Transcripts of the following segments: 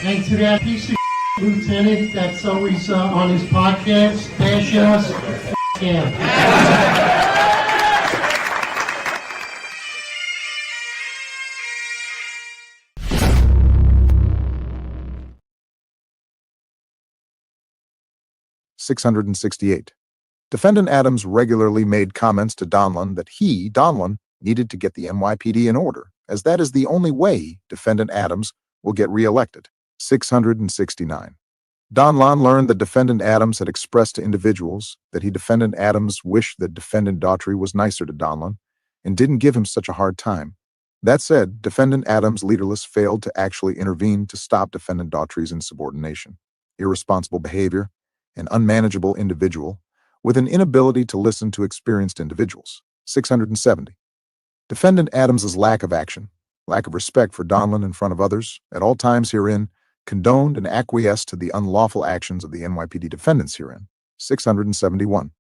And to that piece of lieutenant that's always on his podcast, bash us, him. 668. Defendant Adams regularly made comments to Donlon that he, Donlon, needed to get the NYPD in order, as that is the only way Defendant Adams will get reelected. 669. Donlon learned that Defendant Adams had expressed to individuals that Defendant Adams wished that Defendant Daughtry was nicer to Donlon and didn't give him such a hard time. That said, Defendant Adams leaderless failed to actually intervene to stop Defendant Daughtry's insubordination, irresponsible behavior, an unmanageable individual with an inability to listen to experienced individuals. 670. Defendant Adams's lack of action, lack of respect for Donlon in front of others, at all times herein, condoned and acquiesced to the unlawful actions of the NYPD defendants herein. 671.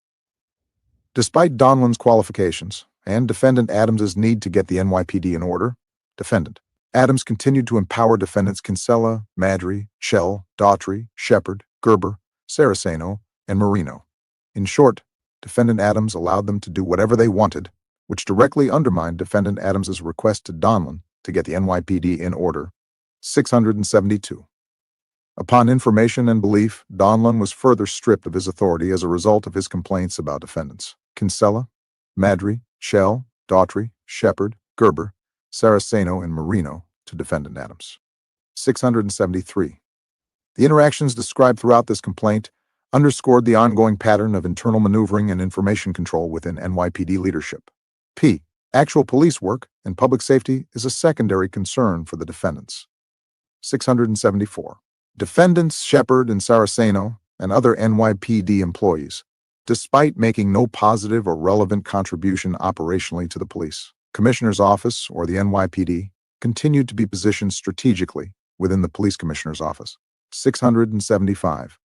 Despite Donlon's qualifications and Defendant Adams's need to get the NYPD in order, Defendant Adams continued to empower defendants Kinsella, Madry, Schell, Daughtry, Shepard, Gerber, Saraceno, and Marino. In short, Defendant Adams allowed them to do whatever they wanted, which directly undermined Defendant Adams's request to Donlon to get the NYPD in order. 672. Upon information and belief, Donlon was further stripped of his authority as a result of his complaints about defendants Kinsella, Madry, Schell, Daughtry, Shepard, Gerber, Saraceno, and Marino to Defendant Adams. 673. The interactions described throughout this complaint underscored the ongoing pattern of internal maneuvering and information control within NYPD leadership. P. Actual police work and public safety is a secondary concern for the defendants. 674. Defendants Shepard and Saraceno and other NYPD employees, despite making no positive or relevant contribution operationally to the police, Commissioner's Office or the NYPD, continued to be positioned strategically within the Police Commissioner's Office. 675.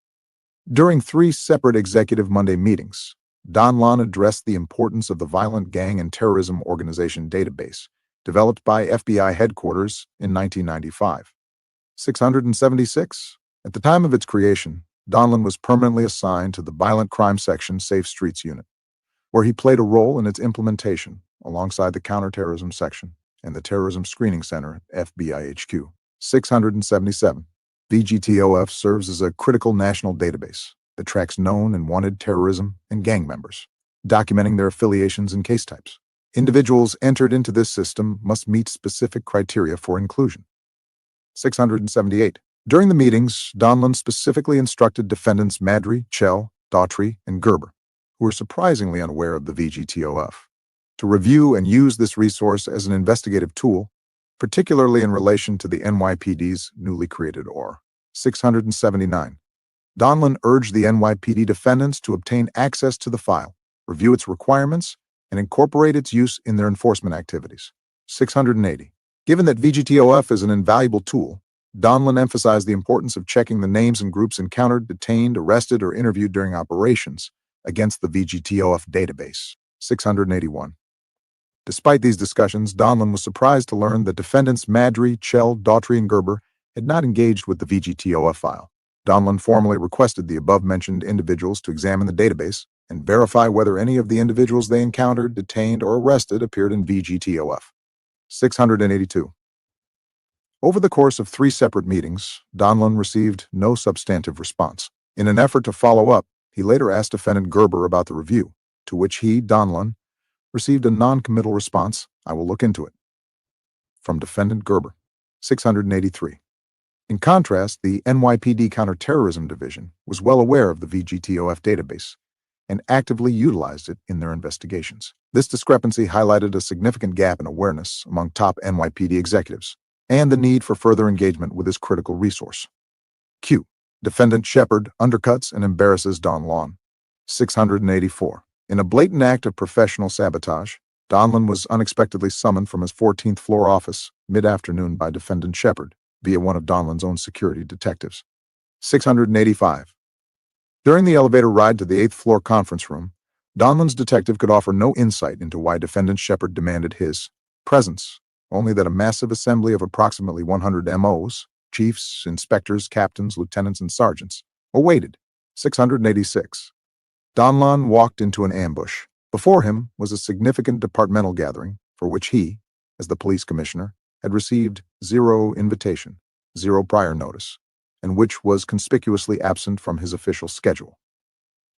During 3 separate Executive Monday meetings, Donlon addressed the importance of the Violent Gang and Terrorism Organization database, developed by FBI headquarters in 1995. 676. At the time of its creation, Donlon was permanently assigned to the Violent Crime Section Safe Streets Unit, where he played a role in its implementation alongside the Counterterrorism Section and the Terrorism Screening Center at FBI HQ. 677. VGTOF serves as a critical national database that tracks known and wanted terrorism and gang members, documenting their affiliations and case types. Individuals entered into this system must meet specific criteria for inclusion. 678. During the meetings, Donlon specifically instructed defendants Madry, Schell, Daughtry, and Gerber, who were surprisingly unaware of the VGTOF, to review and use this resource as an investigative tool, particularly in relation to the NYPD's newly created OR. 679. Donlon urged the NYPD defendants to obtain access to the file, review its requirements, and incorporate its use in their enforcement activities. 680. Given that VGTOF is an invaluable tool, Donlon emphasized the importance of checking the names and groups encountered, detained, arrested, or interviewed during operations against the VGTOF database. 681. Despite these discussions, Donlon was surprised to learn that defendants Madry, Schell, Daughtry, and Gerber had not engaged with the VGTOF file. Donlon formally requested the above-mentioned individuals to examine the database and verify whether any of the individuals they encountered, detained, or arrested appeared in VGTOF. 682. Over the course of 3 separate meetings, Donlon received no substantive response. In an effort to follow up, he later asked defendant Gerber about the review, to which he, Donlon, received a non-committal response, "I will look into it," from defendant Gerber. 683. In contrast, the NYPD Counterterrorism Division was well aware of the VGTOF database and actively utilized it in their investigations. This discrepancy highlighted a significant gap in awareness among top NYPD executives and the need for further engagement with this critical resource. Q. Defendant Shepard undercuts and embarrasses Donlon. 684. In a blatant act of professional sabotage, Donlon was unexpectedly summoned from his 14th floor office mid-afternoon by defendant Shepard via one of Donlon's own security detectives. 685. During the elevator ride to the 8th floor conference room, Donlon's detective could offer no insight into why defendant Shepard demanded his presence, only that a massive assembly of approximately 100 MOs, chiefs, inspectors, captains, lieutenants, and sergeants, awaited. 686. Donlon walked into an ambush. Before him was a significant departmental gathering for which he, as the police commissioner, had received zero invitation, zero prior notice, and which was conspicuously absent from his official schedule.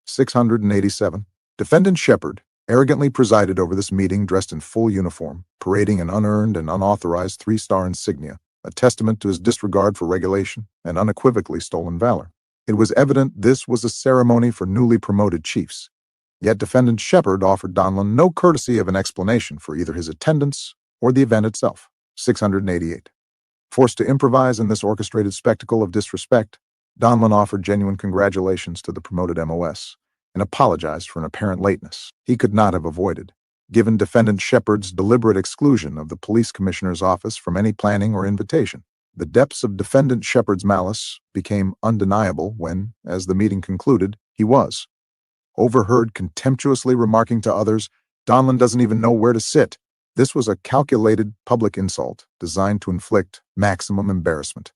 687. Defendant Shepard arrogantly presided over this meeting dressed in full uniform, parading an unearned and unauthorized 3-star insignia, a testament to his disregard for regulation and unequivocally stolen valor. It was evident this was a ceremony for newly promoted chiefs. Yet Defendant Shepard offered Donlon no courtesy of an explanation for either his attendance or the event itself. 688. Forced to improvise in this orchestrated spectacle of disrespect, Donlon offered genuine congratulations to the promoted MOS and apologized for an apparent lateness he could not have avoided, given Defendant Shepard's deliberate exclusion of the police commissioner's office from any planning or invitation. The depths of Defendant Shepard's malice became undeniable when, as the meeting concluded, he was overheard contemptuously remarking to others, "Donlon doesn't even know where to sit." This was a calculated public insult designed to inflict maximum embarrassment.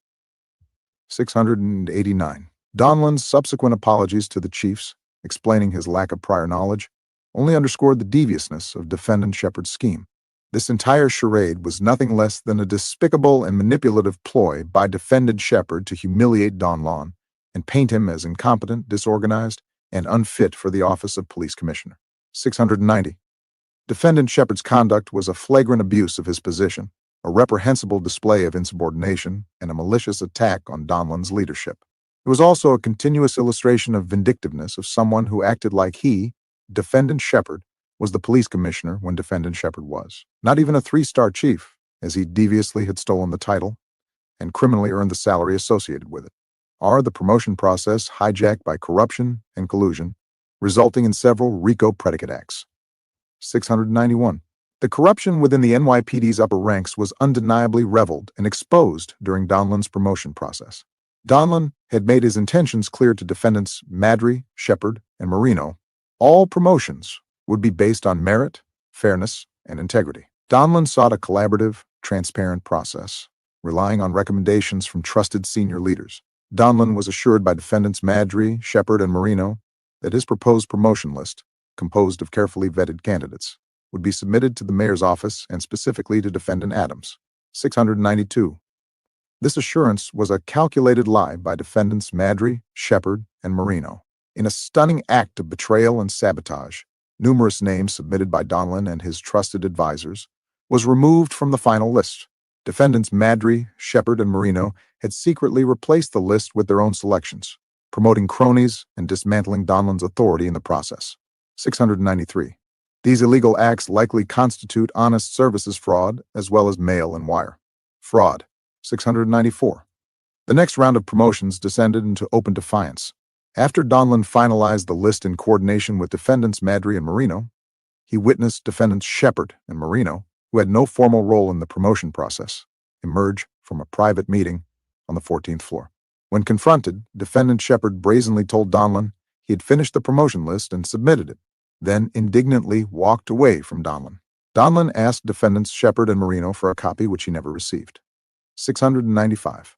689. Donlon's subsequent apologies to the chiefs, explaining his lack of prior knowledge, only underscored the deviousness of Defendant Shepard's scheme. This entire charade was nothing less than a despicable and manipulative ploy by Defendant Shepard to humiliate Donlon and paint him as incompetent, disorganized, and unfit for the office of police commissioner. 690. Defendant Shepard's conduct was a flagrant abuse of his position, a reprehensible display of insubordination, and a malicious attack on Donlon's leadership. It was also a continuous illustration of vindictiveness of someone who acted like he, Defendant Shepard, was the police commissioner when Defendant Shepard was not even a 3-star chief, as he deviously had stolen the title and criminally earned the salary associated with it, or the promotion process hijacked by corruption and collusion, resulting in several RICO predicate acts. 691. The corruption within the NYPD's upper ranks was undeniably reveled and exposed during Donlon's promotion process. Donlon had made his intentions clear to defendants Madry, Shepard, and Marino. All promotions would be based on merit, fairness, and integrity. Donlon sought a collaborative, transparent process, relying on recommendations from trusted senior leaders. Donlon was assured by defendants Madry, Shepard, and Marino that his proposed promotion list, composed of carefully vetted candidates, would be submitted to the mayor's office and specifically to Defendant Adams. 692. This assurance was a calculated lie by defendants Madry, Shepard, and Marino. In a stunning act of betrayal and sabotage, numerous names submitted by Donlon and his trusted advisors was removed from the final list. Defendants Madry, Shepard, and Marino had secretly replaced the list with their own selections, promoting cronies and dismantling Donlon's authority in the process. 693. These illegal acts likely constitute honest services fraud as well as mail and wire fraud. 694. The next round of promotions descended into open defiance. After Donlon finalized the list in coordination with defendants Madry and Marino, he witnessed defendants Shepard and Marino, who had no formal role in the promotion process, emerge from a private meeting on the 14th floor. When confronted, defendant Shepard brazenly told Donlon he had finished the promotion list and submitted it, then indignantly walked away from Donlon. Donlon asked defendants Shepard and Marino for a copy which he never received. 695.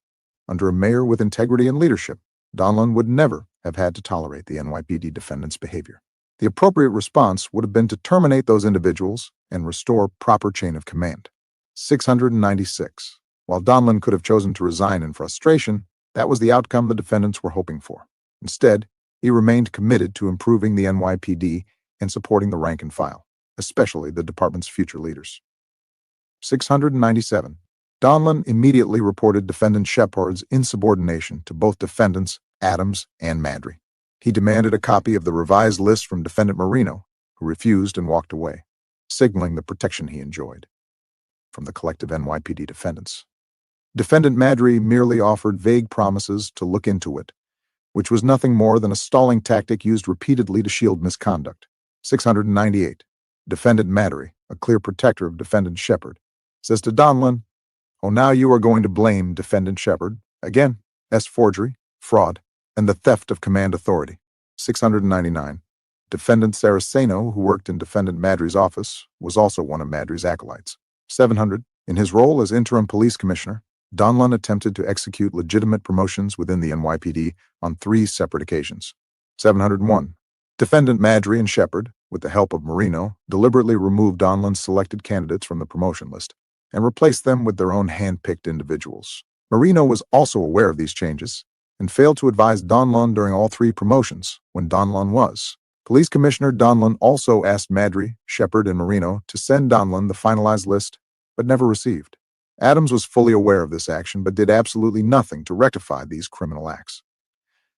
Under a mayor with integrity and leadership, Donlon would never have had to tolerate the NYPD defendants' behavior. The appropriate response would have been to terminate those individuals and restore proper chain of command. 696. While Donlon could have chosen to resign in frustration, that was the outcome the defendants were hoping for. Instead, he remained committed to improving the NYPD and supporting the rank and file, especially the department's future leaders. 697. Donlon immediately reported defendant Shepard's insubordination to both defendants Adams and Madry. He demanded a copy of the revised list from defendant Marino, who refused and walked away, signaling the protection he enjoyed from the collective NYPD defendants. Defendant Madry merely offered vague promises to look into it, which was nothing more than a stalling tactic used repeatedly to shield misconduct. 698. Defendant Madry, a clear protector of defendant Shepard, says to Donlon, "Oh, now you are going to blame defendant Shepard again, as forgery, fraud, and the theft of command authority." 699. Defendant Saraceno, who worked in defendant Madry's office, was also one of Madry's acolytes. 700. In his role as interim police commissioner, Donlon attempted to execute legitimate promotions within the NYPD on 3 separate occasions. 701. Defendant Madry and Shepard, with the help of Marino, deliberately removed Donlon's selected candidates from the promotion list and replaced them with their own hand-picked individuals. Marino was also aware of these changes and failed to advise Donlon during all 3 promotions when Donlon was. Police Commissioner Donlon also asked Madry, Shepard, and Marino to send Donlon the finalized list, but never received. Adams was fully aware of this action but did absolutely nothing to rectify these criminal acts.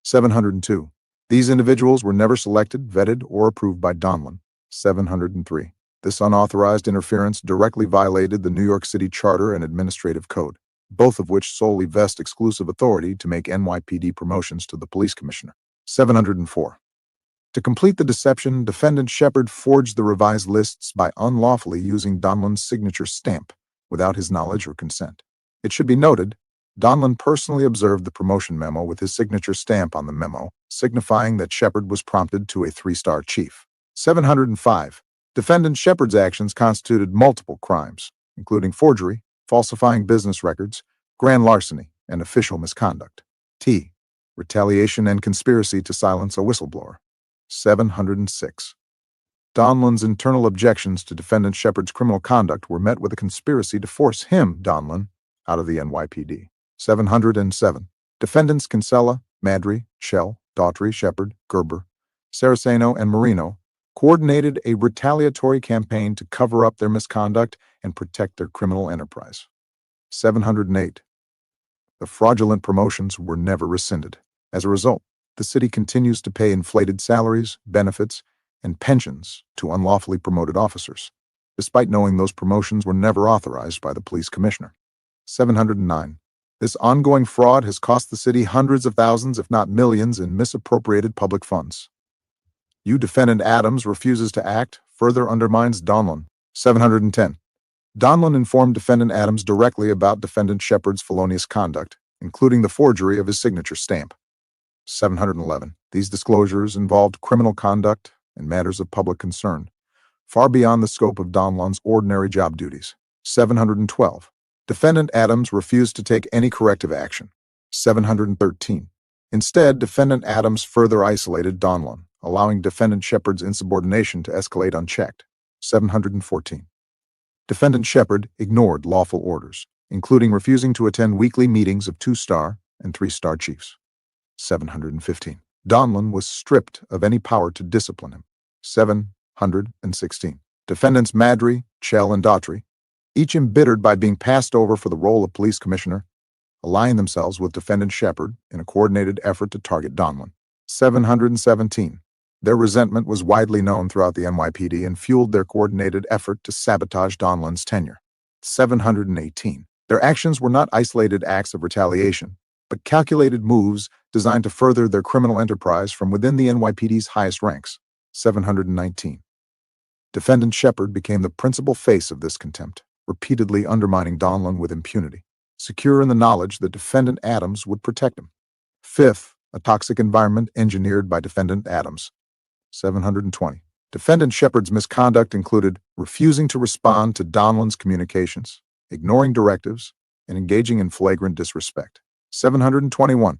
702. These individuals were never selected, vetted, or approved by Donlon. 703. This unauthorized interference directly violated the New York City Charter and Administrative Code, both of which solely vest exclusive authority to make NYPD promotions to the police commissioner. 704. To complete the deception, defendant Shepard forged the revised lists by unlawfully using Donlon's signature stamp without his knowledge or consent. It should be noted, Donlon personally observed the promotion memo with his signature stamp on the memo, signifying that Shepard was prompted to a 3-star chief. 705. Defendant Shepard's actions constituted multiple crimes, including forgery, falsifying business records, grand larceny, and official misconduct. T. Retaliation and conspiracy to silence a whistleblower. 706. Donlon's internal objections to defendant Shepard's criminal conduct were met with a conspiracy to force him, Donlon, out of the NYPD. 707. Defendants Kinsella, Madry, Schell, Daughtry, Shepard, Gerber, Saraceno, and Marino coordinated a retaliatory campaign to cover up their misconduct and protect their criminal enterprise. 708. The fraudulent promotions were never rescinded. As a result, the city continues to pay inflated salaries, benefits, and pensions to unlawfully promoted officers, despite knowing those promotions were never authorized by the police commissioner. 709. This ongoing fraud has cost the city hundreds of thousands, if not millions, in misappropriated public funds. Defendant Adams refuses to act, further undermines Donlon. 710. Donlon informed defendant Adams directly about defendant Shepard's felonious conduct, including the forgery of his signature stamp. 711. These disclosures involved criminal conduct and matters of public concern, far beyond the scope of Donlon's ordinary job duties. 712. Defendant Adams refused to take any corrective action. 713. Instead, defendant Adams further isolated Donlon, allowing defendant Shepard's insubordination to escalate unchecked. 714. Defendant Shepard ignored lawful orders, including refusing to attend weekly meetings of 2-star and 3-star chiefs. 715. Donlon was stripped of any power to discipline him. 716. Defendants Madry, Schell, and Daughtry, each embittered by being passed over for the role of police commissioner, aligned themselves with defendant Shepard in a coordinated effort to target Donlon. 717. Their resentment was widely known throughout the NYPD and fueled their coordinated effort to sabotage Donlon's tenure. 718. Their actions were not isolated acts of retaliation, but calculated moves designed to further their criminal enterprise from within the NYPD's highest ranks. 719. Defendant Shepard became the principal face of this contempt, repeatedly undermining Donlon with impunity, secure in the knowledge that defendant Adams would protect him. Fifth, a toxic environment engineered by defendant Adams. 720. Defendant Shepard's misconduct included refusing to respond to Donlon's communications, ignoring directives, and engaging in flagrant disrespect. 721.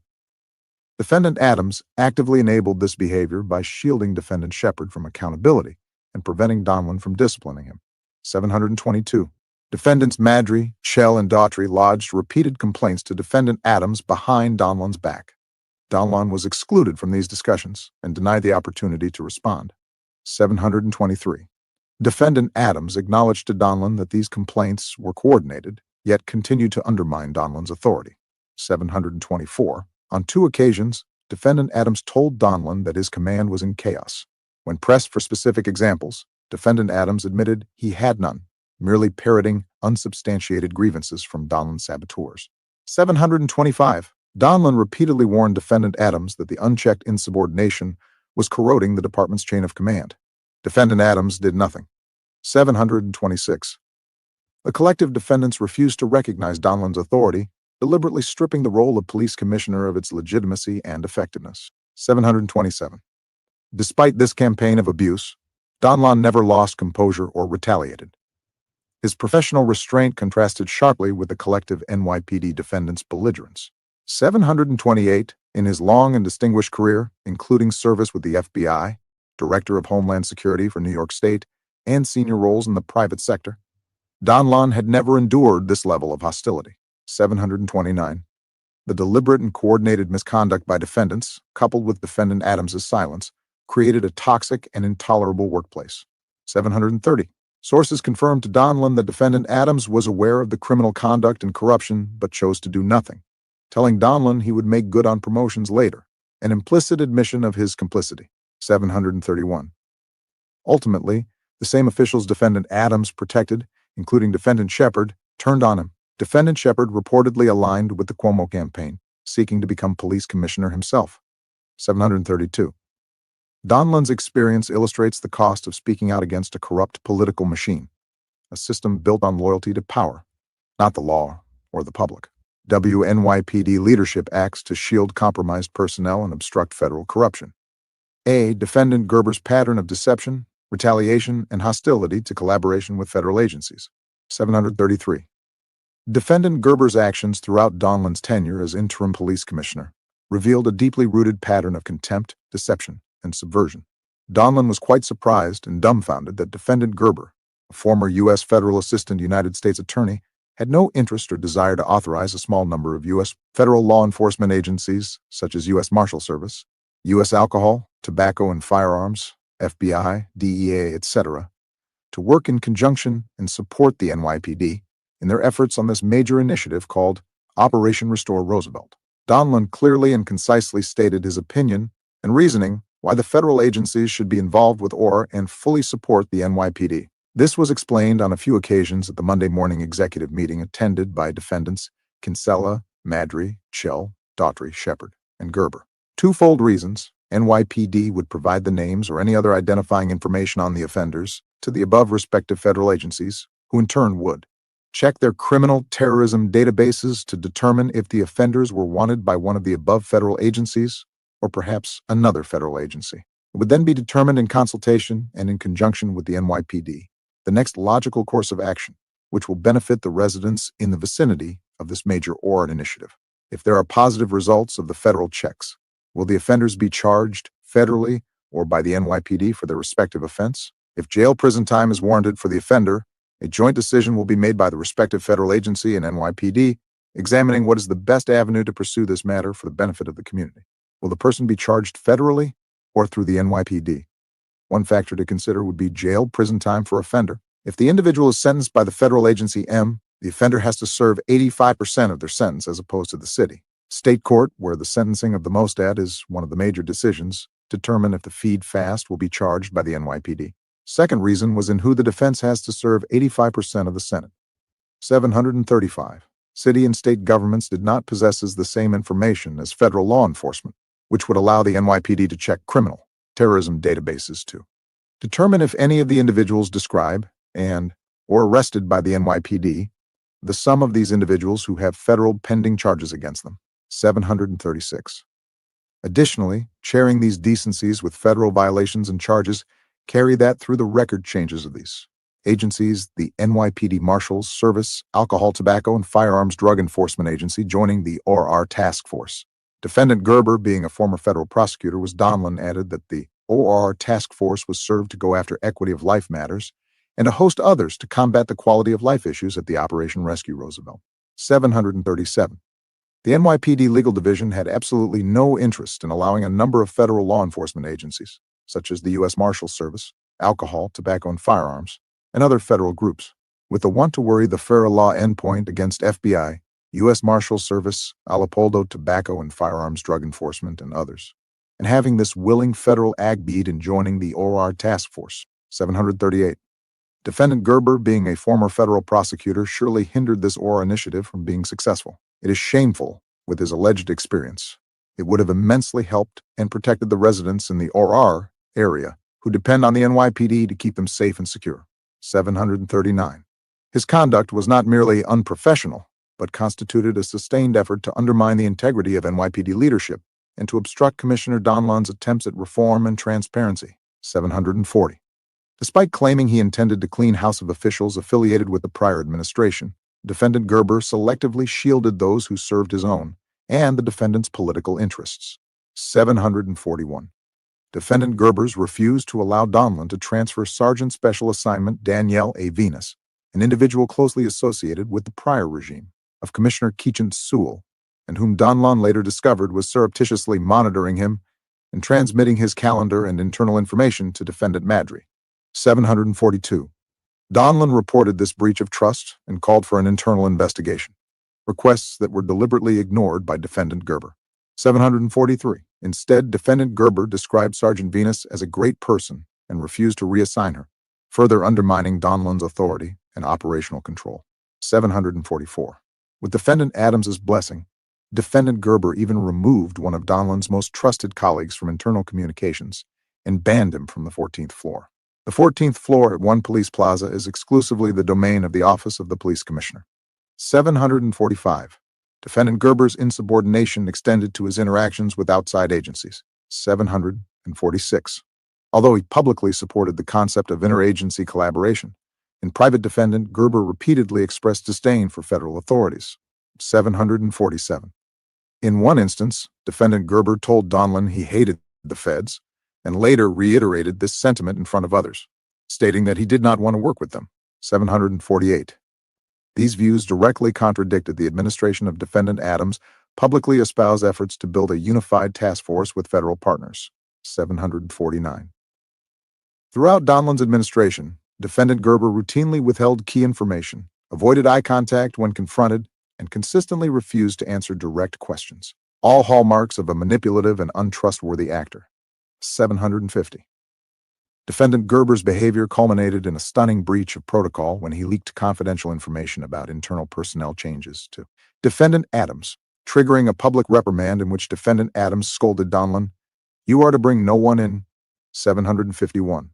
Defendant Adams actively enabled this behavior by shielding defendant Shepard from accountability and preventing Donlon from disciplining him. 722. Defendants Madry, Schell, and Daughtry lodged repeated complaints to defendant Adams behind Donlon's back. Donlon was excluded from these discussions and denied the opportunity to respond. 723. Defendant Adams acknowledged to Donlon that these complaints were coordinated, yet continued to undermine Donlon's authority. 724. On 2 occasions, defendant Adams told Donlon that his command was in chaos. When pressed for specific examples, defendant Adams admitted he had none, merely parroting unsubstantiated grievances from Donlon's saboteurs. 725. Donlon repeatedly warned defendant Adams that the unchecked insubordination was corroding the department's chain of command. Defendant Adams did nothing. 726. The collective defendants refused to recognize Donlon's authority, deliberately stripping the role of police commissioner of its legitimacy and effectiveness. 727. Despite this campaign of abuse, Donlon never lost composure or retaliated. His professional restraint contrasted sharply with the collective NYPD defendants' belligerence. 728, in his long and distinguished career, including service with the FBI, Director of Homeland Security for New York State, and senior roles in the private sector, Donlon had never endured this level of hostility. 729. The deliberate and coordinated misconduct by defendants, coupled with defendant Adams's silence, created a toxic and intolerable workplace. 730. Sources confirmed to Donlon that defendant Adams was aware of the criminal conduct and corruption but chose to do nothing, telling Donlon he would make good on promotions later, an implicit admission of his complicity. 731. Ultimately, the same officials defendant Adams protected, including defendant Shepard, turned on him. Defendant Shepard reportedly aligned with the Cuomo campaign, seeking to become police commissioner himself. 732. Donlon's experience illustrates the cost of speaking out against a corrupt political machine, a system built on loyalty to power, not the law or the public. NYPD leadership acts to shield compromised personnel and obstruct federal corruption. A. Defendant Gerber's pattern of deception, retaliation, and hostility to collaboration with federal agencies. 733. Defendant Gerber's actions throughout Donlon's tenure as interim police commissioner revealed a deeply rooted pattern of contempt, deception, and subversion. Donlon was quite surprised and dumbfounded that defendant Gerber, a former U.S. federal assistant United States attorney, had no interest or desire to authorize a small number of U.S. federal law enforcement agencies, such as U.S. Marshal Service, U.S. Alcohol, Tobacco and Firearms, FBI, DEA, etc., to work in conjunction and support the NYPD in their efforts on this major initiative called Operation Restore Roosevelt. Donlon clearly and concisely stated his opinion and reasoning why the federal agencies should be involved with OR and fully support the NYPD. This was explained on a few occasions at the Monday morning executive meeting attended by defendants Kinsella, Madry, Chell, Daughtry, Shepard, and Gerber. Twofold reasons: NYPD would provide the names or any other identifying information on the offenders to the above respective federal agencies, who in turn would check their criminal terrorism databases to determine if the offenders were wanted by one of the above federal agencies or perhaps another federal agency. It would then be determined in consultation and in conjunction with the NYPD the next logical course of action, which will benefit the residents in the vicinity of this major OR initiative. If there are positive results of the federal checks, will the offenders be charged federally or by the NYPD for their respective offense? If jail prison time is warranted for the offender, a joint decision will be made by the respective federal agency and NYPD, examining what is the best avenue to pursue this matter for the benefit of the community. Will the person be charged federally or through the NYPD? One factor to consider would be jail prison time for offender. If the individual is sentenced by the federal agency M, the offender has to serve 85% of their sentence as opposed to the city. State court, where the sentencing of the most at is one of the major decisions, determine if the feed fast will be charged by the NYPD. Second reason was in who the defense has to serve 85% of the Senate. 735. City and state governments did not possess the same information as federal law enforcement, which would allow the NYPD to check criminal terrorism databases to determine if any of the individuals described or arrested by the NYPD, the sum of these individuals who have federal pending charges against them. 736. Additionally, chairing these decencies with federal violations and charges carry that through the record changes of these agencies, the NYPD Marshals Service, Alcohol, Tobacco, and Firearms Drug Enforcement Agency joining the OR Task Force. Defendant Gerber, being a former federal prosecutor, was Donlon added that the OR Task Force was served to go after equity of life matters and a host others to combat the quality of life issues at the Operation Rescue Roosevelt. 737. The NYPD Legal Division had absolutely no interest in allowing a number of federal law enforcement agencies, such as the U.S. Marshals Service, Alcohol, Tobacco, and Firearms, and other federal groups, with the want to worry the FARA law endpoint against FBI, U.S. Marshals Service, Alapoldo, Tobacco, and Firearms Drug Enforcement, and others, and having this willing federal ag bead in joining the OR Task Force. 738. Defendant Gerber, being a former federal prosecutor, surely hindered this OR initiative from being successful. It is shameful with his alleged experience. It would have immensely helped and protected the residents in the OR area who depend on the NYPD to keep them safe and secure. 739. His conduct was not merely unprofessional, but constituted a sustained effort to undermine the integrity of NYPD leadership and to obstruct Commissioner Donlon's attempts at reform and transparency. 740. Despite claiming he intended to clean house of officials affiliated with the prior administration, Defendant Gerber selectively shielded those who served his own and the defendant's political interests. 741. Defendant Gerbers refused to allow Donlon to transfer Sergeant Special Assignment Danielle A. Venus, an individual closely associated with the prior regime of Commissioner Keechant Sewell, and whom Donlon later discovered was surreptitiously monitoring him and transmitting his calendar and internal information to Defendant Madry. 742. Donlon reported this breach of trust and called for an internal investigation, requests that were deliberately ignored by Defendant Gerber. 743. Instead, Defendant Gerber described Sergeant Venus as a great person and refused to reassign her, further undermining Donlon's authority and operational control. 744. With Defendant Adams's blessing, Defendant Gerber even removed one of Donlon's most trusted colleagues from internal communications and banned him from the 14th floor. The 14th floor at One Police Plaza is exclusively the domain of the Office of the Police Commissioner. 745. Defendant Gerber's insubordination extended to his interactions with outside agencies. 746. Although he publicly supported the concept of interagency collaboration, in private defendant, Gerber repeatedly expressed disdain for federal authorities. 747. In one instance, Defendant Gerber told Donlon he hated the feds, and later reiterated this sentiment in front of others, stating that he did not want to work with them. 748. These views directly contradicted the administration of Defendant Adams' publicly espoused efforts to build a unified task force with federal partners. 749. Throughout Donlon's administration, Defendant Gerber routinely withheld key information, avoided eye contact when confronted, and consistently refused to answer direct questions, all hallmarks of a manipulative and untrustworthy actor. 750. Defendant Gerber's behavior culminated in a stunning breach of protocol when he leaked confidential information about internal personnel changes to Defendant Adams, triggering a public reprimand in which Defendant Adams scolded Donlon, "You are to bring no one in." 751.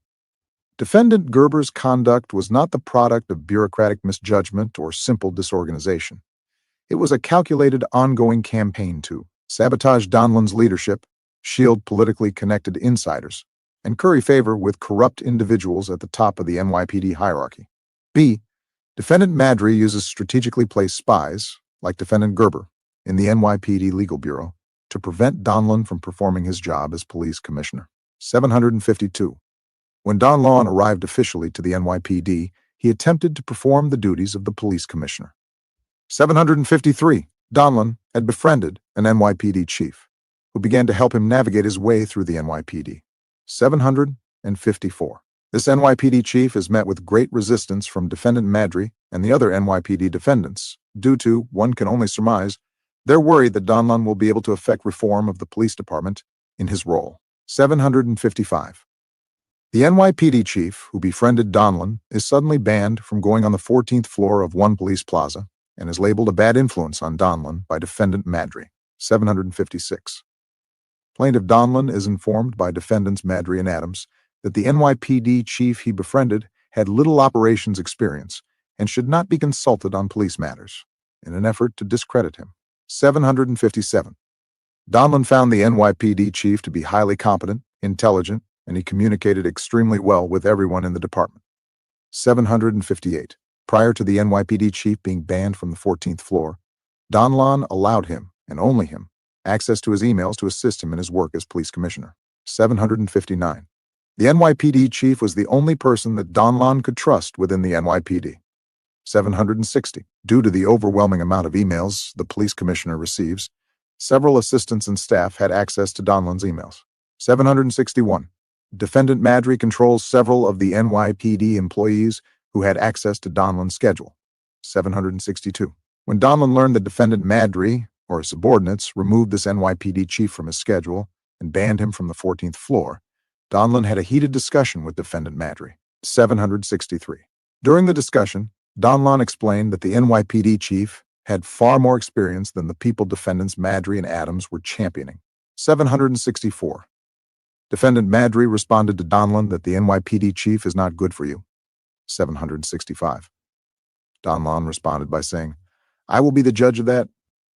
Defendant Gerber's conduct was not the product of bureaucratic misjudgment or simple disorganization. It was a calculated, ongoing campaign to sabotage Donlon's leadership, shield politically connected insiders, and curry favor with corrupt individuals at the top of the NYPD hierarchy. B. Defendant Madry uses strategically placed spies, like Defendant Gerber, in the NYPD Legal Bureau to prevent Donlon from performing his job as police commissioner. 752. When Donlon arrived officially to the NYPD, he attempted to perform the duties of the police commissioner. 753. Donlon had befriended an NYPD chief, who began to help him navigate his way through the NYPD. 754. This NYPD chief is met with great resistance from Defendant Madry and the other NYPD defendants, due to, one can only surmise, their worry that Donlon will be able to effect reform of the police department in his role. 755. The NYPD chief who befriended Donlon is suddenly banned from going on the 14th floor of One Police Plaza and is labeled a bad influence on Donlon by Defendant Madry. 756. Plaintiff Donlon is informed by defendants Madry and Adams that the NYPD chief he befriended had little operations experience and should not be consulted on police matters, in an effort to discredit him. 757. Donlon found the NYPD chief to be highly competent, intelligent, and he communicated extremely well with everyone in the department. 758. Prior to the NYPD chief being banned from the 14th floor, Donlon allowed him, and only him, access to his emails to assist him in his work as police commissioner. 759. The NYPD chief was the only person that Donlon could trust within the NYPD. 760. Due to the overwhelming amount of emails the police commissioner receives, several assistants and staff had access to Donlon's emails. 761. Defendant Madry controls several of the NYPD employees who had access to Donlon's schedule. 762. When Donlon learned that Defendant Madry, or his subordinates, removed this NYPD chief from his schedule and banned him from the 14th floor, Donlon had a heated discussion with Defendant Madry. 763. During the discussion, Donlon explained that the NYPD chief had far more experience than the people defendants Madry and Adams were championing. 764. Defendant Madry responded to Donlon that the NYPD chief is not good for you. 765. Donlon responded by saying, "I will be the judge of that."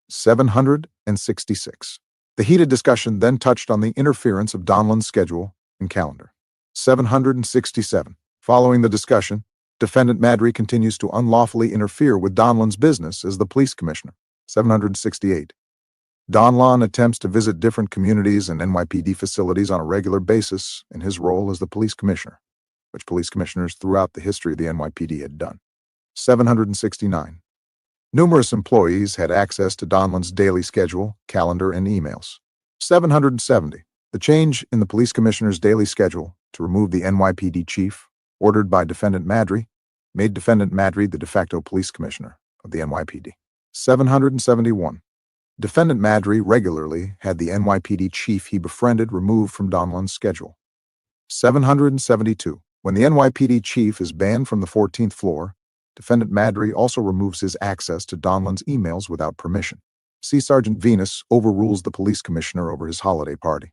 766. The heated discussion then touched on the interference of Donlon's schedule and calendar. 767. Following the discussion, Defendant Madry continues to unlawfully interfere with Donlon's business as the police commissioner. 768. Donlon attempts to visit different communities and NYPD facilities on a regular basis in his role as the police commissioner, which police commissioners throughout the history of the NYPD had done. 769. Numerous employees had access to Donlon's daily schedule, calendar, and emails. 770. The change in the police commissioner's daily schedule to remove the NYPD chief, ordered by Defendant Madry, made Defendant Madry the de facto police commissioner of the NYPD. 771. Defendant Madry regularly had the NYPD chief he befriended removed from Donlon's schedule. 772. When the NYPD chief is banned from the 14th floor, Defendant Madry also removes his access to Donlon's emails without permission. C. Sergeant Venus overrules the police commissioner over his holiday party.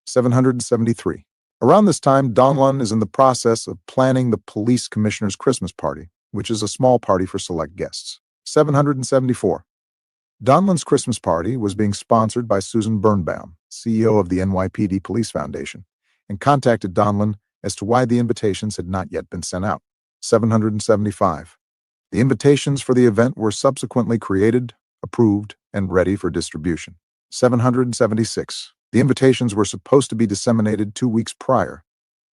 773. Around this time, Donlon is in the process of planning the police commissioner's Christmas party, which is a small party for select guests. 774. Donlon's Christmas party was being sponsored by Susan Birnbaum, CEO of the NYPD Police Foundation, and contacted Donlon as to why the invitations had not yet been sent out. 775. The invitations for the event were subsequently created, approved, and ready for distribution. 776. The invitations were supposed to be disseminated 2 weeks prior,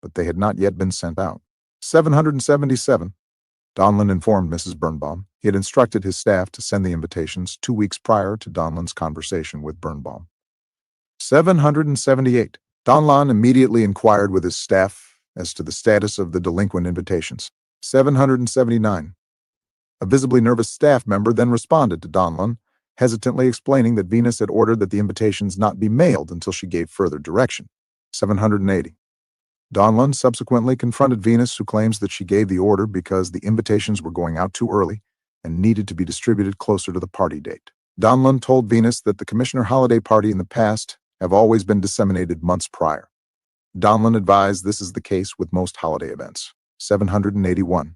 but they had not yet been sent out. 777. Donlon informed Mrs. Birnbaum he had instructed his staff to send the invitations 2 weeks prior to Donlon's conversation with Birnbaum. 778. Donlon immediately inquired with his staff as to the status of the delinquent invitations. 779. A visibly nervous staff member then responded to Donlon, hesitantly explaining that Venus had ordered that the invitations not be mailed until she gave further direction. 780. Donlon subsequently confronted Venus, who claims that she gave the order because the invitations were going out too early and needed to be distributed closer to the party date. Donlon told Venus that the commissioner holiday party in the past have always been disseminated months prior. Donlon advised this is the case with most holiday events. 781.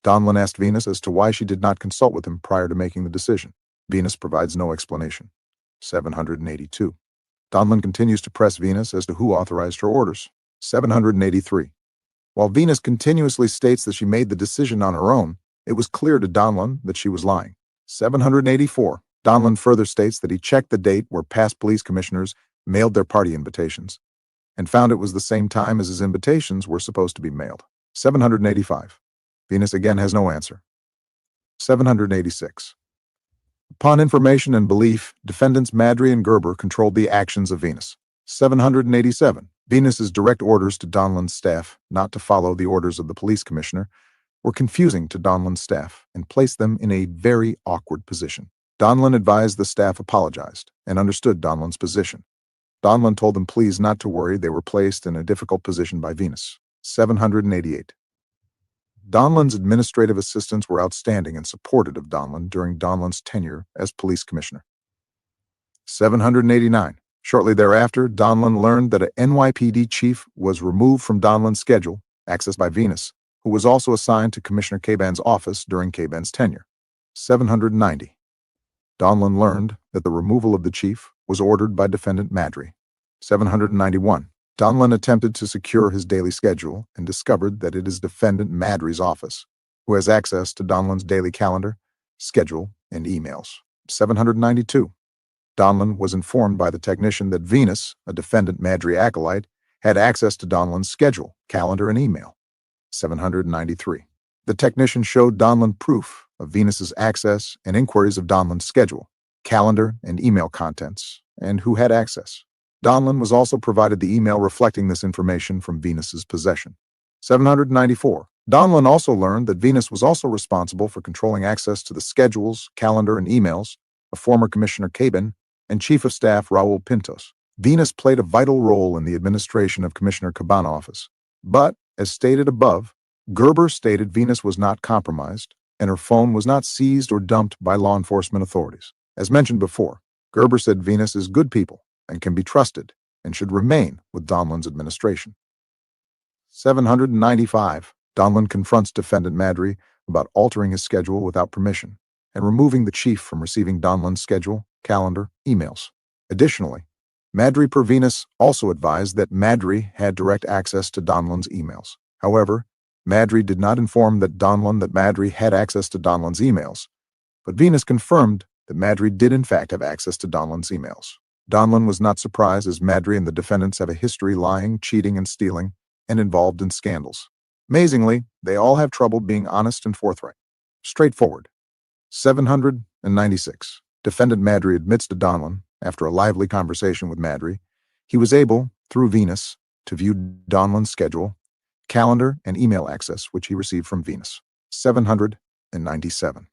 Donlon asked Venus as to why she did not consult with him prior to making the decision. Venus provides no explanation. 782. Donlon continues to press Venus as to who authorized her orders. 783. While Venus continuously states that she made the decision on her own, it was clear to Donlon that she was lying. 784. Donlon further states that he checked the date where past police commissioners mailed their party invitations and found it was the same time as his invitations were supposed to be mailed. 785. Venus again has no answer. 786. Upon information and belief, defendants Madry and Gerber controlled the actions of Venus. 787. Venus's direct orders to Donlon's staff not to follow the orders of the police commissioner were confusing to Donlon's staff and placed them in a very awkward position. Donlon advised the staff apologized and understood Donlon's position. Donlon told them please not to worry, they were placed in a difficult position by Venus. 788. Donlon's administrative assistants were outstanding and supportive of Donlon during Donlon's tenure as police commissioner. 789. Shortly thereafter, Donlon learned that an NYPD chief was removed from Donlon's schedule, accessed by Venus, who was also assigned to Commissioner Caban's office during Caban's tenure. 790. Donlon learned that the removal of the chief was ordered by Defendant Madry. 791. Donlon attempted to secure his daily schedule and discovered that it is Defendant Madry's office, who has access to Donlon's daily calendar, schedule, and emails. 792. Donlon was informed by the technician that Venus, a Defendant Madry acolyte, had access to Donlon's schedule, calendar, and email. 793. The technician showed Donlon proof of Venus's access and inquiries of Donlon's schedule, calendar, and email contents, and who had access. Donlon was also provided the email reflecting this information from Venus's possession. 794. Donlon also learned that Venus was also responsible for controlling access to the schedules, calendar, and emails of former Commissioner Caban and Chief of Staff Raul Pintos. Venus played a vital role in the administration of Commissioner Caban's office. But, as stated above, Gerber stated Venus was not compromised and her phone was not seized or dumped by law enforcement authorities. As mentioned before, Gerber said Venus is good people and can be trusted and should remain with Donlon's administration. 795. Donlon confronts Defendant Madry about altering his schedule without permission and removing the chief from receiving Donlon's schedule, calendar, emails. Additionally, Madry per Venus also advised that Madry had direct access to Donlon's emails. However, Madry did not inform Donlon that Madry had access to Donlon's emails, but Venus confirmed that Madry did in fact have access to Donlon's emails. Donlon was not surprised, as Madry and the defendants have a history lying, cheating, and stealing, and involved in scandals. Amazingly, they all have trouble being honest and forthright. Straightforward. 796. Defendant Madry admits to Donlon, after a lively conversation with Madry, he was able, through Venus, to view Donlon's schedule, calendar, and email access which he received from Venus. 797.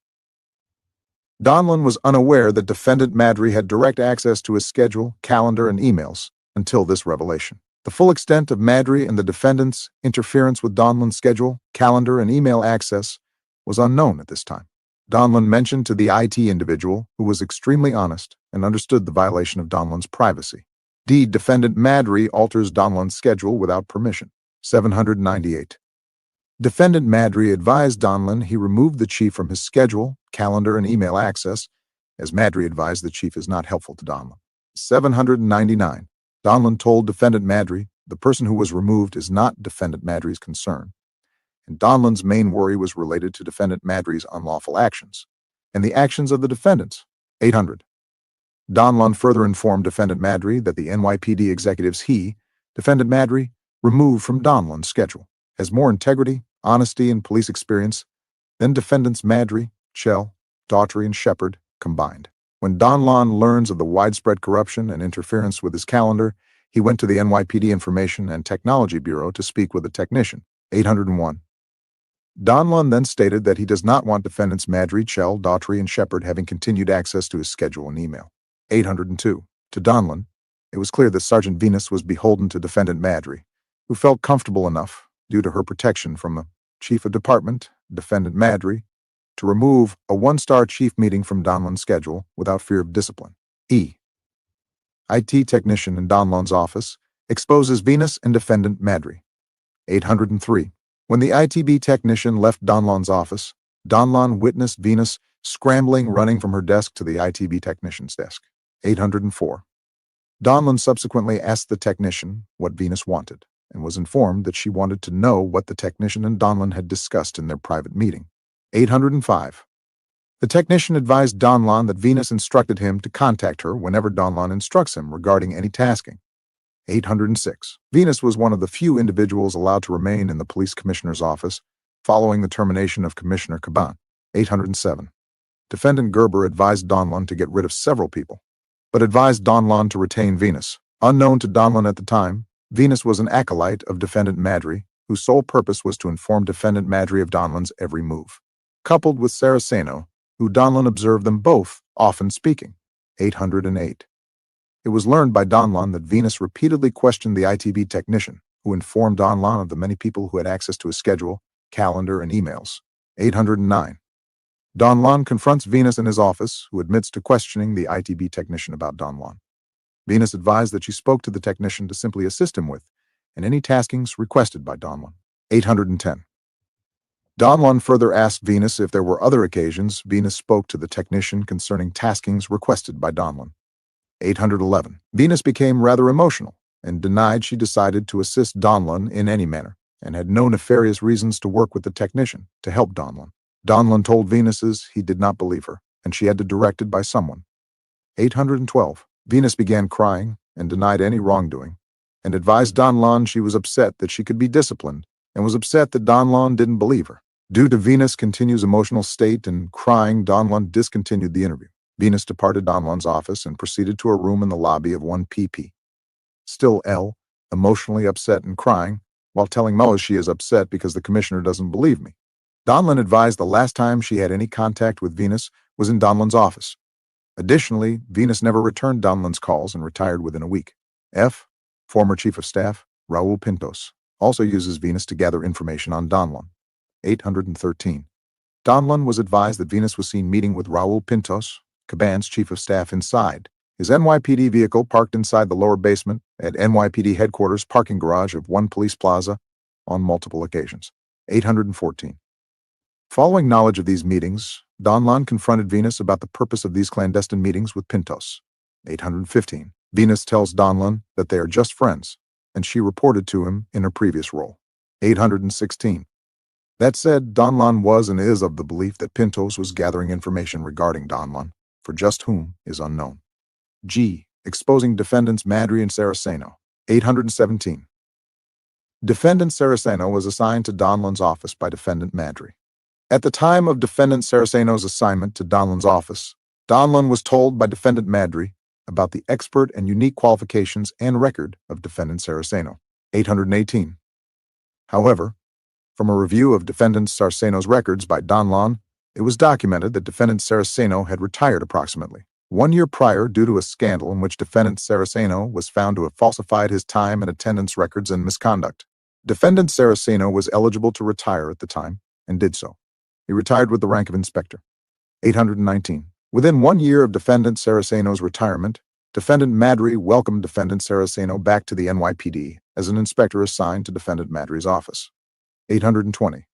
Donlon was unaware that defendant Madry had direct access to his schedule, calendar, and emails until this revelation. The full extent of Madry and the defendant's interference with Donlon's schedule, calendar, and email access was unknown at this time. Donlon mentioned to the IT individual, who was extremely honest and understood the violation of Donlon's privacy. D. Defendant Madry alters Donlon's schedule without permission. 798. Defendant Madry advised Donlon he removed the chief from his schedule, calendar, and email access, as Madry advised the chief is not helpful to Donlon. 799. Donlon told defendant Madry the person who was removed is not defendant Madry's concern, and Donlon's main worry was related to defendant Madry's unlawful actions and the actions of the defendants. 800. Donlon further informed defendant Madry that the NYPD executives he, defendant Madry, removed from Donlon's schedule has more integrity, honesty, and police experience than defendants Madry, Chell, Daughtry, and Shepard combined. When Donlon learns of the widespread corruption and interference with his calendar, he went to the NYPD Information and Technology Bureau to speak with a technician. 801. Donlon then stated that he does not want defendants Madry, Chell, Daughtry, and Shepard having continued access to his schedule and email. 802. To Donlon, it was clear that Sergeant Venus was beholden to defendant Madry, who felt comfortable enough, due to her protection from the chief of department, defendant Madry, to remove a one-star chief meeting from Donlon's schedule without fear of discipline. E. IT technician in Donlon's office exposes Venus and defendant Madry. 803. When the ITB technician left Donlon's office, Donlon witnessed Venus scrambling, running from her desk to the ITB technician's desk. 804. Donlon subsequently asked the technician what Venus wanted, and was informed that she wanted to know what the technician and Donlon had discussed in their private meeting. 805. The technician advised Donlon that Venus instructed him to contact her whenever Donlon instructs him regarding any tasking. 806. Venus was one of the few individuals allowed to remain in the police commissioner's office following the termination of Commissioner Caban. 807. Defendant Gerber advised Donlon to get rid of several people, but advised Donlon to retain Venus. Unknown to Donlon at the time, Venus was an acolyte of defendant Madry, whose sole purpose was to inform defendant Madry of Donlon's every move. Coupled with Saraceno, who Donlon observed them both often speaking. 808. It was learned by Donlon that Venus repeatedly questioned the ITB technician, who informed Donlon of the many people who had access to his schedule, calendar, and emails. 809. Donlon confronts Venus in his office, who admits to questioning the ITB technician about Donlon. Venus advised that she spoke to the technician to simply assist him with, and any taskings requested by Donlon. 810. Donlon further asked Venus if there were other occasions Venus spoke to the technician concerning taskings requested by Donlon. 811. Venus became rather emotional and denied she decided to assist Donlon in any manner, and had no nefarious reasons to work with the technician to help Donlon. Donlon told Venus he did not believe her, and she had to be directed by someone. 812. Venus began crying and denied any wrongdoing, and advised Donlon she was upset that she could be disciplined, and was upset that Donlon didn't believe her. Due to Venus' continued emotional state and crying, Donlon discontinued the interview. Venus departed Donlon's office and proceeded to a room in the lobby of 1 PP. Still L, emotionally upset and crying, while telling Moa she is upset because the commissioner doesn't believe me. Donlon advised the last time she had any contact with Venus was in Donlon's office. Additionally, Venus never returned Donlon's calls and retired within a week. F, former Chief of Staff, Raul Pintos, also uses Venus to gather information on Donlon. 813. Donlon was advised that Venus was seen meeting with Raul Pintos, Caban's Chief of Staff, inside his NYPD vehicle parked inside the lower basement at NYPD headquarters parking garage of 1 Police Plaza on multiple occasions. 814. Following knowledge of these meetings, Donlon confronted Venus about the purpose of these clandestine meetings with Pintos. 815. Venus tells Donlon that they are just friends, and she reported to him in her previous role. 816. That said, Donlon was and is of the belief that Pintos was gathering information regarding Donlon, for just whom is unknown. G. Exposing defendants Madry and Saraceno. 817. Defendant Saraceno was assigned to Donlon's office by Defendant Madry. At the time of Defendant Saraceno's assignment to Donlon's office, Donlon was told by Defendant Madry about the expert and unique qualifications and record of Defendant Saraceno. 818. However, from a review of Defendant Saraceno's records by Donlon, it was documented that Defendant Saraceno had retired approximately 1 year prior due to a scandal in which Defendant Saraceno was found to have falsified his time and attendance records and misconduct. Defendant Saraceno was eligible to retire at the time and did so. He retired with the rank of inspector. 819. Within 1 year of Defendant Saraceno's retirement, Defendant Madry welcomed Defendant Saraceno back to the NYPD as an inspector assigned to Defendant Madry's office. 820.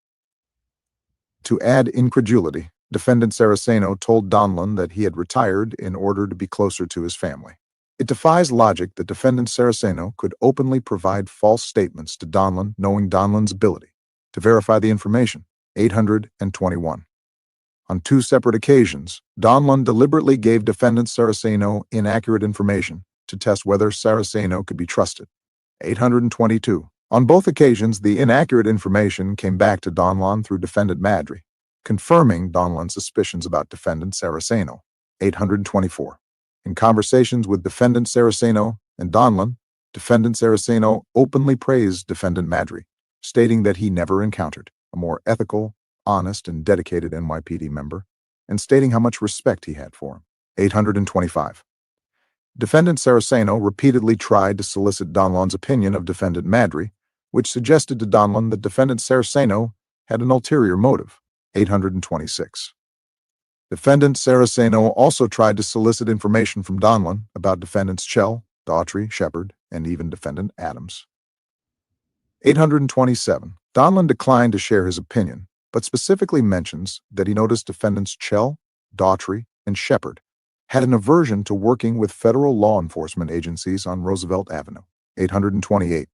To add incredulity, Defendant Saraceno told Donlon that he had retired in order to be closer to his family. It defies logic that Defendant Saraceno could openly provide false statements to Donlon, knowing Donlon's ability to verify the information. 821. On 2 separate occasions, Donlon deliberately gave Defendant Saraceno inaccurate information to test whether Saraceno could be trusted. 822. On both occasions, the inaccurate information came back to Donlon through Defendant Madry, confirming Donlon's suspicions about Defendant Saraceno. 824. In conversations with Defendant Saraceno and Donlon, Defendant Saraceno openly praised Defendant Madry, stating that he never encountered a more ethical, honest, and dedicated NYPD member, and stating how much respect he had for him. 825. Defendant Saraceno repeatedly tried to solicit Donlon's opinion of Defendant Madry, which suggested to Donlon that Defendant Saraceno had an ulterior motive. 826. Defendant Saraceno also tried to solicit information from Donlon about Defendants Chell, Daughtry, Shepard, and even Defendant Adams. 827. Donlon declined to share his opinion, but specifically mentions that he noticed Defendants Chell, Daughtry, and Shepard had an aversion to working with federal law enforcement agencies on Roosevelt Avenue. 828.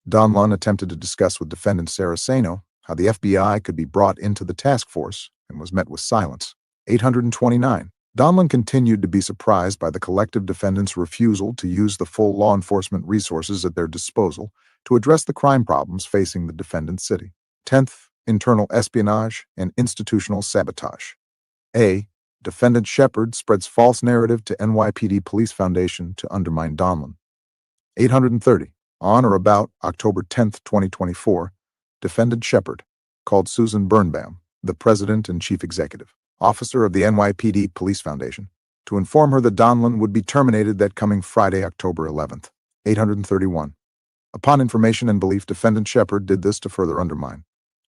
Donlon attempted to discuss with Defendant Saraceno how the FBI could be brought into the task force and was met with silence. 829. Donlon continued to be surprised by the collective defendants' refusal to use the full law enforcement resources at their disposal to address the crime problems facing the defendant city. 10th, internal espionage and institutional sabotage. A. Defendant Shepard spreads false narrative to NYPD Police Foundation to undermine Donlon. 830. On or about October 10, 2024, Defendant Shepard called Susan Birnbaum, the president and chief executive officer of the NYPD Police Foundation, to inform her that Donlon would be terminated that coming Friday, October 11th. 831. Upon information and belief, Defendant Shepard did this to further undermine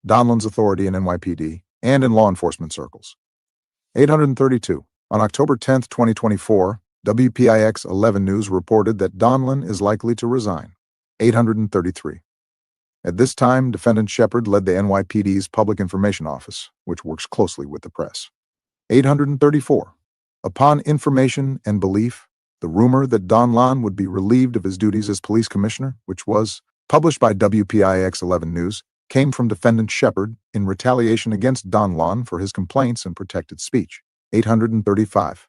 Donlon's authority in NYPD and in law enforcement circles. 832. On October 10, 2024, WPIX 11 News reported that Donlon is likely to resign. 833. At this time, Defendant Shepard led the NYPD's Public Information Office, which works closely with the press. 834. Upon information and belief, the rumor that Donlon would be relieved of his duties as police commissioner, which was published by WPIX 11 News, came from Defendant Shepard in retaliation against Donlon for his complaints and protected speech. 835.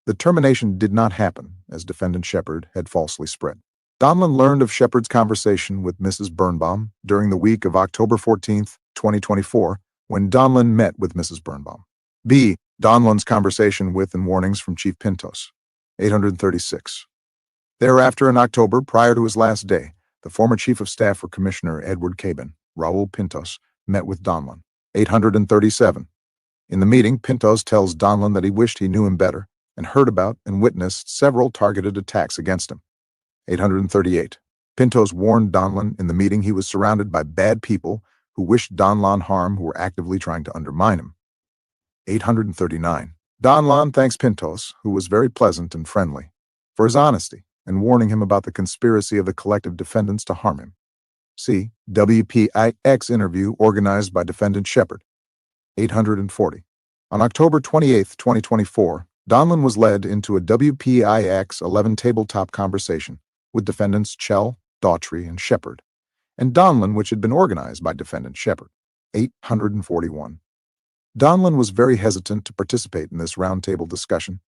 The termination did not happen, as Defendant Shepard had falsely spread. Donlon learned of Shepard's conversation with Mrs. Birnbaum during the week of October 14, 2024, when Donlon met with Mrs. Birnbaum. B. Donlon's conversation with and warnings from Chief Pintos. 836. Thereafter, in October, prior to his last day, the former Chief of Staff for Commissioner Edward Cabin, Raul Pintos, met with Donlon. 837. In the meeting, Pintos tells Donlon that he wished he knew him better and heard about and witnessed several targeted attacks against him. 838. Pintos warned Donlon in the meeting he was surrounded by bad people who wished Donlon harm who were actively trying to undermine him. 839. Donlon thanks Pintos, who was very pleasant and friendly, for his honesty and warning him about the conspiracy of the collective defendants to harm him. See WPIX interview organized by Defendant Shepard. 840. On October 28, 2024, Donlon was led into a WPIX 11 tabletop conversation with Defendants Chell, Daughtry, and Shepard, and Donlon, which had been organized by Defendant Shepard. 841. Donlon was very hesitant to participate in this roundtable discussion,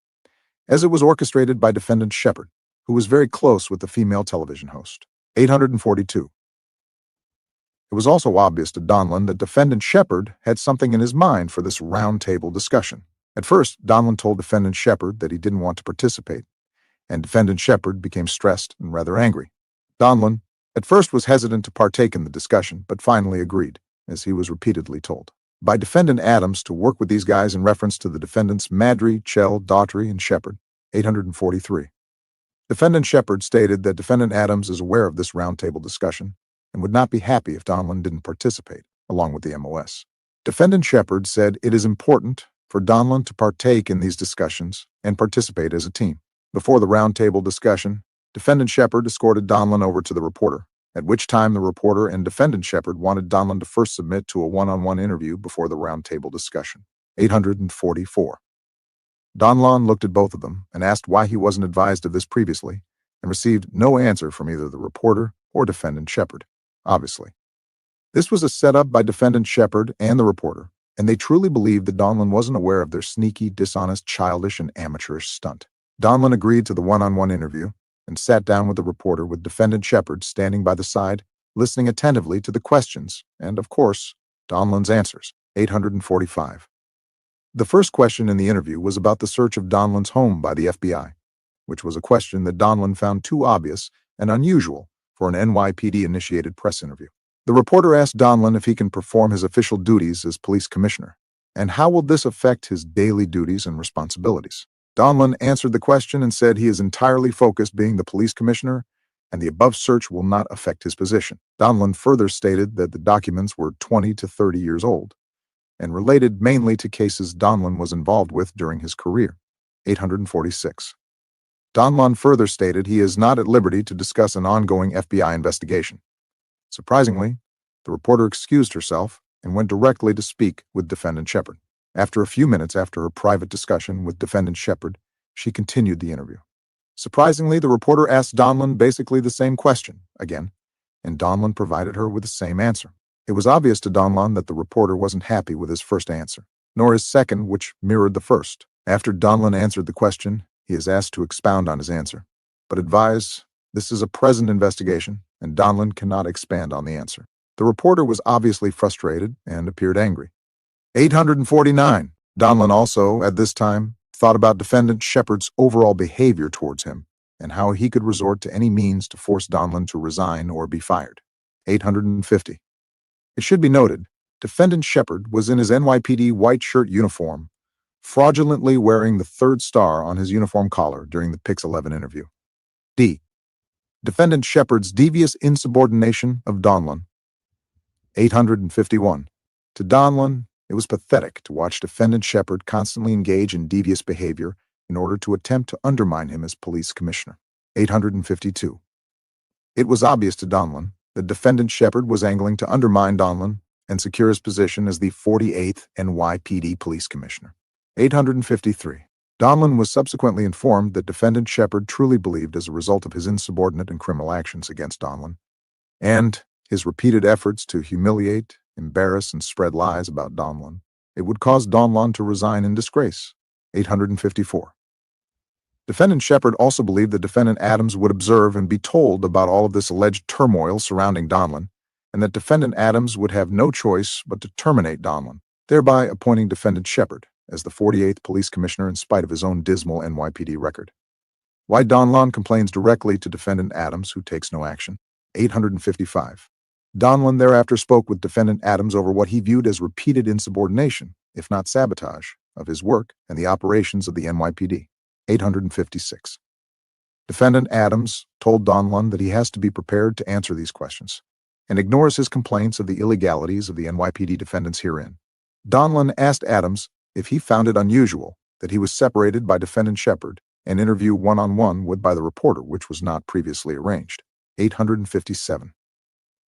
as it was orchestrated by Defendant Shepard, who was very close with the female television host. 842. It was also obvious to Donlon that Defendant Shepard had something in his mind for this roundtable discussion. At first, Donlon told Defendant Shepard that he didn't want to participate, and Defendant Shepard became stressed and rather angry. Donlon, at first, was hesitant to partake in the discussion, but finally agreed, as he was repeatedly told by Defendant Adams to work with these guys in reference to the defendants Madry, Chell, Daughtry, and Shepard. 843. Defendant Shepard stated that Defendant Adams is aware of this roundtable discussion and would not be happy if Donlon didn't participate, along with the MOS. Defendant Shepard said it is important for Donlon to partake in these discussions and participate as a team. Before the roundtable discussion, Defendant Shepard escorted Donlon over to the reporter, at which time the reporter and Defendant Shepard wanted Donlon to first submit to a one-on-one interview before the roundtable discussion. 844. Donlon looked at both of them and asked why he wasn't advised of this previously, and received no answer from either the reporter or Defendant Shepard. Obviously, this was a setup by Defendant Shepard and the reporter, and they truly believed that Donlon wasn't aware of their sneaky, dishonest, childish, and amateurish stunt. Donlon agreed to the one-on-one interview and sat down with the reporter, with Defendant Shepard standing by the side, listening attentively to the questions and, of course, Donlon's answers. 845. The first question in the interview was about the search of Donlon's home by the FBI, which was a question that Donlon found too obvious and unusual for an NYPD-initiated press interview. The reporter asked Donlon if he can perform his official duties as police commissioner, and how will this affect his daily duties and responsibilities. Donlon answered the question and said he is entirely focused being the police commissioner, and the above search will not affect his position. Donlon further stated that the documents were 20 to 30 years old, and related mainly to cases Donlon was involved with during his career. 846. Donlon further stated he is not at liberty to discuss an ongoing FBI investigation. Surprisingly, the reporter excused herself and went directly to speak with Defendant Shepard. After a few minutes after her private discussion with Defendant Shepard, she continued the interview. Surprisingly, the reporter asked Donlon basically the same question again, and Donlon provided her with the same answer. It was obvious to Donlon that the reporter wasn't happy with his first answer, nor his second, which mirrored the first. After Donlon answered the question, he is asked to expound on his answer, but advised this is a present investigation, and Donlon cannot expand on the answer. The reporter was obviously frustrated and appeared angry. 849. Donlon also, at this time, thought about Defendant Shepard's overall behavior towards him and how he could resort to any means to force Donlon to resign or be fired. 850. It should be noted, Defendant Shepard was in his NYPD white shirt uniform, fraudulently wearing the third star on his uniform collar during the Pix 11 interview. D. Defendant Shepard's devious insubordination of Donlon. 851. To Donlon, it was pathetic to watch Defendant Shepard constantly engage in devious behavior in order to attempt to undermine him as police commissioner. 852. It was obvious to Donlon that Defendant Shepard was angling to undermine Donlon and secure his position as the 48th NYPD police commissioner. 853. Donlon was subsequently informed that Defendant Shepard truly believed, as a result of his insubordinate and criminal actions against Donlon, and his repeated efforts to humiliate, embarrass, and spread lies about Donlon, it would cause Donlon to resign in disgrace. 854. Defendant Shepard also believed that Defendant Adams would observe and be told about all of this alleged turmoil surrounding Donlon, and that Defendant Adams would have no choice but to terminate Donlon, thereby appointing Defendant Shepard as the 48th police commissioner in spite of his own dismal NYPD record. Why Donlon complains directly to Defendant Adams, who takes no action. 855. Donlon thereafter spoke with Defendant Adams over what he viewed as repeated insubordination, if not sabotage, of his work and the operations of the NYPD. 856. Defendant Adams told Donlon that he has to be prepared to answer these questions, and ignores his complaints of the illegalities of the NYPD defendants herein. Donlon asked Adams if he found it unusual that he was separated by Defendant Shepard and interviewed one-on-one with by the reporter, which was not previously arranged. 857.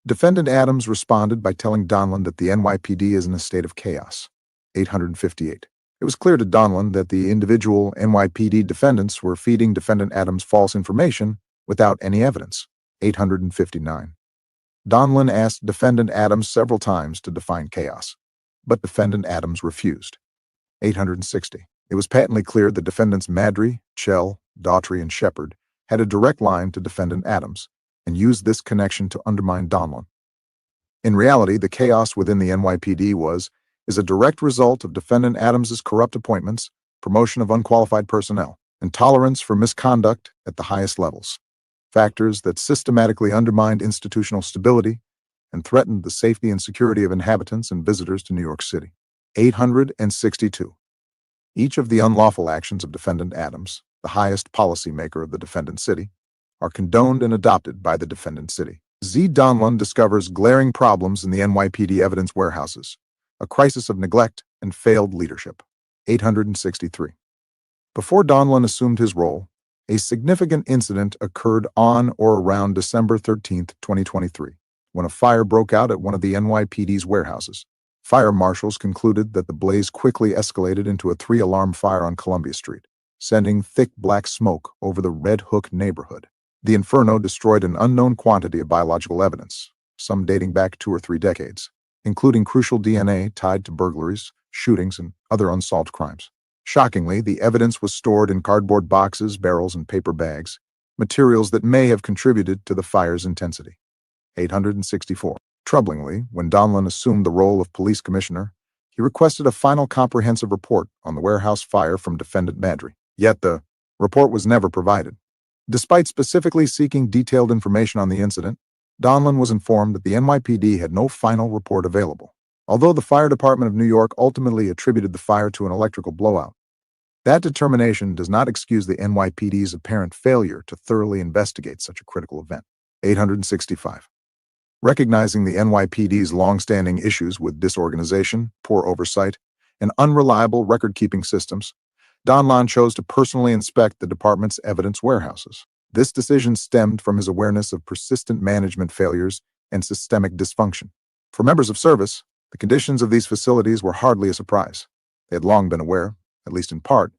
Defendant Adams responded by telling Donlon that the NYPD is in a state of chaos. 858. It was clear to Donlon that the individual NYPD defendants were feeding Defendant Adams false information without any evidence. 859. Donlon asked Defendant Adams several times to define chaos, but Defendant Adams refused. 860. It was patently clear that defendants Madry, Chell, Daughtry, and Shepard had a direct line to Defendant Adams and used this connection to undermine Donlon. In reality, the chaos within the NYPD is a direct result of Defendant Adams's corrupt appointments, promotion of unqualified personnel, and tolerance for misconduct at the highest levels, factors that systematically undermined institutional stability and threatened the safety and security of inhabitants and visitors to New York City. 862. Each of the unlawful actions of Defendant Adams, the highest policymaker of the defendant city, are condoned and adopted by the defendant city. Z. Donlon discovers glaring problems in the NYPD evidence warehouses, a crisis of neglect and failed leadership. 863. Before Donlon assumed his role, a significant incident occurred on or around December 13, 2023, when a fire broke out at one of the NYPD's warehouses. Fire marshals concluded that the blaze quickly escalated into a 3-alarm fire on Columbia Street, sending thick black smoke over the Red Hook neighborhood. The inferno destroyed an unknown quantity of biological evidence, some dating back 2 or 3 decades, including crucial DNA tied to burglaries, shootings, and other unsolved crimes. Shockingly, the evidence was stored in cardboard boxes, barrels, and paper bags, materials that may have contributed to the fire's intensity. 864. Troublingly, when Donlon assumed the role of police commissioner, he requested a final comprehensive report on the warehouse fire from Defendant Madry. Yet the report was never provided. Despite specifically seeking detailed information on the incident, Donlon was informed that the NYPD had no final report available. Although the Fire Department of New York ultimately attributed the fire to an electrical blowout, that determination does not excuse the NYPD's apparent failure to thoroughly investigate such a critical event. 865. Recognizing the NYPD's long-standing issues with disorganization, poor oversight, and unreliable record-keeping systems, Donlon chose to personally inspect the department's evidence warehouses. This decision stemmed from his awareness of persistent management failures and systemic dysfunction. For members of service, the conditions of these facilities were hardly a surprise. They had long been aware, at least in part,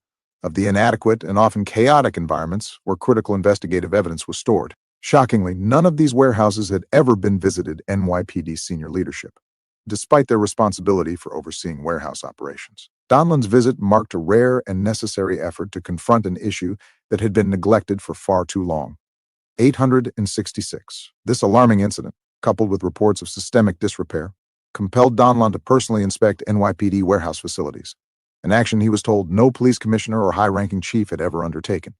of the inadequate and often chaotic environments where critical investigative evidence was stored. Shockingly, none of these warehouses had ever been visited NYPD senior leadership, despite their responsibility for overseeing warehouse operations. Donlon's visit marked a rare and necessary effort to confront an issue that had been neglected for far too long. 866. This alarming incident, coupled with reports of systemic disrepair, compelled Donlon to personally inspect NYPD warehouse facilities, an action he was told no police commissioner or high-ranking chief had ever undertaken.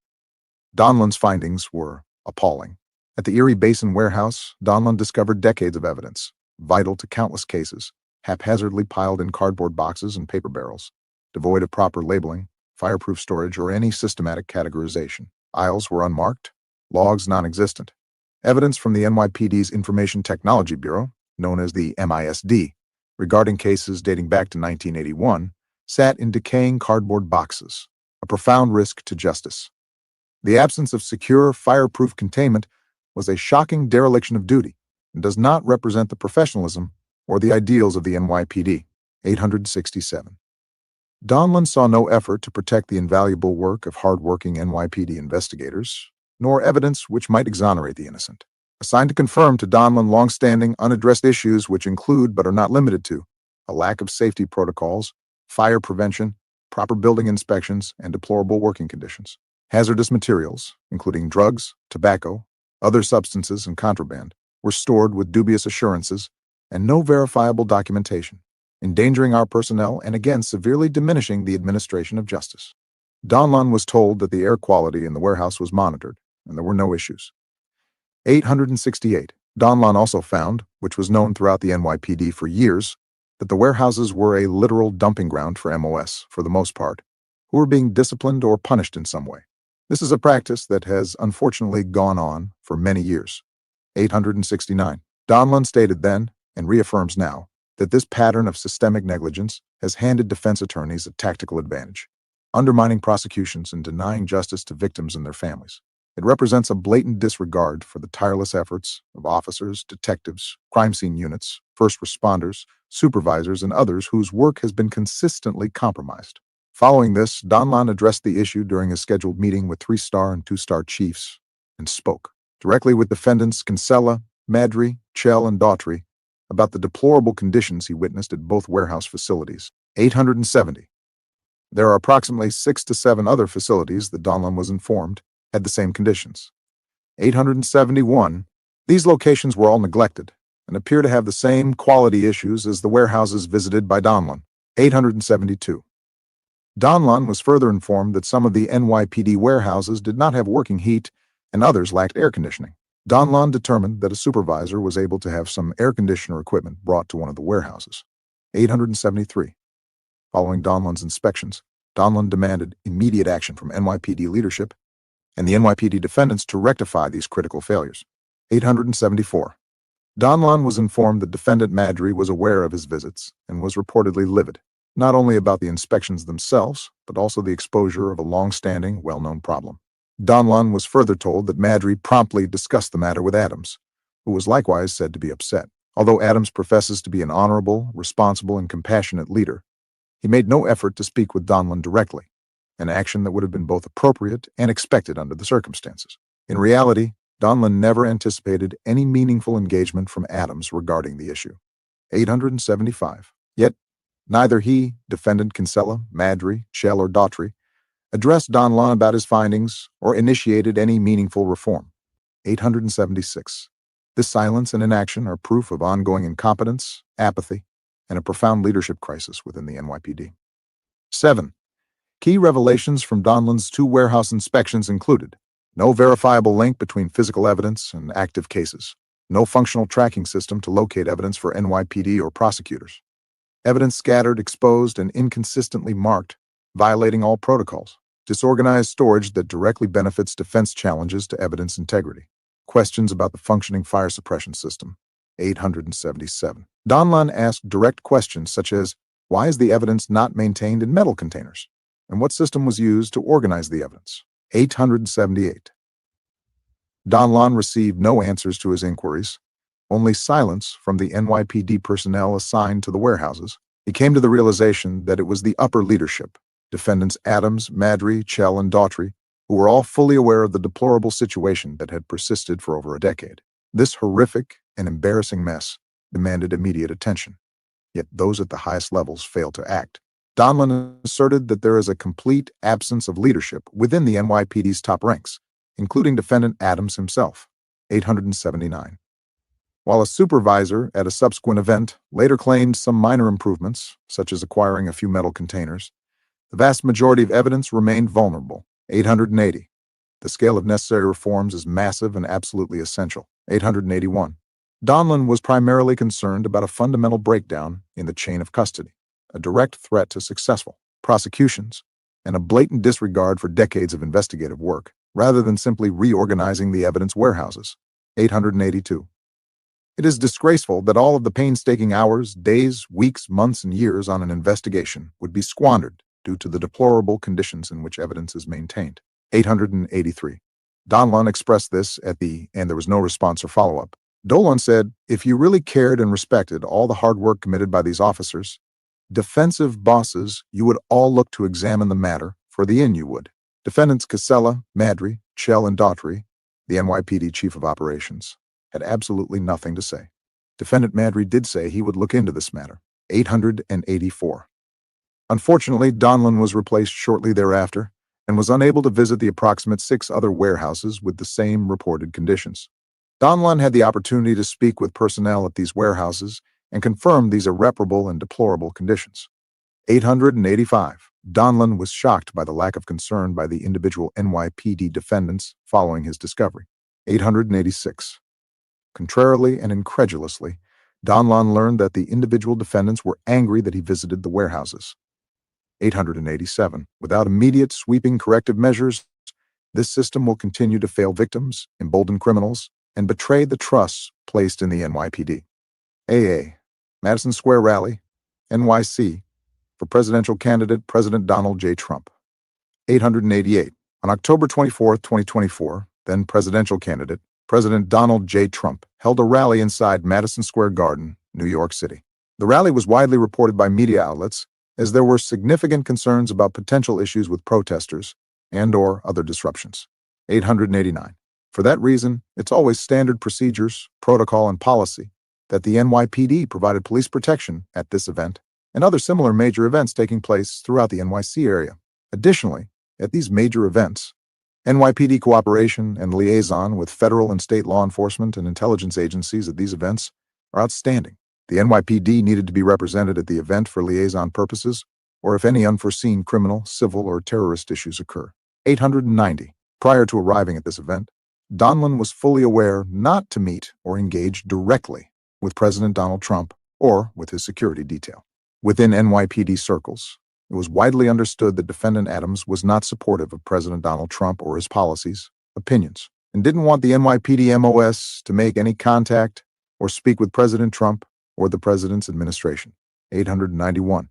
Donlon's findings were appalling. At the Erie Basin warehouse, Donlon discovered decades of evidence, vital to countless cases, haphazardly piled in cardboard boxes and paper barrels, devoid of proper labeling, fireproof storage, or any systematic categorization. Aisles were unmarked, logs non-existent. Evidence from the NYPD's Information Technology Bureau, known as the MISD, regarding cases dating back to 1981, sat in decaying cardboard boxes, a profound risk to justice. The absence of secure, fireproof containment was a shocking dereliction of duty and does not represent the professionalism or the ideals of the NYPD. 867. Donlon saw no effort to protect the invaluable work of hard-working NYPD investigators, nor evidence which might exonerate the innocent. Assigned to confirm to Donlon long-standing, unaddressed issues which include, but are not limited to, a lack of safety protocols, fire prevention, proper building inspections, and deplorable working conditions. Hazardous materials, including drugs, tobacco, other substances, and contraband, were stored with dubious assurances and no verifiable documentation, endangering our personnel and again severely diminishing the administration of justice. Donlon was told that the air quality in the warehouse was monitored, and there were no issues. 868. Donlon also found, which was known throughout the NYPD for years, that the warehouses were a literal dumping ground for MOS, for the most part, who were being disciplined or punished in some way. This is a practice that has unfortunately gone on for many years. 869. Donlon stated then, and reaffirms now, that this pattern of systemic negligence has handed defense attorneys a tactical advantage, undermining prosecutions and denying justice to victims and their families. It represents a blatant disregard for the tireless efforts of officers, detectives, crime scene units, first responders, supervisors, and others whose work has been consistently compromised. Following this, Donlon addressed the issue during a scheduled meeting with 3-star and 2-star chiefs and spoke directly with defendants Kinsella, Madry, Chell, and Daughtry about the deplorable conditions he witnessed at both warehouse facilities. 870. There are approximately 6 to 7 other facilities that Donlon was informed had the same conditions. 871. These locations were all neglected and appear to have the same quality issues as the warehouses visited by Donlon. 872. Donlon was further informed that some of the NYPD warehouses did not have working heat and others lacked air conditioning. Donlon determined that a supervisor was able to have some air conditioner equipment brought to one of the warehouses. 873. Following Donlon's inspections, Donlon demanded immediate action from NYPD leadership and the NYPD defendants to rectify these critical failures. 874. Donlon was informed that defendant Madry was aware of his visits and was reportedly livid, not only about the inspections themselves, but also the exposure of a long-standing, well-known problem. Donlon was further told that Madry promptly discussed the matter with Adams, who was likewise said to be upset. Although Adams professes to be an honorable, responsible, and compassionate leader, he made no effort to speak with Donlon directly, an action that would have been both appropriate and expected under the circumstances. In reality, Donlon never anticipated any meaningful engagement from Adams regarding the issue. 875. Yet, neither he, defendant Kinsella, Madry, Chell, or Daughtry addressed Donlon about his findings or initiated any meaningful reform. 876. This silence and inaction are proof of ongoing incompetence, apathy, and a profound leadership crisis within the NYPD. 7. Key revelations from Donlon's 2 warehouse inspections included no verifiable link between physical evidence and active cases, no functional tracking system to locate evidence for NYPD or prosecutors, evidence scattered, exposed, and inconsistently marked, violating all protocols, disorganized storage that directly benefits defense challenges to evidence integrity, questions about the functioning fire suppression system. 877. Donlon asked direct questions such as, why is the evidence not maintained in metal containers? And what system was used to organize the evidence? 878. Donlon received no answers to his inquiries, only silence from the NYPD personnel assigned to the warehouses. He came to the realization that it was the upper leadership, defendants Adams, Madry, Chell, and Daughtry, who were all fully aware of the deplorable situation that had persisted for over a decade. This horrific and embarrassing mess demanded immediate attention, yet those at the highest levels failed to act. Donlon asserted that there is a complete absence of leadership within the NYPD's top ranks, including defendant Adams himself. 879. While a supervisor at a subsequent event later claimed some minor improvements, such as acquiring a few metal containers, the vast majority of evidence remained vulnerable. 880. The scale of necessary reforms is massive and absolutely essential. 881. Donlon was primarily concerned about a fundamental breakdown in the chain of custody, a direct threat to successful prosecutions, and a blatant disregard for decades of investigative work, rather than simply reorganizing the evidence warehouses. 882. It is disgraceful that all of the painstaking hours, days, weeks, months, and years on an investigation would be squandered due to the deplorable conditions in which evidence is maintained. 883. Donlon expressed this and there was no response or follow-up. Donlon said, if you really cared and respected all the hard work committed by these officers, defensive bosses, you would all look to examine the matter for the in you would. Defendants Kinsella, Madry, Chell, and Daughtry, the NYPD chief of operations, had absolutely nothing to say. Defendant Madry did say he would look into this matter. 884. Unfortunately, Donlon was replaced shortly thereafter and was unable to visit the approximate 6 other warehouses with the same reported conditions. Donlon had the opportunity to speak with personnel at these warehouses and confirm these irreparable and deplorable conditions. 885. Donlon was shocked by the lack of concern by the individual NYPD defendants following his discovery. 886. Contrarily and incredulously, Donlon learned that the individual defendants were angry that he visited the warehouses. 887. Without immediate sweeping corrective measures, this system will continue to fail victims, embolden criminals, and betray the trust placed in the NYPD. AA, Madison Square Rally, NYC, for presidential candidate President Donald J. Trump. 888. On October 24, 2024, then presidential candidate President Donald J. Trump held a rally inside Madison Square Garden, New York City. The rally was widely reported by media outlets as there were significant concerns about potential issues with protesters and/or other disruptions. 889. For that reason, it's always standard procedures, protocol, and policy that the NYPD provided police protection at this event and other similar major events taking place throughout the NYC area. Additionally, at these major events, NYPD cooperation and liaison with federal and state law enforcement and intelligence agencies at these events are outstanding. The NYPD needed to be represented at the event for liaison purposes, or if any unforeseen criminal, civil, or terrorist issues occur. 890. Prior to arriving at this event, Donlon was fully aware not to meet or engage directly with President Donald Trump or with his security detail. Within NYPD circles, it was widely understood that Defendant Adams was not supportive of President Donald Trump or his policies, opinions, and didn't want the NYPD MOS to make any contact or speak with President Trump or the President's administration. 891.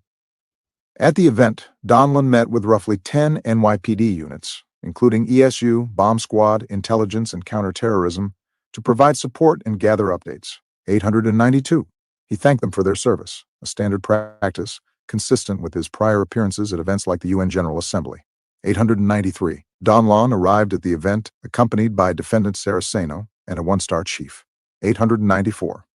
At the event, Donlon met with roughly 10 NYPD units, including ESU, Bomb Squad, Intelligence, and Counterterrorism, to provide support and gather updates. 892. He thanked them for their service, a standard practice consistent with his prior appearances at events like the UN General Assembly. 893. Donlon arrived at the event accompanied by Defendant Saraceno and a one-star chief. 894.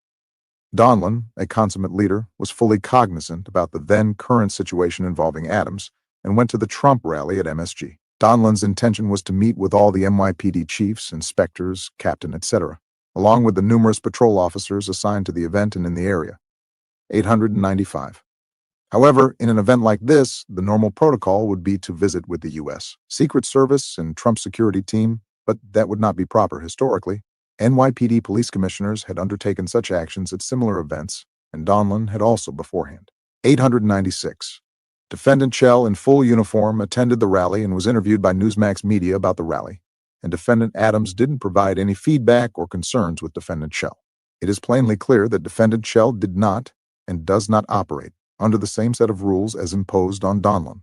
Donlon, a consummate leader, was fully cognizant about the then-current situation involving Adams and went to the Trump rally at MSG. Donlon's intention was to meet with all the NYPD chiefs, inspectors, captain, etc., along with the numerous patrol officers assigned to the event and in the area. 895. However, in an event like this, the normal protocol would be to visit with the U.S. Secret Service and Trump security team, but that would not be proper historically. NYPD police commissioners had undertaken such actions at similar events, and Donlon had also beforehand. 896. Defendant Chell, in full uniform, attended the rally and was interviewed by Newsmax Media about the rally, and Defendant Adams didn't provide any feedback or concerns with Defendant Chell. It is plainly clear that Defendant Chell did not and does not operate under the same set of rules as imposed on Donlon.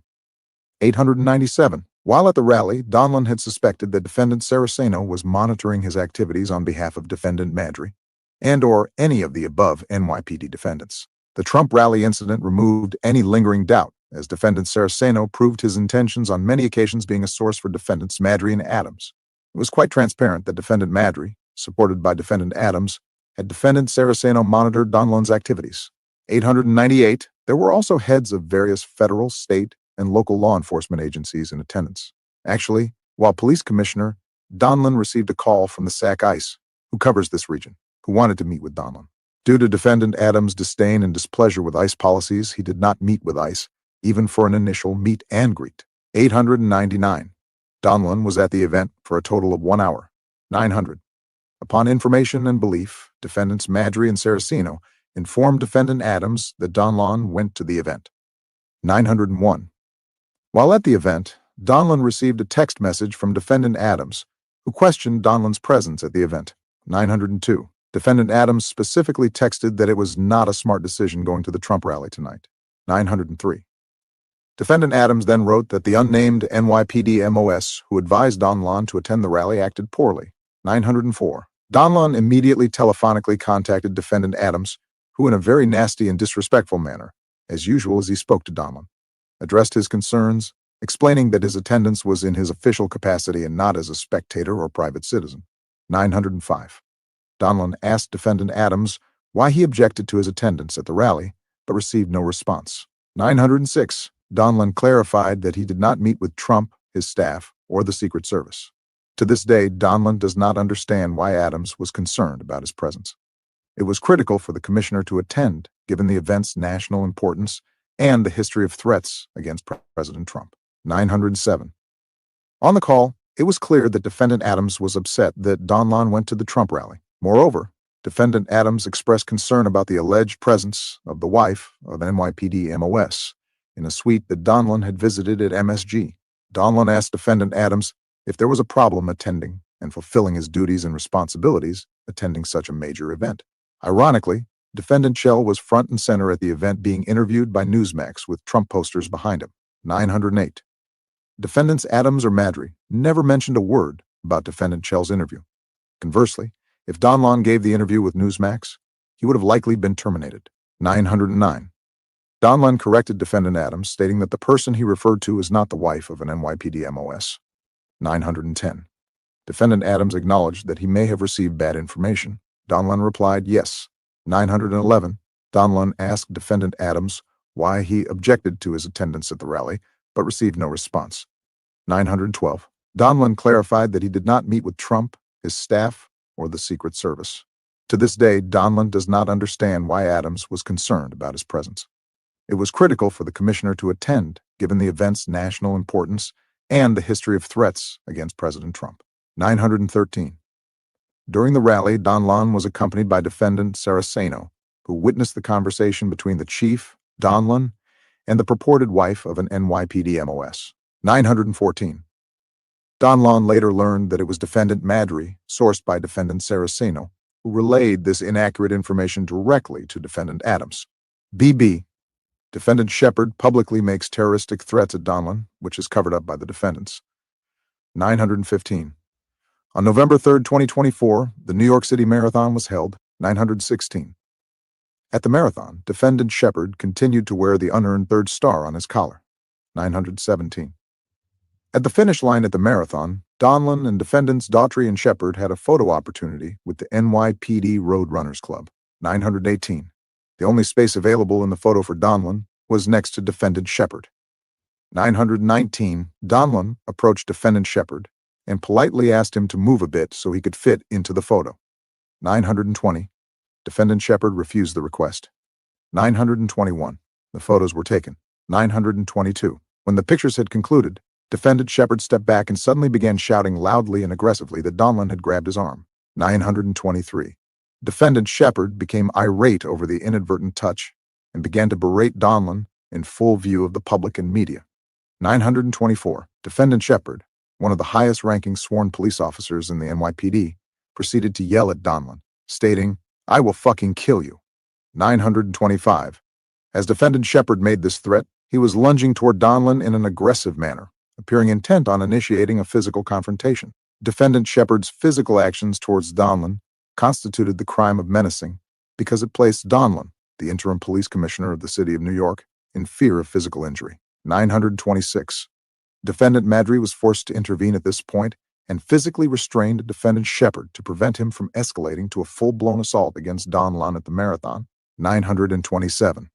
897. While at the rally, Donlon had suspected that Defendant Saraceno was monitoring his activities on behalf of Defendant Madry and/or any of the above NYPD defendants. The Trump rally incident removed any lingering doubt, as Defendant Saraceno proved his intentions on many occasions being a source for Defendants Madry and Adams. It was quite transparent that Defendant Madry, supported by Defendant Adams, had Defendant Saraceno monitored Donlon's activities. 898. There were also heads of various federal, state, and local law enforcement agencies in attendance. Actually, while police commissioner, Donlon received a call from the SAC ICE, who covers this region, who wanted to meet with Donlon. Due to Defendant Adams' disdain and displeasure with ICE policies, he did not meet with ICE, even for an initial meet and greet. 899. Donlon was at the event for a total of 1 hour. 900. Upon information and belief, Defendants Madry and Saraceno informed Defendant Adams that Donlon went to the event. 901. While at the event, Donlon received a text message from Defendant Adams, who questioned Donlon's presence at the event. 902. Defendant Adams specifically texted that it was not a smart decision going to the Trump rally tonight. 903. Defendant Adams then wrote that the unnamed NYPD MOS who advised Donlon to attend the rally acted poorly. 904. Donlon immediately telephonically contacted Defendant Adams, who in a very nasty and disrespectful manner, as usual as he spoke to Donlon, addressed his concerns, explaining that his attendance was in his official capacity and not as a spectator or private citizen. 905. Donlon asked Defendant Adams why he objected to his attendance at the rally, but received no response. 906. Donlon clarified that he did not meet with Trump, his staff, or the Secret Service. To this day, Donlon does not understand why Adams was concerned about his presence. It was critical for the commissioner to attend, given the event's national importance and the history of threats against President Trump. 907. On the call, it was clear that Defendant Adams was upset that Donlon went to the Trump rally. Moreover, Defendant Adams expressed concern about the alleged presence of the wife of an NYPD MOS in a suite that Donlon had visited at MSG. Donlon asked Defendant Adams if there was a problem attending and fulfilling his duties and responsibilities attending such a major event. Ironically, Defendant Chell was front and center at the event being interviewed by Newsmax with Trump posters behind him. 908. Defendants Adams or Madry never mentioned a word about Defendant Chell's interview. Conversely, if Donlon gave the interview with Newsmax, he would have likely been terminated. 909. Donlon corrected Defendant Adams, stating that the person he referred to is not the wife of an NYPD MOS. 910. Defendant Adams acknowledged that he may have received bad information. Donlon replied, yes. 911. Donlon asked Defendant Adams why he objected to his attendance at the rally, but received no response. 912. Donlon clarified that he did not meet with Trump, his staff, or the Secret Service. To this day, Donlon does not understand why Adams was concerned about his presence. It was critical for the commissioner to attend, given the event's national importance and the history of threats against President Trump. 913. During the rally, Donlon was accompanied by Defendant Saraceno, who witnessed the conversation between the chief, Donlon, and the purported wife of an NYPD MOS. 914. Donlon later learned that it was Defendant Madry, sourced by Defendant Saraceno, who relayed this inaccurate information directly to Defendant Adams. BB. Defendant Shepard publicly makes terroristic threats at Donlon, which is covered up by the defendants. 915. On November 3, 2024, the New York City Marathon was held. 916. At the marathon, Defendant Shepard continued to wear the unearned third star on his collar. 917. At the finish line at the marathon, Donlon and Defendants Daughtry and Shepard had a photo opportunity with the NYPD Road Runners Club. 918. The only space available in the photo for Donlon was next to Defendant Shepard. 919. Donlon approached Defendant Shepard and politely asked him to move a bit so he could fit into the photo. 920. Defendant Shepard refused the request. 921. The photos were taken. 922. When the pictures had concluded, Defendant Shepard stepped back and suddenly began shouting loudly and aggressively that Donlon had grabbed his arm. 923. Defendant Shepard became irate over the inadvertent touch and began to berate Donlon in full view of the public and media. 924. Defendant Shepard, one of the highest-ranking sworn police officers in the NYPD, proceeded to yell at Donlon, stating, "I will fucking kill you." 925. As Defendant Shepard made this threat, he was lunging toward Donlon in an aggressive manner, appearing intent on initiating a physical confrontation. Defendant Shepard's physical actions towards Donlon constituted the crime of menacing because it placed Donlon, the interim police commissioner of the city of New York, in fear of physical injury. 926. Defendant Madry was forced to intervene at this point and physically restrained Defendant Shepard to prevent him from escalating to a full-blown assault against Donlon at the marathon. 927.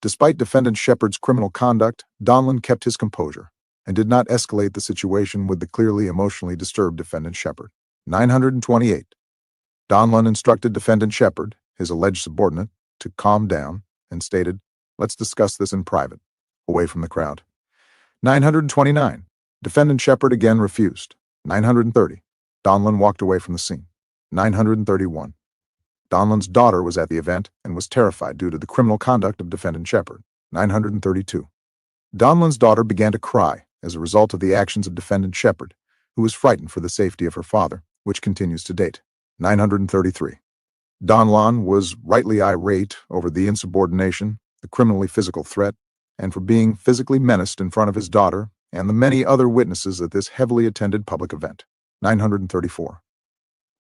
Despite Defendant Shepard's criminal conduct, Donlon kept his composure and did not escalate the situation with the clearly emotionally disturbed Defendant Shepard. 928. Donlon instructed Defendant Shepard, his alleged subordinate, to calm down and stated, "Let's discuss this in private, away from the crowd." 929. Defendant Shepard again refused. 930. Donlon walked away from the scene. 931. Donlon's daughter was at the event and was terrified due to the criminal conduct of Defendant Shepard. 932. Donlon's daughter began to cry as a result of the actions of Defendant Shepard, who was frightened for the safety of her father, which continues to date. 933. Donlon was rightly irate over the insubordination, the criminally physical threat, and for being physically menaced in front of his daughter and the many other witnesses at this heavily attended public event. 934.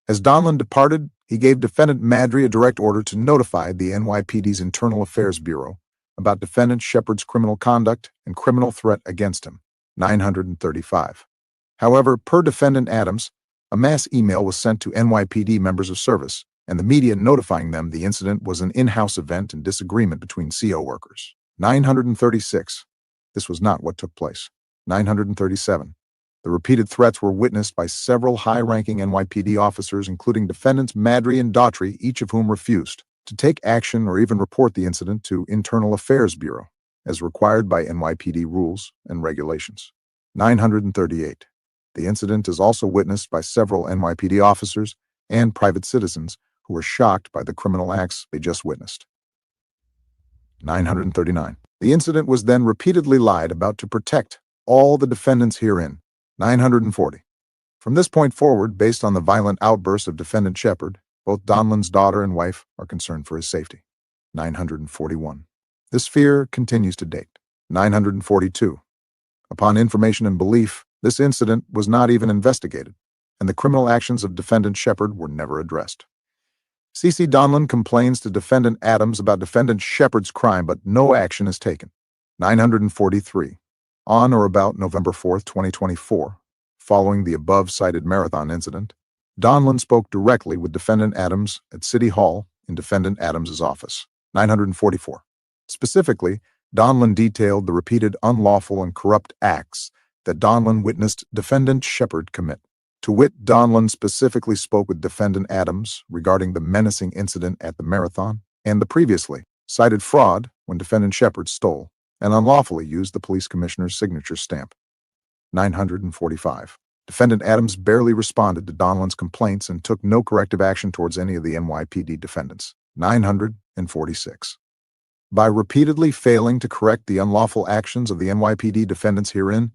As Donlon departed, he gave Defendant Madry a direct order to notify the NYPD's Internal Affairs Bureau about Defendant Shepard's criminal conduct and criminal threat against him. 935. However, per Defendant Adams, a mass email was sent to NYPD members of service, and the media notifying them the incident was an in-house event and disagreement between CO workers. 936. This was not what took place. 937. The repeated threats were witnessed by several high-ranking NYPD officers, including Defendants Madry and Daughtry, each of whom refused to take action or even report the incident to Internal Affairs Bureau, as required by NYPD rules and regulations. 938. The incident is also witnessed by several NYPD officers and private citizens who were shocked by the criminal acts they just witnessed. 939. The incident was then repeatedly lied about to protect all the defendants herein. 940. From this point forward, based on the violent outbursts of Defendant Shepard, both Donlon's daughter and wife are concerned for his safety. 941. This fear continues to date. 942. Upon information and belief, this incident was not even investigated, and the criminal actions of Defendant Shepard were never addressed. C.C. Donlon complains to Defendant Adams about Defendant Shepard's crime, but no action is taken. 943. On or about November 4, 2024, following the above-cited marathon incident, Donlon spoke directly with Defendant Adams at City Hall in Defendant Adams's office. 944. Specifically, Donlon detailed the repeated unlawful and corrupt acts that Donlon witnessed Defendant Shepard commit. To wit, Donlon specifically spoke with Defendant Adams regarding the menacing incident at the marathon and the previously cited fraud when Defendant Shepard stole and unlawfully used the police commissioner's signature stamp. 945. Defendant Adams barely responded to Donlon's complaints and took no corrective action towards any of the NYPD defendants. 946. By repeatedly failing to correct the unlawful actions of the NYPD defendants herein,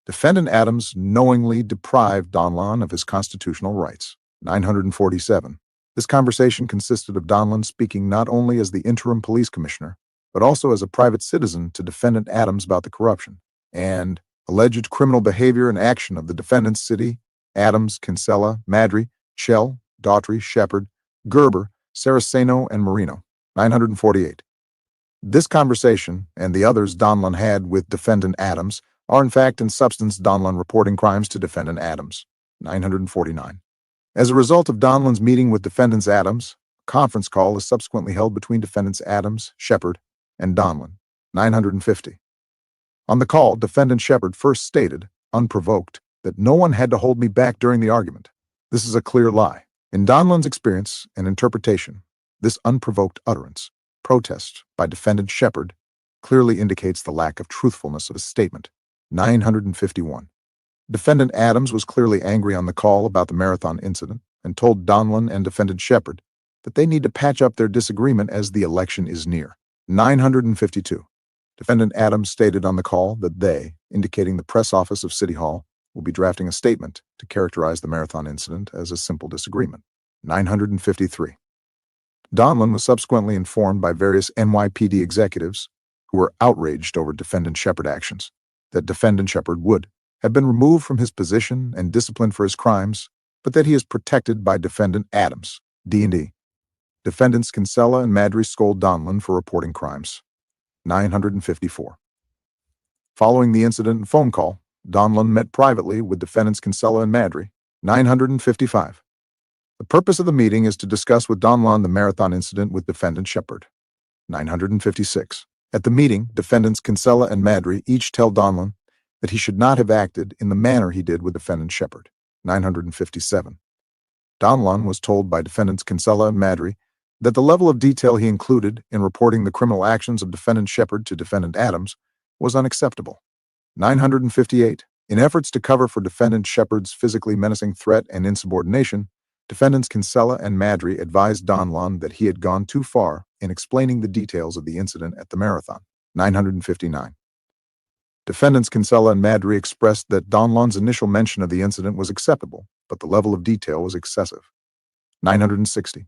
Defendant Adams knowingly deprived Donlon of his constitutional rights. 947. This conversation consisted of Donlon speaking not only as the interim police commissioner, but also as a private citizen to Defendant Adams about the corruption and alleged criminal behavior and action of the defendants City, Adams, Kinsella, Madry, Shell, Daughtry, Shepard, Gerber, Saraceno, and Marino. 948. This conversation, and the others Donlon had with Defendant Adams, are in fact in substance Donlon reporting crimes to Defendant Adams. 949. As a result of Donlon's meeting with Defendants Adams, a conference call is subsequently held between Defendants Adams, Shepard, and Donlon. 950. On the call, Defendant Shepard first stated, unprovoked, that no one had to hold me back during the argument. This is a clear lie. In Donlon's experience and interpretation, this unprovoked utterance, protest by Defendant Shepard, clearly indicates the lack of truthfulness of his statement. 951. Defendant Adams was clearly angry on the call about the marathon incident and told Donlon and Defendant Shepard that they need to patch up their disagreement as the election is near. 952. Defendant Adams stated on the call that they, indicating the press office of City Hall, will be drafting a statement to characterize the marathon incident as a simple disagreement. 953. Donlon was subsequently informed by various NYPD executives who were outraged over Defendant Shepard actions that Defendant Shepard would have been removed from his position and disciplined for his crimes, but that he is protected by Defendant Adams, D&D. Defendants Kinsella and Madry scold Donlon for reporting crimes. 954. Following the incident and phone call, Donlon met privately with Defendants Kinsella and Madry. 955. The purpose of the meeting is to discuss with Donlon the marathon incident with Defendant Shepard. 956. At the meeting, Defendants Kinsella and Madry each tell Donlon that he should not have acted in the manner he did with Defendant Shepard. 957. Donlon was told by Defendants Kinsella and Madry that the level of detail he included in reporting the criminal actions of Defendant Shepard to Defendant Adams was unacceptable. 958. In efforts to cover for Defendant Shepard's physically menacing threat and insubordination, Defendants Kinsella and Madry advised Donlon that he had gone too far in explaining the details of the incident at the marathon. 959. Defendants Kinsella and Madry expressed that Donlon's initial mention of the incident was acceptable, but the level of detail was excessive. 960.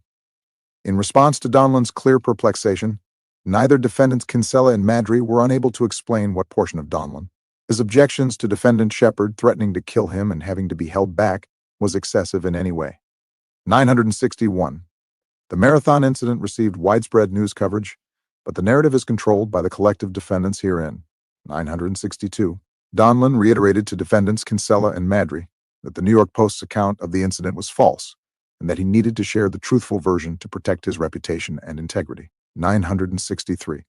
In response to Donlon's clear perplexation, neither Defendants Kinsella and Madry were unable to explain what portion of Donlon, his objections to Defendant Shepard threatening to kill him and having to be held back, was excessive in any way. 961. The marathon incident received widespread news coverage, but the narrative is controlled by the collective defendants herein. 962. Donlon reiterated to Defendants Kinsella and Madry that the New York Post's account of the incident was false and that he needed to share the truthful version to protect his reputation and integrity. 963.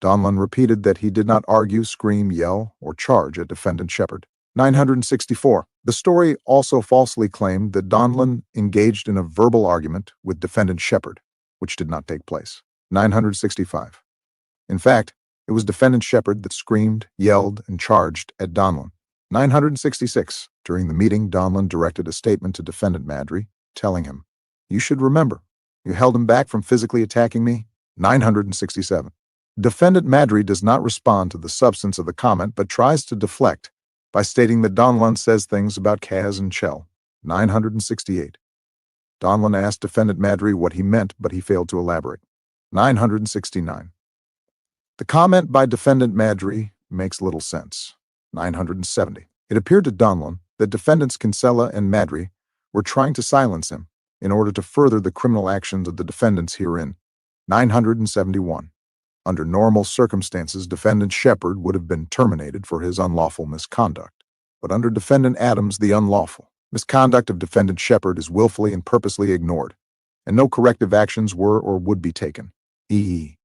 Donlon repeated that he did not argue, scream, yell, or charge at Defendant Shepard. 964. The story also falsely claimed that Donlon engaged in a verbal argument with Defendant Shepard, which did not take place. 965. In fact, it was Defendant Shepard that screamed, yelled, and charged at Donlon. 966. During the meeting, Donlon directed a statement to Defendant Madry, telling him, "You should remember, you held him back from physically attacking me." 967. Defendant Madry does not respond to the substance of the comment but tries to deflect by stating that Donlon says things about Kaz and Shell. 968. Donlon asked Defendant Madry what he meant, but he failed to elaborate. 969. The comment by Defendant Madry makes little sense. 970. It appeared to Donlon that Defendants Kinsella and Madry were trying to silence him in order to further the criminal actions of the defendants herein. 971. Under normal circumstances, Defendant Shepard would have been terminated for his unlawful misconduct. but under Defendant Adams, the unlawful. Misconduct of Defendant Shepard is willfully and purposely ignored, and no corrective actions were or would be taken. E.E.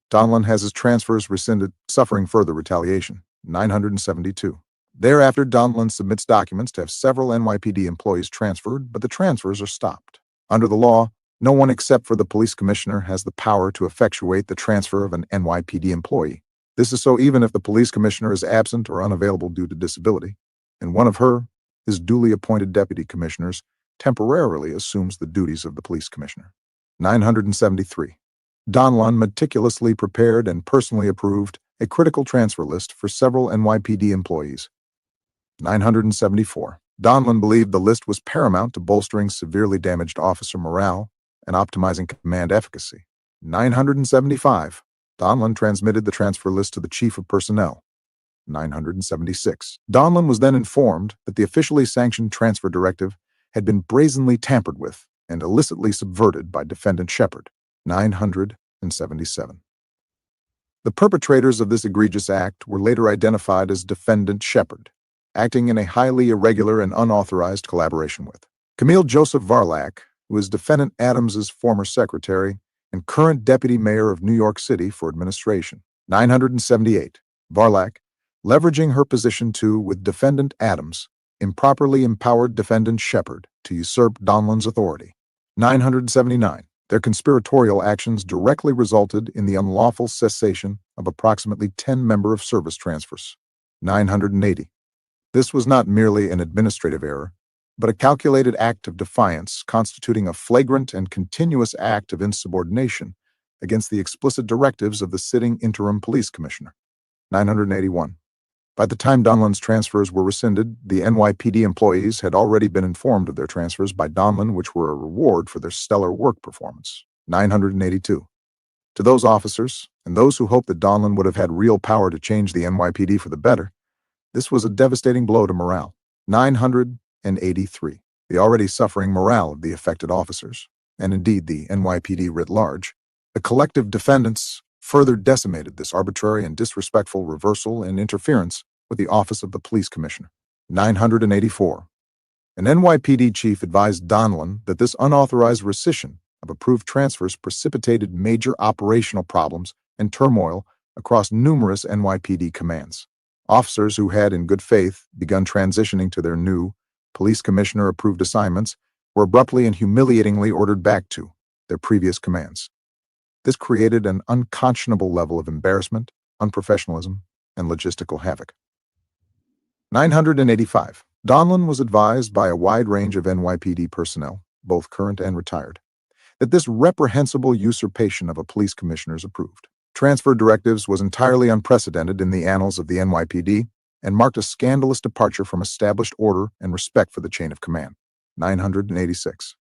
Donlon has his transfers rescinded, suffering further retaliation. 972. Thereafter, Donlon submits documents to have several NYPD employees transferred, but the transfers are stopped. Under the law, no one except for the police commissioner has the power to effectuate the transfer of an NYPD employee. This is so even if the police commissioner is absent or unavailable due to disability, and one of her, his duly appointed deputy commissioners, temporarily assumes the duties of the police commissioner. 973. Donlon meticulously prepared and personally approved a critical transfer list for several NYPD employees. 974. Donlon believed the list was paramount to bolstering severely damaged officer morale and optimizing command efficacy. 975. Donlon transmitted the transfer list to the Chief of Personnel. 976. Donlon was then informed that the officially sanctioned transfer directive had been brazenly tampered with and illicitly subverted by Defendant Shepard. 977. The perpetrators of this egregious act were later identified as Defendant Shepard, acting in a highly irregular and unauthorized collaboration with Camille Joseph Varlak, who is Defendant Adams's former secretary and current deputy mayor of New York City for administration. 978. Varlak, leveraging her position to, with Defendant Adams, improperly empowered Defendant Shepard to usurp Donlon's authority. 979. Their conspiratorial actions directly resulted in the unlawful cessation of approximately 10 member of service transfers. 980. This was not merely an administrative error, but a calculated act of defiance constituting a flagrant and continuous act of insubordination against the explicit directives of the sitting interim police commissioner. 981. By the time Donlon's transfers were rescinded, the NYPD employees had already been informed of their transfers by Donlon, which were a reward for their stellar work performance. 982. To those officers, and those who hoped that Donlon would have had real power to change the NYPD for the better, this was a devastating blow to morale. 983. The already suffering morale of the affected officers, and indeed the NYPD writ large, the collective defendants further decimated this arbitrary and disrespectful reversal and interference with the office of the police commissioner. 984. An NYPD chief advised Donlon that this unauthorized rescission of approved transfers precipitated major operational problems and turmoil across numerous NYPD commands. Officers who had, in good faith, begun transitioning to their new, police commissioner-approved assignments were abruptly and humiliatingly ordered back to their previous commands. This created an unconscionable level of embarrassment, unprofessionalism, and logistical havoc. 985. Donlon was advised by a wide range of NYPD personnel, both current and retired, that this reprehensible usurpation of a police commissioner's approved transfer directives was entirely unprecedented in the annals of the NYPD and marked a scandalous departure from established order and respect for the chain of command. 986.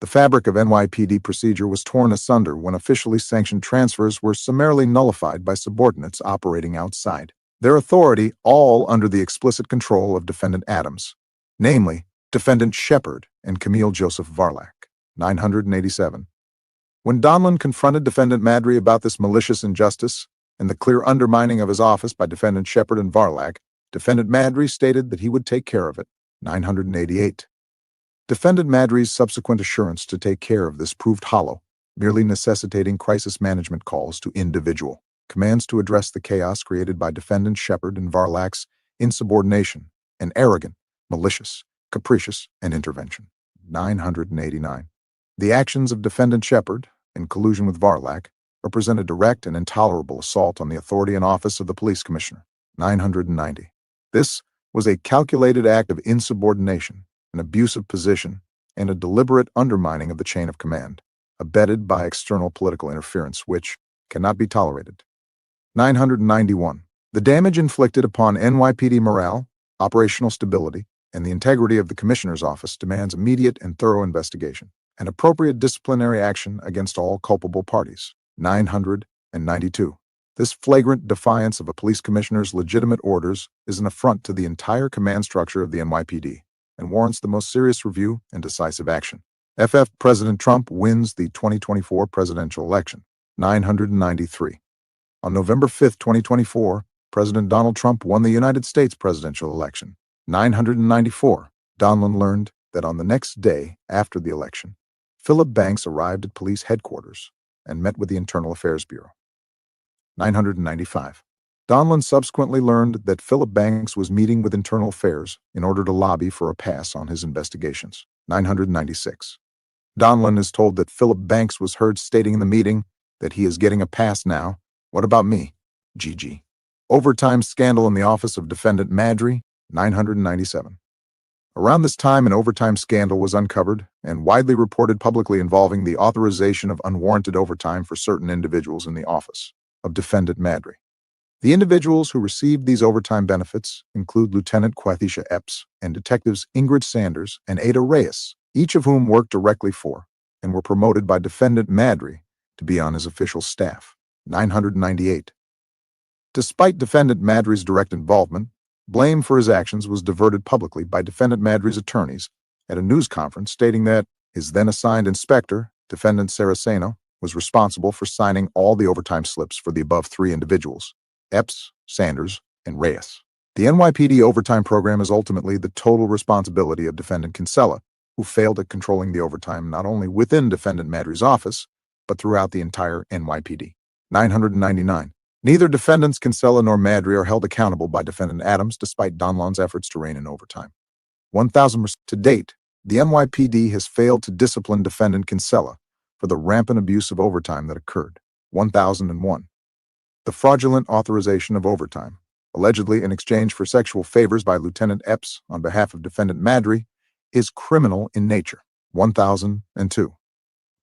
The fabric of NYPD procedure was torn asunder when officially sanctioned transfers were summarily nullified by subordinates operating outside their authority, all under the explicit control of Defendant Adams, namely Defendant Shepard and Camille Joseph Varlak. 987. When Donlon confronted Defendant Madry about this malicious injustice and the clear undermining of his office by Defendant Shepard and Varlak, Defendant Madry stated that he would take care of it. 988. Defendant Madry's subsequent assurance to take care of this proved hollow, merely necessitating crisis management calls to individual commands to address the chaos created by Defendant Shepard and Varlak's insubordination and arrogant, malicious, capricious, and intervention. 989. The actions of Defendant Shepard, in collusion with Varlak, represent a direct and intolerable assault on the authority and office of the police commissioner. 990. This was a calculated act of insubordination, an abuse of position, and a deliberate undermining of the chain of command, abetted by external political interference, which cannot be tolerated. 991. The damage inflicted upon NYPD morale, operational stability, and the integrity of the Commissioner's office demands immediate and thorough investigation and appropriate disciplinary action against all culpable parties. 992. This flagrant defiance of a police commissioner's legitimate orders is an affront to the entire command structure of the NYPD and warrants the most serious review and decisive action. President Trump wins the 2024 presidential election. 993. On November 5, 2024, President Donald Trump won the United States presidential election. 994. Donlon learned that on the next day after the election, Philip Banks arrived at police headquarters and met with the Internal Affairs Bureau. 995. Donlon subsequently learned that Philip Banks was meeting with Internal Affairs in order to lobby for a pass on his investigations. 996. Donlon is told that Philip Banks was heard stating in the meeting that he is getting a pass now. What about me? GG. Overtime scandal in the office of Defendant Madry. 997. Around this time, an overtime scandal was uncovered and widely reported publicly involving the authorization of unwarranted overtime for certain individuals in the office of Defendant Madry. The individuals who received these overtime benefits include Lieutenant Quathesha Epps and Detectives Ingrid Sanders and Ada Reyes, each of whom worked directly for and were promoted by Defendant Madry to be on his official staff. 998. Despite Defendant Madry's direct involvement, blame for his actions was diverted publicly by Defendant Madry's attorneys at a news conference, stating that his then-assigned inspector, Defendant Saraceno, was responsible for signing all the overtime slips for the above three individuals, Epps, Sanders, and Reyes. The NYPD overtime program is ultimately the total responsibility of Defendant Kinsella, who failed at controlling the overtime not only within Defendant Madry's office, but throughout the entire NYPD. 999. Neither Defendants Kinsella nor Madry are held accountable by Defendant Adams despite Donlon's efforts to rein in overtime. 1,000. To date, the NYPD has failed to discipline Defendant Kinsella for the rampant abuse of overtime that occurred. 1001. The fraudulent authorization of overtime, allegedly in exchange for sexual favors by Lieutenant Epps on behalf of Defendant Madry, is criminal in nature. 1002.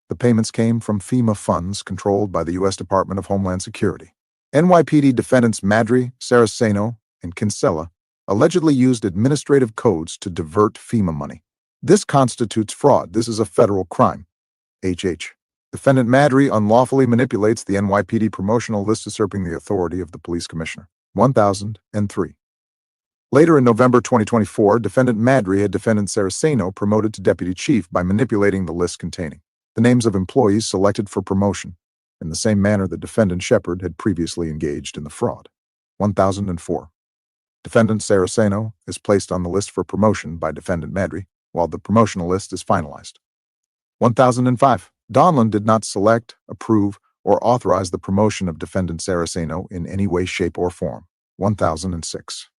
The payments came from FEMA funds controlled by the U.S. Department of Homeland Security. NYPD defendants Madry, Saraceno, and Kinsella allegedly used administrative codes to divert FEMA money. This constitutes fraud. This is a federal crime. HH. Defendant Madry unlawfully manipulates the NYPD promotional list, usurping the authority of the police commissioner. 1003. Later in November 2024, Defendant Madry had Defendant Saraceno promoted to deputy chief by manipulating the list containing the names of employees selected for promotion in the same manner that Defendant Shepard had previously engaged in the fraud. 1004. Defendant Saraceno is placed on the list for promotion by Defendant Madry, while the promotional list is finalized. 1005. Donlon did not select, approve, or authorize the promotion of Defendant Saraceno in any way, shape, or form. 1006.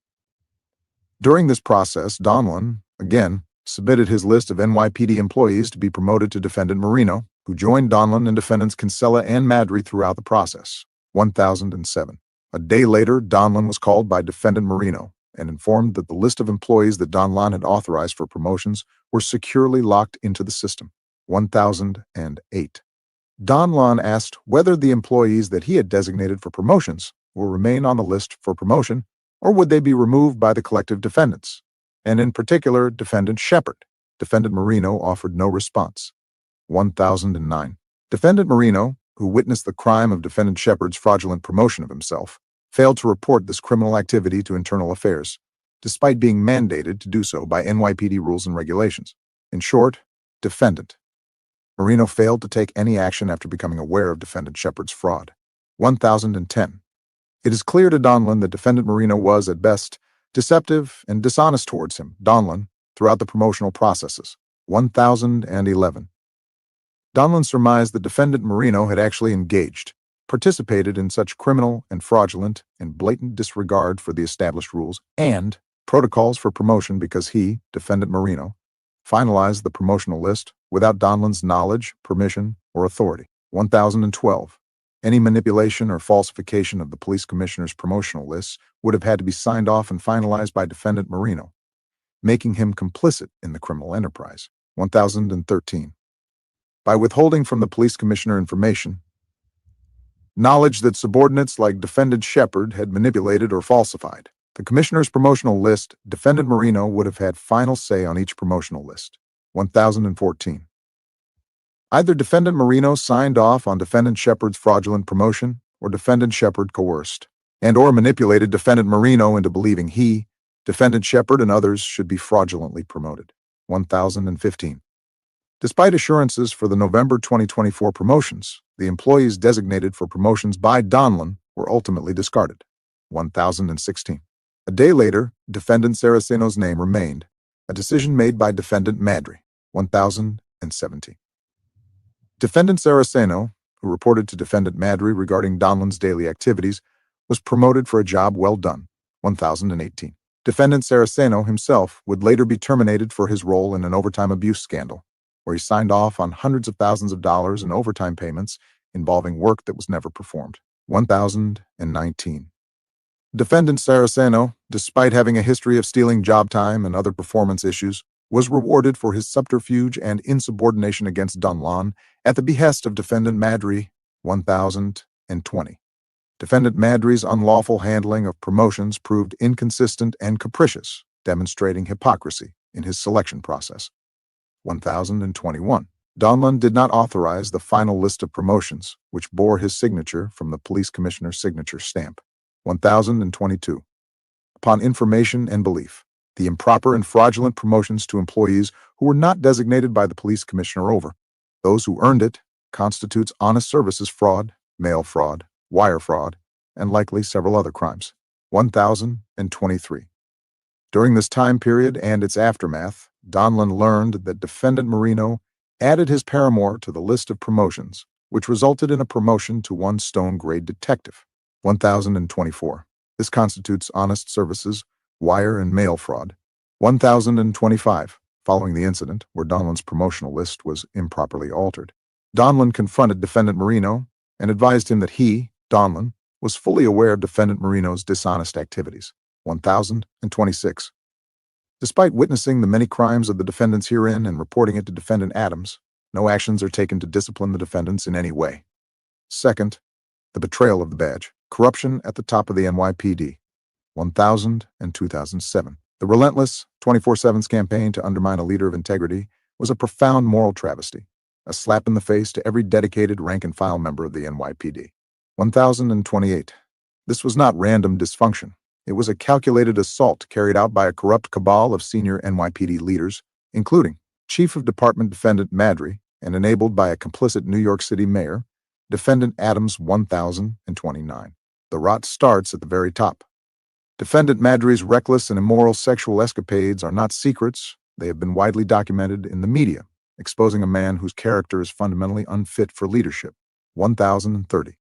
During this process, Donlon, again, submitted his list of NYPD employees to be promoted to Defendant Marino, who joined Donlon and Defendants Kinsella and Madry throughout the process. 1007. A day later, Donlon was called by Defendant Marino and informed that the list of employees that Donlon had authorized for promotions were securely locked into the system. 1008. Donlon asked whether the employees that he had designated for promotions will remain on the list for promotion or would they be removed by the collective defendants, and in particular, Defendant Shepard. Defendant Marino offered no response. 1009. Defendant Marino, who witnessed the crime of Defendant Shepard's fraudulent promotion of himself, failed to report this criminal activity to Internal Affairs, despite being mandated to do so by NYPD rules and regulations. In short, Defendant Marino failed to take any action after becoming aware of Defendant Shepard's fraud. 1010. It is clear to Donlon that Defendant Marino was, at best, deceptive and dishonest towards him, Donlon, throughout the promotional processes. 1011. Donlon surmised that Defendant Marino had actually engaged, participated in such criminal and fraudulent and blatant disregard for the established rules and protocols for promotion because he, Defendant Marino, finalized the promotional list without Donlon's knowledge, permission, or authority. 1012. Any manipulation or falsification of the police commissioner's promotional lists would have had to be signed off and finalized by Defendant Marino, making him complicit in the criminal enterprise. 1013. By withholding from the police commissioner information, knowledge that subordinates like Defendant Shepard had manipulated or falsified the commissioner's promotional list, Defendant Marino would have had final say on each promotional list. 1014. Either Defendant Marino signed off on Defendant Shepard's fraudulent promotion, or Defendant Shepard coerced and/or manipulated Defendant Marino into believing he, Defendant Shepard, and others should be fraudulently promoted. 1015. Despite assurances for the November 2024 promotions, the employees designated for promotions by Donlon were ultimately discarded. 1016. A day later, defendant Saraceno's name remained, a decision made by defendant Madry, 1017. Defendant Saraceno, who reported to defendant Madry regarding Donlon's daily activities, was promoted for a job well done, 1018. Defendant Saraceno himself would later be terminated for his role in an overtime abuse scandal, where he signed off on hundreds of thousands of dollars in overtime payments involving work that was never performed, 1019. Defendant Saraceno, despite having a history of stealing job time and other performance issues, was rewarded for his subterfuge and insubordination against Donlon at the behest of defendant Madry, 1020. Defendant Madry's unlawful handling of promotions proved inconsistent and capricious, demonstrating hypocrisy in his selection process. 1021. Donlon did not authorize the final list of promotions, which bore his signature from the police commissioner's signature stamp. 1022. Upon information and belief, the improper and fraudulent promotions to employees who were not designated by the police commissioner over those who earned it constitutes honest services fraud, mail fraud, wire fraud, and likely several other crimes. 1023. During this time period and its aftermath, Donlon learned that defendant Marino added his paramour to the list of promotions, which resulted in a promotion to one stone-grade detective. 1024. This constitutes honest services, wire and mail fraud. 1025. Following the incident, where Donlon's promotional list was improperly altered, Donlon confronted defendant Marino and advised him that he, Donlon, was fully aware of defendant Marino's dishonest activities. 1026. Despite witnessing the many crimes of the defendants herein and reporting it to defendant Adams, no actions are taken to discipline the defendants in any way. Second, the betrayal of the badge. Corruption at the top of the NYPD. 1000 and 2007. The relentless 24/7's campaign to undermine a leader of integrity was a profound moral travesty, a slap in the face to every dedicated rank-and-file member of the NYPD. 1028. This was not random dysfunction. It was a calculated assault carried out by a corrupt cabal of senior NYPD leaders, including Chief of Department Defendant Madry and enabled by a complicit New York City Mayor, Defendant Adams. 1029. The rot starts at the very top. Defendant Madry's reckless and immoral sexual escapades are not secrets. They have been widely documented in the media, exposing a man whose character is fundamentally unfit for leadership. 1030.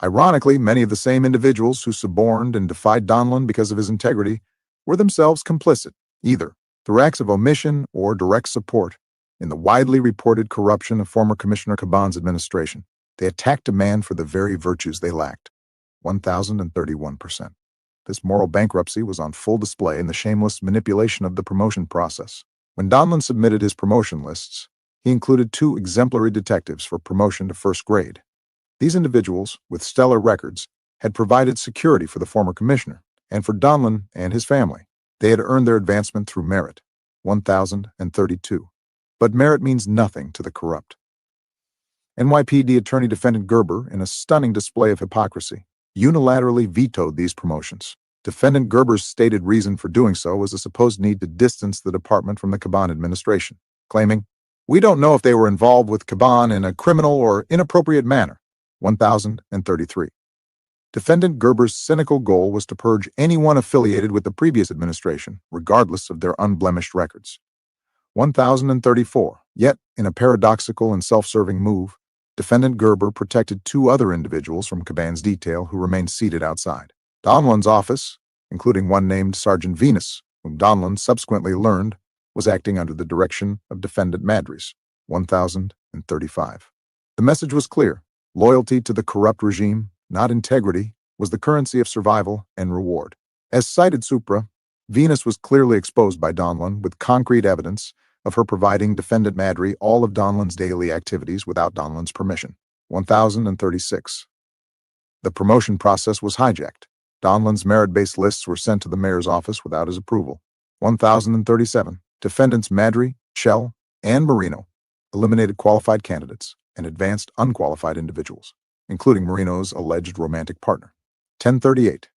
Ironically, many of the same individuals who suborned and defied Donlon because of his integrity were themselves complicit, either through acts of omission or direct support, in the widely reported corruption of former Commissioner Caban's administration. They attacked a man for the very virtues they lacked. 1031%. This moral bankruptcy was on full display in the shameless manipulation of the promotion process. When Donlon submitted his promotion lists, he included 2 exemplary detectives for promotion to first grade. These individuals, with stellar records, had provided security for the former commissioner and for Donlon and his family. They had earned their advancement through merit. 1032. But merit means nothing to the corrupt. NYPD Attorney Defendant Gerber, in a stunning display of hypocrisy, unilaterally vetoed these promotions. Defendant Gerber's stated reason for doing so was a supposed need to distance the department from the Caban administration, claiming, "We don't know if they were involved with Caban in a criminal or inappropriate manner." 1033. Defendant Gerber's cynical goal was to purge anyone affiliated with the previous administration, regardless of their unblemished records. 1034. Yet, in a paradoxical and self-serving move, Defendant Gerber protected 2 other individuals from Caban's detail who remained seated outside. Donlon's office, including one named Sergeant Venus, whom Donlon subsequently learned was acting under the direction of Defendant Madry's. 1035. The message was clear. Loyalty to the corrupt regime, not integrity, was the currency of survival and reward. As cited supra, Venus was clearly exposed by Donlon with concrete evidence of her providing Defendant Madry all of Donlon's daily activities without Donlon's permission. 1036. The promotion process was hijacked. Donlon's merit-based lists were sent to the mayor's office without his approval. 1037. Defendants Madry, Shell, and Marino eliminated qualified candidates and advanced unqualified individuals, including Marino's alleged romantic partner. 1038.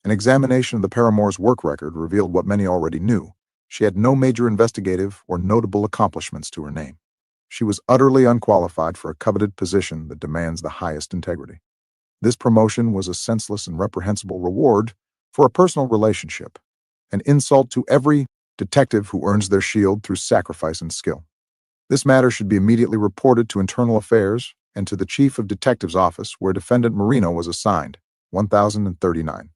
An examination of the paramour's work record revealed what many already knew. She had no major investigative or notable accomplishments to her name. She was utterly unqualified for a coveted position that demands the highest integrity. This promotion was a senseless and reprehensible reward for a personal relationship, an insult to every detective who earns their shield through sacrifice and skill. This matter should be immediately reported to Internal Affairs and to the Chief of Detective's office, where Defendant Marino was assigned, 1039.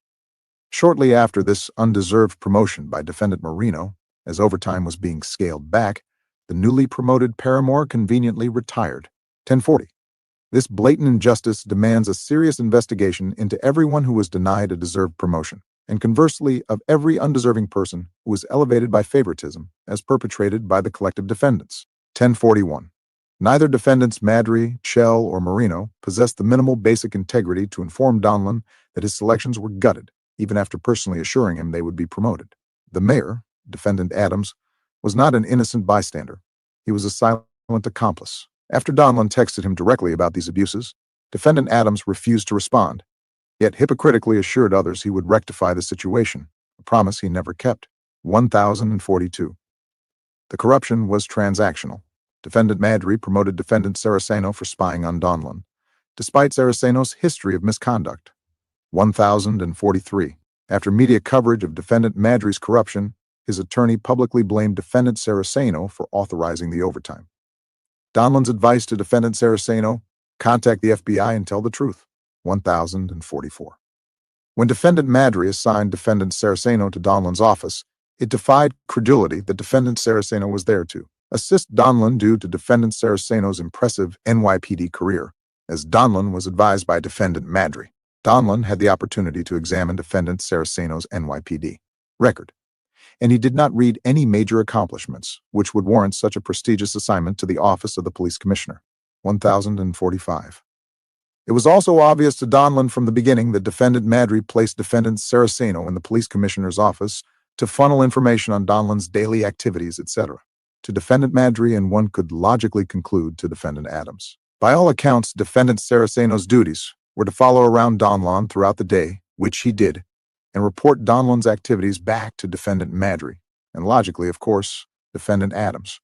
Shortly after this undeserved promotion by Defendant Marino, as overtime was being scaled back, the newly promoted paramour conveniently retired, 1040. This blatant injustice demands a serious investigation into everyone who was denied a deserved promotion, and conversely of every undeserving person who was elevated by favoritism, as perpetrated by the collective defendants. 1041. Neither defendants Madry, Chell, or Marino possessed the minimal basic integrity to inform Donlon that his selections were gutted, even after personally assuring him they would be promoted. The mayor, Defendant Adams, was not an innocent bystander. He was a silent accomplice. After Donlon texted him directly about these abuses, Defendant Adams refused to respond, yet hypocritically assured others he would rectify the situation, a promise he never kept. 1042. The corruption was transactional. Defendant Madry promoted Defendant Saraceno for spying on Donlon, despite Saraceno's history of misconduct. 1043. After media coverage of Defendant Madry's corruption, his attorney publicly blamed Defendant Saraceno for authorizing the overtime. Donlon's advice to Defendant Saraceno: contact the FBI and tell the truth. 1044. When Defendant Madry assigned Defendant Saraceno to Donlon's office, it defied credulity that Defendant Saraceno was there to assist Donlon due to Defendant Saraceno's impressive NYPD career, as Donlon was advised by Defendant Madry. Donlon had the opportunity to examine Defendant Saraceno's NYPD record, and he did not read any major accomplishments which would warrant such a prestigious assignment to the office of the police commissioner. 1045. It was also obvious to Donlon from the beginning that Defendant Madry placed Defendant Saraceno in the police commissioner's office to funnel information on Donlon's daily activities, etc., to Defendant Madry, and one could logically conclude to Defendant Adams. By all accounts, Defendant Saraceno's duties were to follow around Donlon throughout the day, which he did, and report Donlon's activities back to Defendant Madry, and logically, of course, Defendant Adams.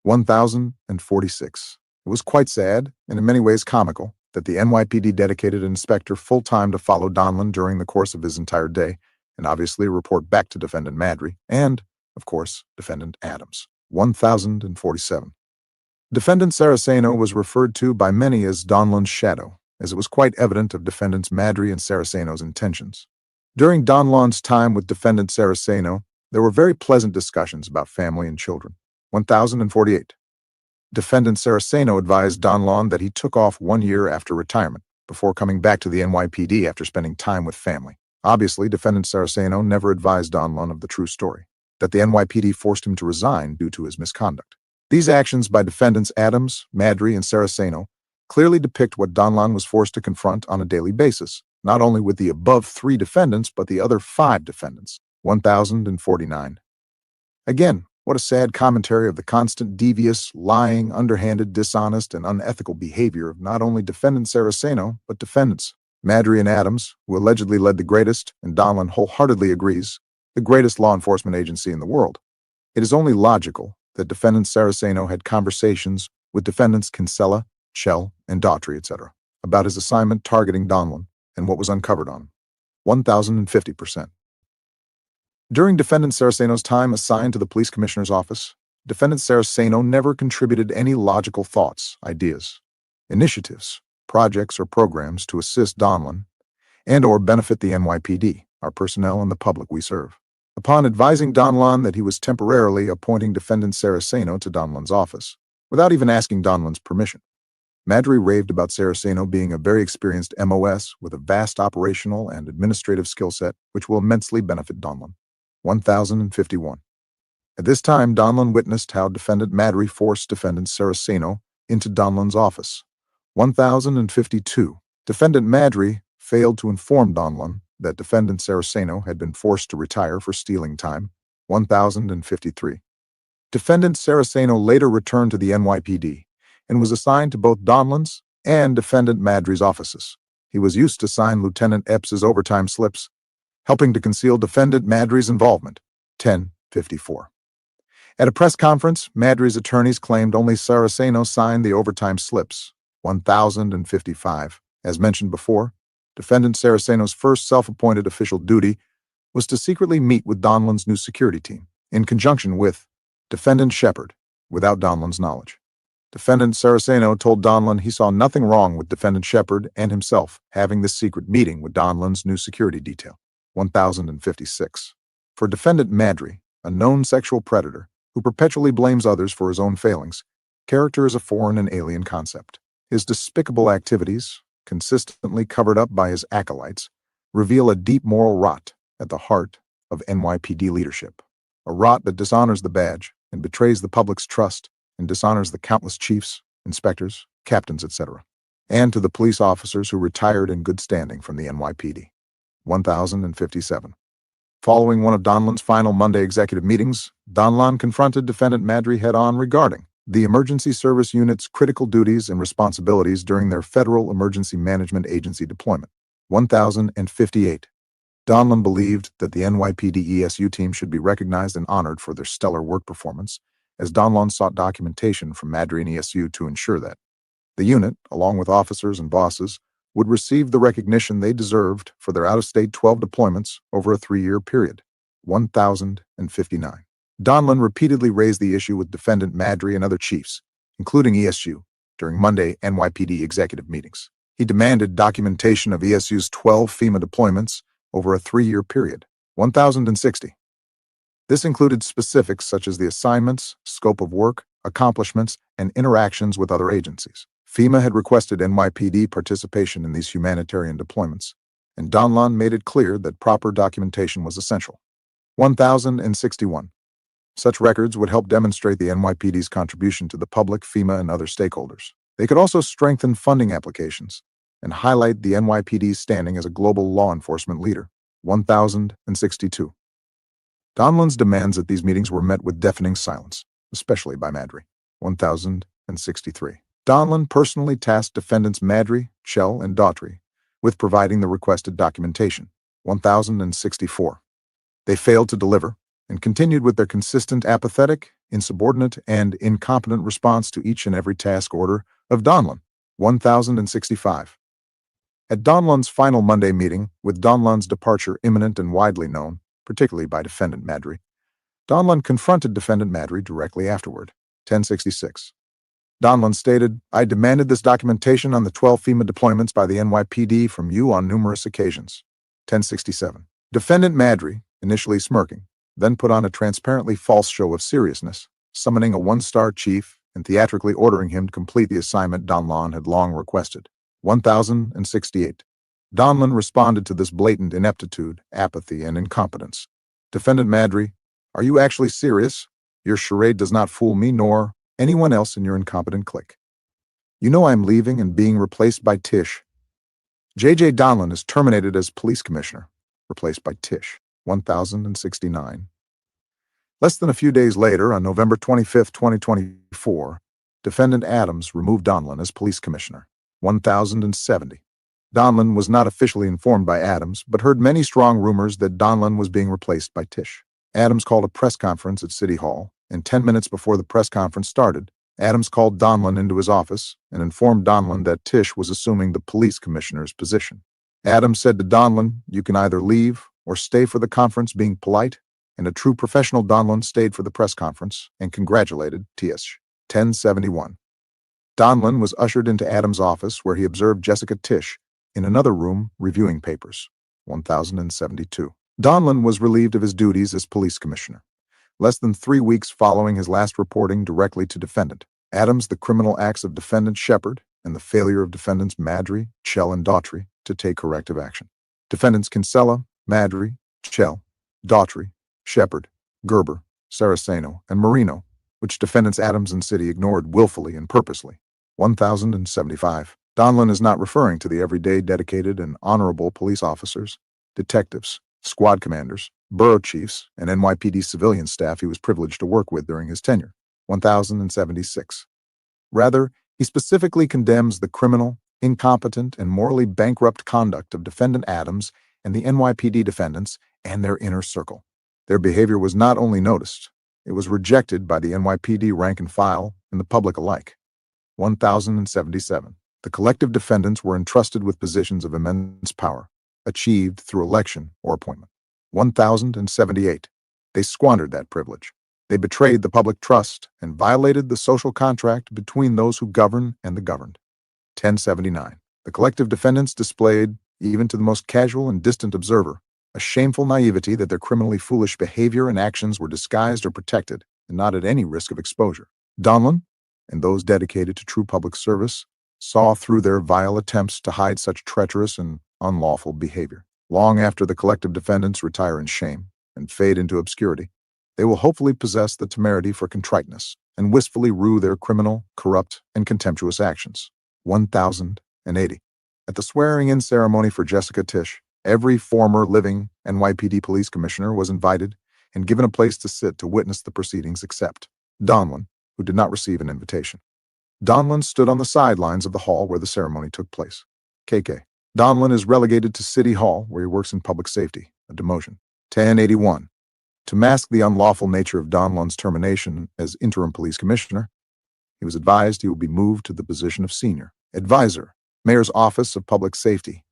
1046. It was quite sad, and in many ways comical, that the NYPD dedicated an inspector full-time to follow Donlon during the course of his entire day, and obviously report back to Defendant Madry, and, of course, Defendant Adams. 1047. Defendant Saraceno was referred to by many as Donlon's shadow, as it was quite evident of Defendants Madry and Saraceno's intentions. During Donlon's time with Defendant Saraceno, there were very pleasant discussions about family and children. 1048. Defendant Saraceno advised Donlon that he took off 1 year after retirement, before coming back to the NYPD after spending time with family. Obviously, Defendant Saraceno never advised Donlon of the true story, that the NYPD forced him to resign due to his misconduct. These actions by Defendants Adams, Madry, and Saraceno clearly depict what Donlon was forced to confront on a daily basis, not only with the above 3 defendants, but the other 5 defendants. 1049. Again, what a sad commentary of the constant devious, lying, underhanded, dishonest, and unethical behavior of not only Defendant Saraceno, but defendants Madry and Adams, who allegedly led the greatest, and Donlon wholeheartedly agrees, the greatest law enforcement agency in the world. It is only logical that Defendant Saraceno had conversations with Defendants Kinsella, Chell, and Daughtry, etc., about his assignment targeting Donlon and what was uncovered on him. 1050%. During Defendant Saraceno's time assigned to the police commissioner's office, Defendant Saraceno never contributed any logical thoughts, ideas, initiatives, projects, or programs to assist Donlon and/or benefit the NYPD, our personnel, and the public we serve. Upon advising Donlon that he was temporarily appointing Defendant Saraceno to Donlon's office, without even asking Donlon's permission, Madry raved about Saraceno being a very experienced MOS with a vast operational and administrative skill set which will immensely benefit Donlon. 1051. At this time, Donlon witnessed how Defendant Madry forced Defendant Saraceno into Donlon's office. 1052. Defendant Madry failed to inform Donlon that Defendant Saraceno had been forced to retire for stealing time. 1053. Defendant Saraceno later returned to the NYPD and was assigned to both Donlon's and Defendant Madry's offices. He was used to sign Lieutenant Epps's overtime slips, helping to conceal Defendant Madry's involvement. 1054. At a press conference, Madry's attorneys claimed only Saraceno signed the overtime slips. 1055. As mentioned before, Defendant Saraceno's first self-appointed official duty was to secretly meet with Donlon's new security team, in conjunction with Defendant Shepard, without Donlon's knowledge. Defendant Saraceno told Donlon he saw nothing wrong with Defendant Shepard and himself having this secret meeting with Donlon's new security detail. 1056. For Defendant Madry, a known sexual predator who perpetually blames others for his own failings, character is a foreign and alien concept. His despicable activities, consistently covered up by his acolytes, reveal a deep moral rot at the heart of NYPD leadership, a rot that dishonors the badge and betrays the public's trust and dishonors the countless chiefs, inspectors, captains, etc., and to the police officers who retired in good standing from the NYPD. 1057. Following one of Donlon's final Monday executive meetings, Donlon confronted Defendant Madry head-on regarding the Emergency Service Unit's critical duties and responsibilities during their Federal Emergency Management Agency deployment. 1058. Donlon believed that the NYPD ESU team should be recognized and honored for their stellar work performance, as Donlon sought documentation from Madry and ESU to ensure that the unit, along with officers and bosses, would receive the recognition they deserved for their out-of-state 12 deployments over a 3-year period. 1059. Donlon repeatedly raised the issue with Defendant Madry and other chiefs, including ESU, during Monday NYPD executive meetings. He demanded documentation of ESU's 12 FEMA deployments over a 3-year period. 1060. This included specifics such as the assignments, scope of work, accomplishments, and interactions with other agencies. FEMA had requested NYPD participation in these humanitarian deployments, and Donlon made it clear that proper documentation was essential. 1061. Such records would help demonstrate the NYPD's contribution to the public, FEMA, and other stakeholders. They could also strengthen funding applications and highlight the NYPD's standing as a global law enforcement leader. 1062. Donlon's demands at these meetings were met with deafening silence, especially by Madry. 1063. Donlon personally tasked defendants Madry, Chell, and Daughtry with providing the requested documentation. 1064. They failed to deliver and continued with their consistent apathetic, insubordinate, and incompetent response to each and every task order of Donlon. 1065. At Donlon's final Monday meeting, with Donlon's departure imminent and widely known, particularly by Defendant Madry, Donlon confronted Defendant Madry directly afterward. 1066. Donlon stated, "I demanded this documentation on the 12 FEMA deployments by the NYPD from you on numerous occasions." 1067. Defendant Madry, initially smirking, then put on a transparently false show of seriousness, summoning a 1-star chief and theatrically ordering him to complete the assignment Donlon had long requested. 1068. Donlon responded to this blatant ineptitude, apathy, and incompetence. "Defendant Madry, are you actually serious? Your charade does not fool me nor anyone else in your incompetent clique. You know I am leaving and being replaced by Tish. J.J. Donlon is terminated as police commissioner, replaced by Tish." 1069. Less than a few days later, on November 25, 2024, Defendant Adams removed Donlon as police commissioner. 1070. Donlon was not officially informed by Adams, but heard many strong rumors that Donlon was being replaced by Tish. Adams called a press conference at City Hall, and 10 minutes before the press conference started, Adams called Donlon into his office and informed Donlon that Tish was assuming the police commissioner's position. Adams said to Donlon, "You can either leave or stay for the conference," being polite, and a true professional Donlon stayed for the press conference and congratulated Tish. 1071. Donlon was ushered into Adams' office, where he observed Jessica Tish in another room reviewing papers. 1072. Donlon was relieved of his duties as police commissioner. Less than 3 weeks following his last reporting directly to defendant Adams, the criminal acts of defendant Shepard and the failure of defendants Madry, Chell, and Daughtry to take corrective action. Defendants Kinsella, Madry, Chell, Daughtry, Shepard, Gerber, Saraceno, and Marino, which defendants Adams and City ignored willfully and purposely. 1075. Donlon is not referring to the everyday dedicated and honorable police officers, detectives, squad commanders, borough chiefs, and NYPD civilian staff he was privileged to work with during his tenure. 1076. Rather, he specifically condemns the criminal, incompetent, and morally bankrupt conduct of Defendant Adams and the NYPD defendants and their inner circle. Their behavior was not only noticed, it was rejected by the NYPD rank and file and the public alike. 1077. The collective defendants were entrusted with positions of immense power, achieved through election or appointment. 1,078. They squandered that privilege. They betrayed the public trust and violated the social contract between those who govern and the governed. 1079. The collective defendants displayed, even to the most casual and distant observer, a shameful naivety that their criminally foolish behavior and actions were disguised or protected and not at any risk of exposure. Donlon, and those dedicated to true public service, saw through their vile attempts to hide such treacherous and unlawful behavior. Long after the collective defendants retire in shame and fade into obscurity, they will hopefully possess the temerity for contriteness and wistfully rue their criminal, corrupt, and contemptuous actions. 1,080. At the swearing-in ceremony for Jessica Tisch, every former living NYPD police commissioner was invited and given a place to sit to witness the proceedings except Donlon, who did not receive an invitation. Donlon stood on the sidelines of the hall where the ceremony took place. KK. Donlon is relegated to City Hall, where he works in public safety, a demotion. 1081. To mask the unlawful nature of Donlon's termination as interim police commissioner, he was advised he would be moved to the position of senior advisor, Mayor's Office of Public Safety,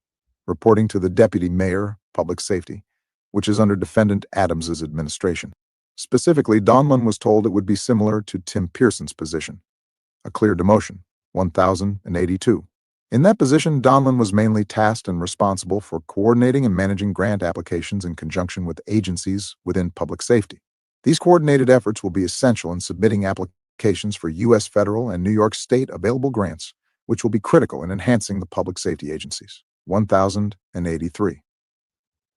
reporting to the Deputy Mayor, Public Safety, which is under Defendant Adams's administration. Specifically, Donlon was told it would be similar to Tim Pearson's position, a clear demotion. 1,082. In that position, Donlon was mainly tasked and responsible for coordinating and managing grant applications in conjunction with agencies within public safety. These coordinated efforts will be essential in submitting applications for U.S. federal and New York State available grants, which will be critical in enhancing the public safety agencies. 1,083.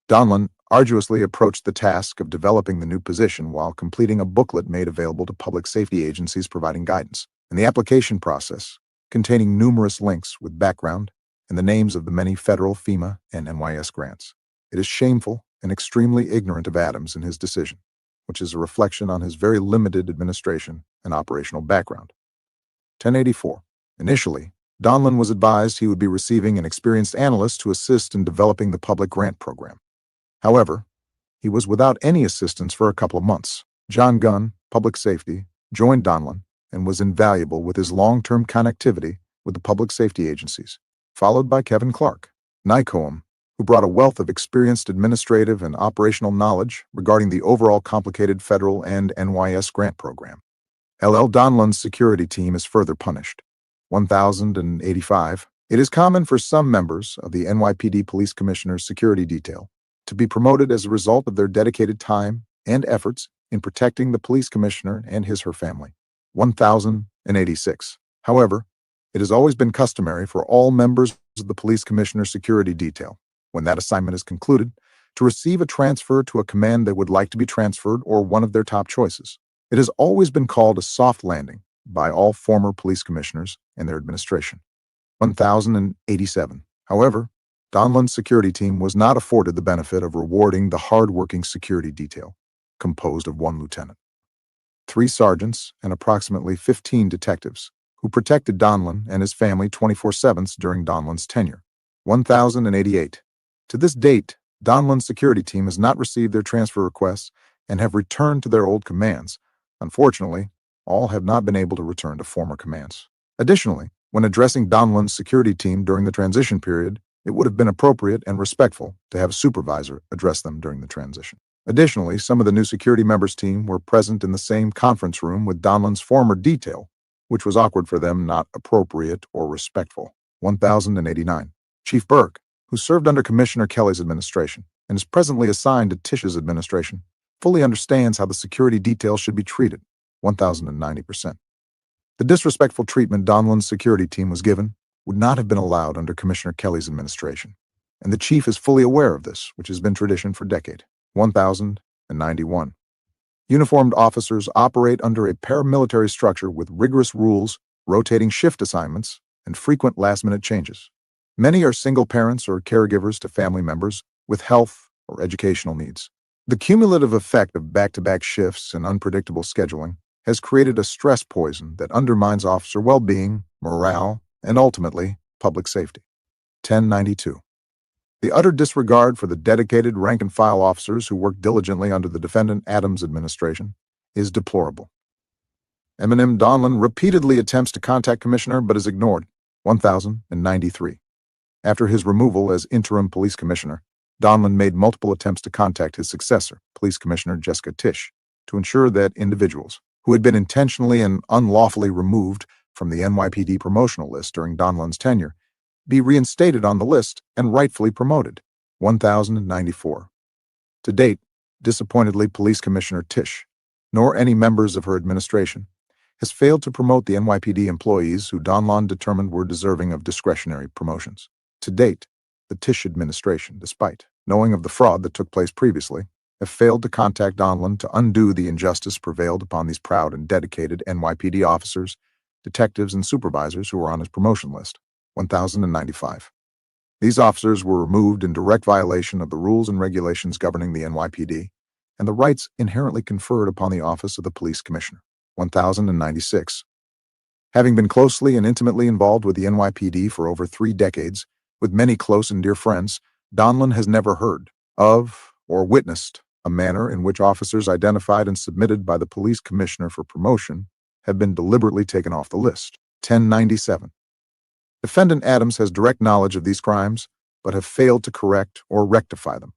Donlon arduously approached the task of developing the new position while completing a booklet made available to public safety agencies providing guidance. In the application process, containing numerous links with background and the names of the many federal, FEMA, and NYS grants. It is shameful and extremely ignorant of Adams in his decision, which is a reflection on his very limited administration and operational background. 1084. Initially, Donlon was advised he would be receiving an experienced analyst to assist in developing the public grant program. However, he was without any assistance for a couple of months. John Gunn, Public Safety, joined Donlon and was invaluable with his long-term connectivity with the public safety agencies, followed by Kevin Clark, NYCOM, who brought a wealth of experienced administrative and operational knowledge regarding the overall complicated federal and NYS grant program. LL Donlon's security team is further punished. 1,085. It is common for some members of the NYPD Police Commissioner's security detail to be promoted as a result of their dedicated time and efforts in protecting the police commissioner and his/her family. 1,086. However, it has always been customary for all members of the police commissioner's security detail, when that assignment is concluded, to receive a transfer to a command they would like to be transferred or one of their top choices. It has always been called a soft landing by all former police commissioners and their administration. 1,087. However, Donlon's security team was not afforded the benefit of rewarding the hard-working security detail, composed of 1 lieutenant, 3 sergeants, and approximately 15 detectives, who protected Donlon and his family 24/7 during Donlon's tenure. 1,088. To this date, Donlon's security team has not received their transfer requests and have returned to their old commands. Unfortunately, all have not been able to return to former commands. Additionally, when addressing Donlon's security team during the transition period, it would have been appropriate and respectful to have a supervisor address them during the transition. Additionally, some of the new security members' team were present in the same conference room with Donlon's former detail, which was awkward for them, not appropriate or respectful. 1,089. Chief Burke, who served under Commissioner Kelly's administration and is presently assigned to Tisch's administration, fully understands how the security detail should be treated. 1,090%. The disrespectful treatment Donlon's security team was given would not have been allowed under Commissioner Kelly's administration, and the chief is fully aware of this, which has been tradition for decades. 1,091. Uniformed officers operate under a paramilitary structure with rigorous rules, rotating shift assignments, and frequent last-minute changes. Many are single parents or caregivers to family members with health or educational needs. The cumulative effect of back-to-back shifts and unpredictable scheduling has created a stress poison that undermines officer well-being, morale, and ultimately, public safety. 1092. The utter disregard for the dedicated rank-and-file officers who work diligently under the Defendant Adams administration is deplorable. Donlon repeatedly attempts to contact Commissioner but is ignored. 1093. After his removal as interim police commissioner, Donlon made multiple attempts to contact his successor, Police Commissioner Jessica Tisch, to ensure that individuals who had been intentionally and unlawfully removed from the NYPD promotional list during Donlon's tenure be reinstated on the list and rightfully promoted. 1094. To date, disappointedly, Police Commissioner Tisch, nor any members of her administration, has failed to promote the NYPD employees who Donlon determined were deserving of discretionary promotions. To date, the Tisch administration, despite knowing of the fraud that took place previously, have failed to contact Donlon to undo the injustice prevailed upon these proud and dedicated NYPD officers, detectives, and supervisors who were on his promotion list. 1095. These officers were removed in direct violation of the rules and regulations governing the NYPD and the rights inherently conferred upon the office of the police commissioner. 1096. Having been closely and intimately involved with the NYPD for over 3 decades, with many close and dear friends, Donlon has never heard of or witnessed a manner in which officers identified and submitted by the police commissioner for promotion have been deliberately taken off the list. 1097. Defendant Adams has direct knowledge of these crimes, but have failed to correct or rectify them.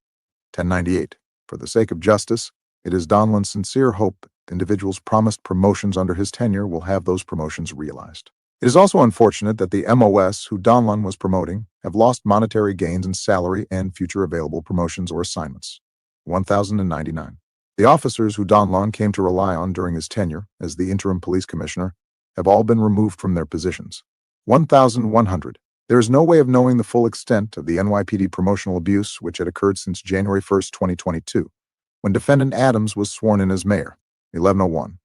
1098. For the sake of justice, it is Donlon's sincere hope that individuals promised promotions under his tenure will have those promotions realized. It is also unfortunate that the MOS who Donlon was promoting have lost monetary gains in salary and future available promotions or assignments. 1099. The officers who Donlon came to rely on during his tenure as the interim police commissioner have all been removed from their positions. 1100. There is no way of knowing the full extent of the NYPD promotional abuse which had occurred since January 1, 2022, when Defendant Adams was sworn in as mayor. 1101.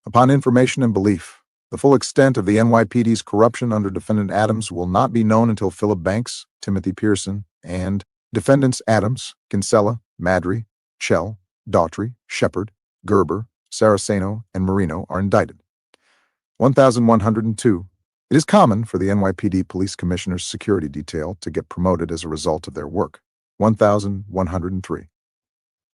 Upon information and belief, the full extent of the NYPD's corruption under Defendant Adams will not be known until Philip Banks, Timothy Pearson, and Defendants Adams, Kinsella, Madry, Chell, Daughtry, Shepard, Gerber, Saraceno, and Marino are indicted. 1102. It is common for the NYPD Police Commissioner's security detail to get promoted as a result of their work. 1103.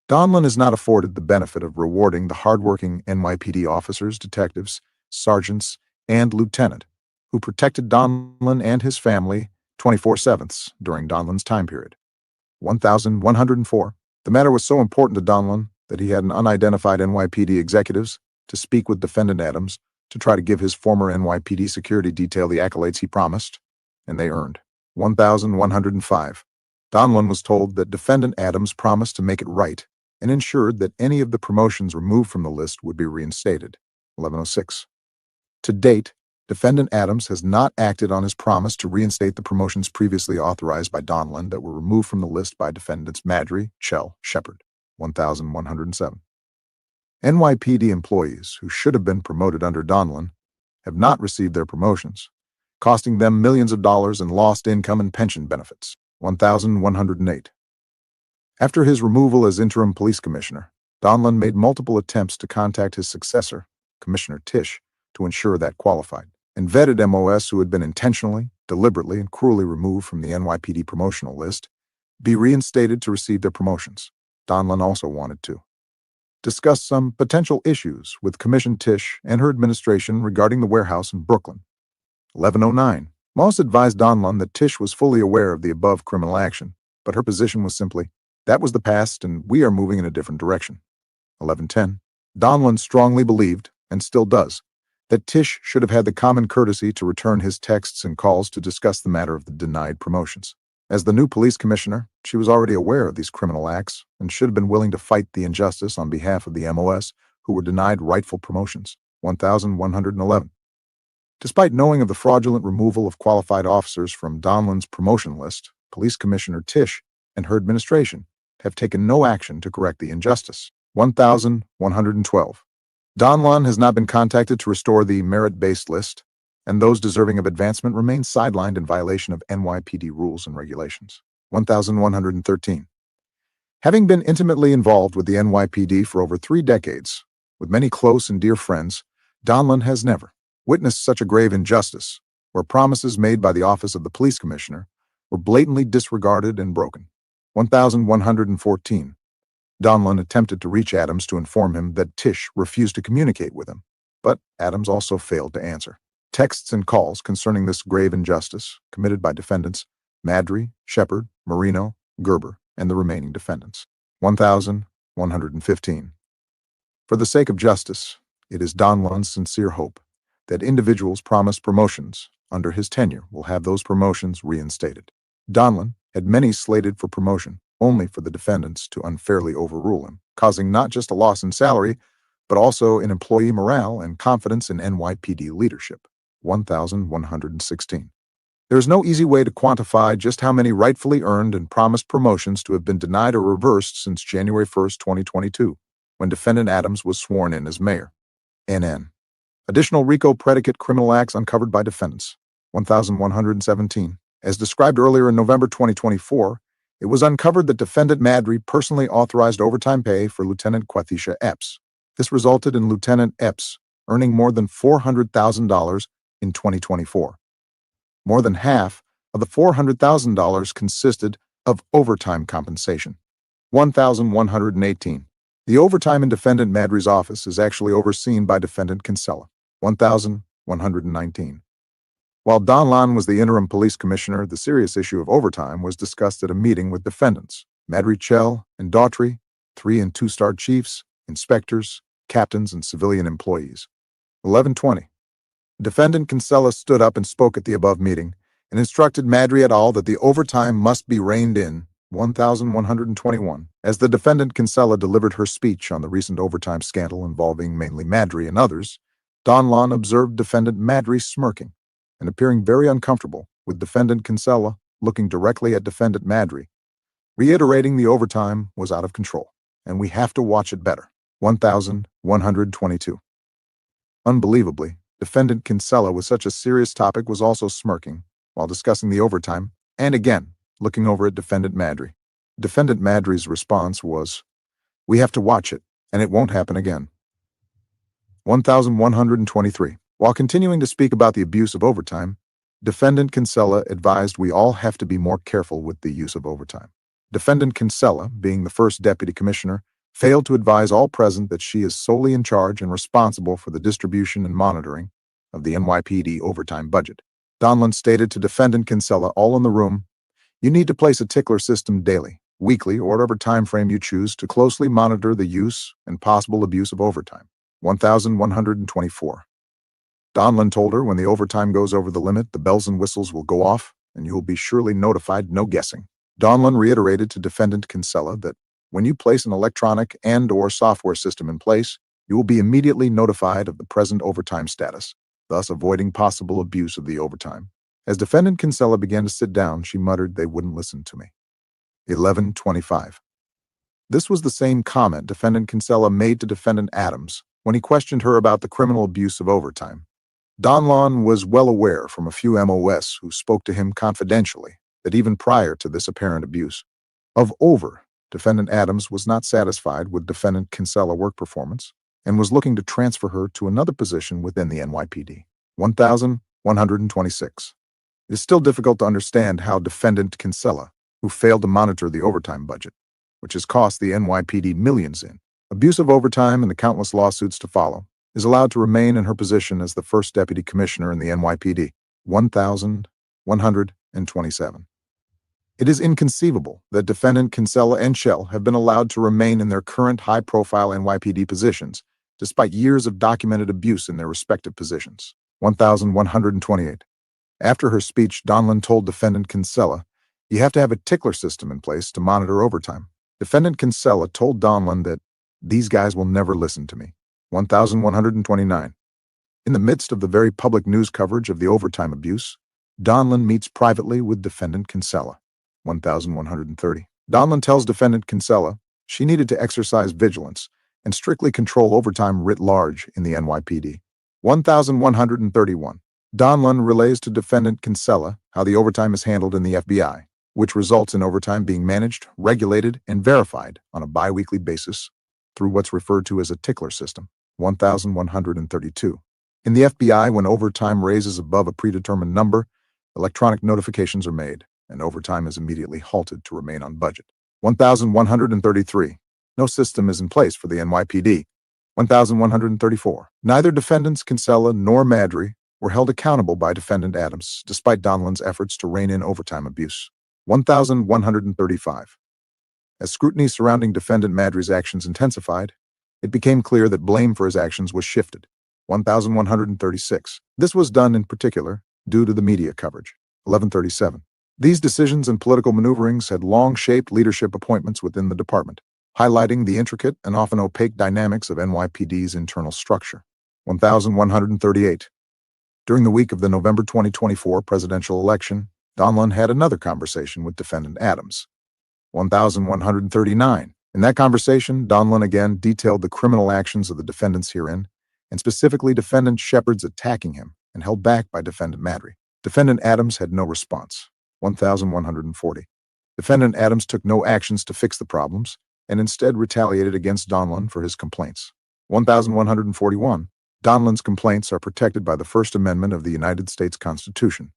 Donlon is not afforded the benefit of rewarding the hardworking NYPD officers, detectives, sergeants, and lieutenant who protected Donlon and his family 24/7 during Donlon's time period. 1104. The matter was so important to Donlon that he had an unidentified NYPD executives to speak with Defendant Adams to try to give his former NYPD security detail the accolades he promised, and they earned. 1105. Donlon was told that Defendant Adams promised to make it right and ensured that any of the promotions removed from the list would be reinstated. 1106. To date, Defendant Adams has not acted on his promise to reinstate the promotions previously authorized by Donlon that were removed from the list by Defendants Madry, Chell, Shepard. 1107. NYPD employees who should have been promoted under Donlon have not received their promotions, costing them millions of dollars in lost income and pension benefits. 1108. After his removal as interim police commissioner, Donlon made multiple attempts to contact his successor, Commissioner Tisch, to ensure that qualified and vetted MOS who had been intentionally, deliberately, and cruelly removed from the NYPD promotional list be reinstated to receive their promotions. Donlon also wanted to discuss some potential issues with Commissioner Tisch and her administration regarding the warehouse in Brooklyn. 1109. Moss advised Donlon that Tisch was fully aware of the above criminal action, but her position was simply, that was the past and we are moving in a different direction. 1110. Donlon strongly believed, and still does, that Tisch should have had the common courtesy to return his texts and calls to discuss the matter of the denied promotions. As the new police commissioner, she was already aware of these criminal acts and should have been willing to fight the injustice on behalf of the MOS who were denied rightful promotions. 1111. Despite knowing of the fraudulent removal of qualified officers from Donlon's promotion list, Police Commissioner Tisch and her administration have taken no action to correct the injustice. 1112. Donlon has not been contacted to restore the merit-based list, and those deserving of advancement remain sidelined in violation of NYPD rules and regulations. 1113. Having been intimately involved with the NYPD for over 3 decades, with many close and dear friends, Donlon has never witnessed such a grave injustice, where promises made by the office of the police commissioner were blatantly disregarded and broken. 1114. Donlon attempted to reach Adams to inform him that Tisch refused to communicate with him, but Adams also failed to answer. Texts and calls concerning this grave injustice committed by defendants Madry, Shepard, Marino, Gerber, and the remaining defendants. 1,115. For the sake of justice, it is Donlon's sincere hope that individuals promised promotions under his tenure will have those promotions reinstated. Donlon had many slated for promotion, only for the defendants to unfairly overrule him, causing not just a loss in salary, but also in employee morale and confidence in NYPD leadership. 1,116. There is no easy way to quantify just how many rightfully earned and promised promotions to have been denied or reversed since January 1st, 2022, when Defendant Adams was sworn in as mayor. NN. Additional RICO predicate criminal acts uncovered by defendants. 1,117. As described earlier in November 2024, it was uncovered that Defendant Madry personally authorized overtime pay for Lieutenant Quathisha Epps. This resulted in Lieutenant Epps earning more than $400,000 in 2024. More than half of the $400,000 consisted of overtime compensation. 1,118. The overtime in Defendant Madry's office is actually overseen by Defendant Kinsella. 1,119. While Donlon was the interim police commissioner, the serious issue of overtime was discussed at a meeting with defendants, Madry, Chell, and Daughtry, 3- and 2-star chiefs, inspectors, captains, and civilian employees. 1120. Defendant Kinsella stood up and spoke at the above meeting and instructed Madry et al. That the overtime must be reined in. 1,121. As the defendant Kinsella delivered her speech on the recent overtime scandal involving mainly Madry and others, Donlon observed Defendant Madry smirking and appearing very uncomfortable, with Defendant Kinsella looking directly at Defendant Madry, reiterating the overtime was out of control, and we have to watch it better. 1,122. Unbelievably, Defendant Kinsella, with such a serious topic, was also smirking while discussing the overtime, and again, looking over at Defendant Madry. Defendant Madry's response was, "We have to watch it, and it won't happen again." 1,123. While continuing to speak about the abuse of overtime, Defendant Kinsella advised we all have to be more careful with the use of overtime. Defendant Kinsella, being the first deputy commissioner, failed to advise all present that she is solely in charge and responsible for the distribution and monitoring of the NYPD overtime budget. Donlon stated to Defendant Kinsella, all in the room, "You need to place a tickler system daily, weekly, or whatever time frame you choose to closely monitor the use and possible abuse of overtime." 1,124. Donlon told her when the overtime goes over the limit, the bells and whistles will go off, and you will be surely notified, no guessing. Donlon reiterated to Defendant Kinsella that when you place an electronic and/or software system in place, you will be immediately notified of the present overtime status, thus avoiding possible abuse of the overtime. As Defendant Kinsella began to sit down, she muttered, "They wouldn't listen to me." 1125. This was the same comment Defendant Kinsella made to Defendant Adams when he questioned her about the criminal abuse of overtime. Donlon was well aware from a few MOS who spoke to him confidentially that even prior to this apparent abuse of Defendant Adams was not satisfied with Defendant Kinsella's work performance and was looking to transfer her to another position within the NYPD. 1,126. It is still difficult to understand how Defendant Kinsella, who failed to monitor the overtime budget, which has cost the NYPD millions in abuse of overtime and the countless lawsuits to follow, is allowed to remain in her position as the first deputy commissioner in the NYPD. 1,127. It is inconceivable that Defendant Kinsella and Shell have been allowed to remain in their current high-profile NYPD positions, despite years of documented abuse in their respective positions. 1,128. After her speech, Donlon told Defendant Kinsella, "You have to have a tickler system in place to monitor overtime." Defendant Kinsella told Donlon that, "These guys will never listen to me." 1,129. In the midst of the very public news coverage of the overtime abuse, Donlon meets privately with Defendant Kinsella. 1,130. Donlon tells Defendant Kinsella she needed to exercise vigilance and strictly control overtime writ large in the NYPD. 1,131. Donlon relays to Defendant Kinsella how the overtime is handled in the FBI, which results in overtime being managed, regulated, and verified on a bi-weekly basis through what's referred to as a tickler system. 1,132. In the FBI, when overtime raises above a predetermined number, electronic notifications are made, and overtime is immediately halted to remain on budget. 1,133. No system is in place for the NYPD. 1,134. Neither Defendants Kinsella nor Madry were held accountable by Defendant Adams, despite Donlon's efforts to rein in overtime abuse. 1,135. As scrutiny surrounding Defendant Madry's actions intensified, it became clear that blame for his actions was shifted. 1,136. This was done in particular due to the media coverage. 1137. These decisions and political maneuverings had long shaped leadership appointments within the department, highlighting the intricate and often opaque dynamics of NYPD's internal structure. 1,138. During the week of the November 2024 presidential election, Donlon had another conversation with Defendant Adams. 1,139. In that conversation, Donlon again detailed the criminal actions of the defendants herein, and specifically Defendant Shepard's attacking him and held back by Defendant Madry. Defendant Adams had no response. 1,140. Defendant Adams took no actions to fix the problems and instead retaliated against Donlon for his complaints. 1,141. Donlon's complaints are protected by the First Amendment of the United States Constitution.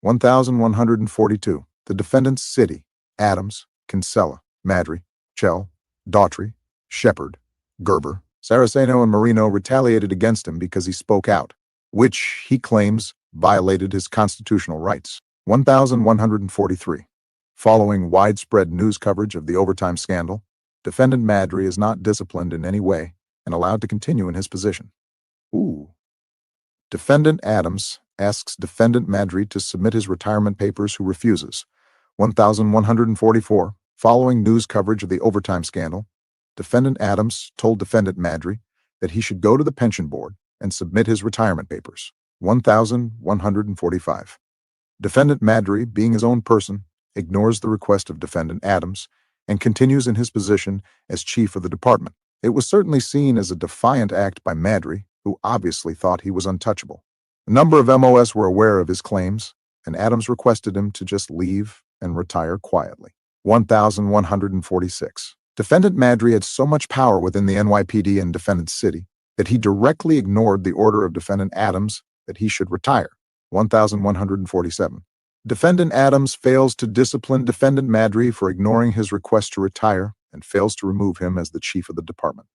1,142. The defendants City, Adams, Kinsella, Madry, Chell, Daughtry, Shepard, Gerber, Saraceno, and Marino retaliated against him because he spoke out, which, he claims, violated his constitutional rights. 1,143. Following widespread news coverage of the overtime scandal, Defendant Madry is not disciplined in any way and allowed to continue in his position. Defendant Adams asks Defendant Madry to submit his retirement papers, who refuses. 1,144. Following news coverage of the overtime scandal, Defendant Adams told Defendant Madry that he should go to the pension board and submit his retirement papers. 1,145. Defendant Madry, being his own person, ignores the request of Defendant Adams and continues in his position as chief of the department. It was certainly seen as a defiant act by Madry, who obviously thought he was untouchable. A number of MOS were aware of his claims, and Adams requested him to just leave and retire quietly. 1,146. Defendant Madry had so much power within the NYPD and Defendant City that he directly ignored the order of Defendant Adams that he should retire. 1,147. Defendant Adams fails to discipline Defendant Madry for ignoring his request to retire and fails to remove him as the chief of the department.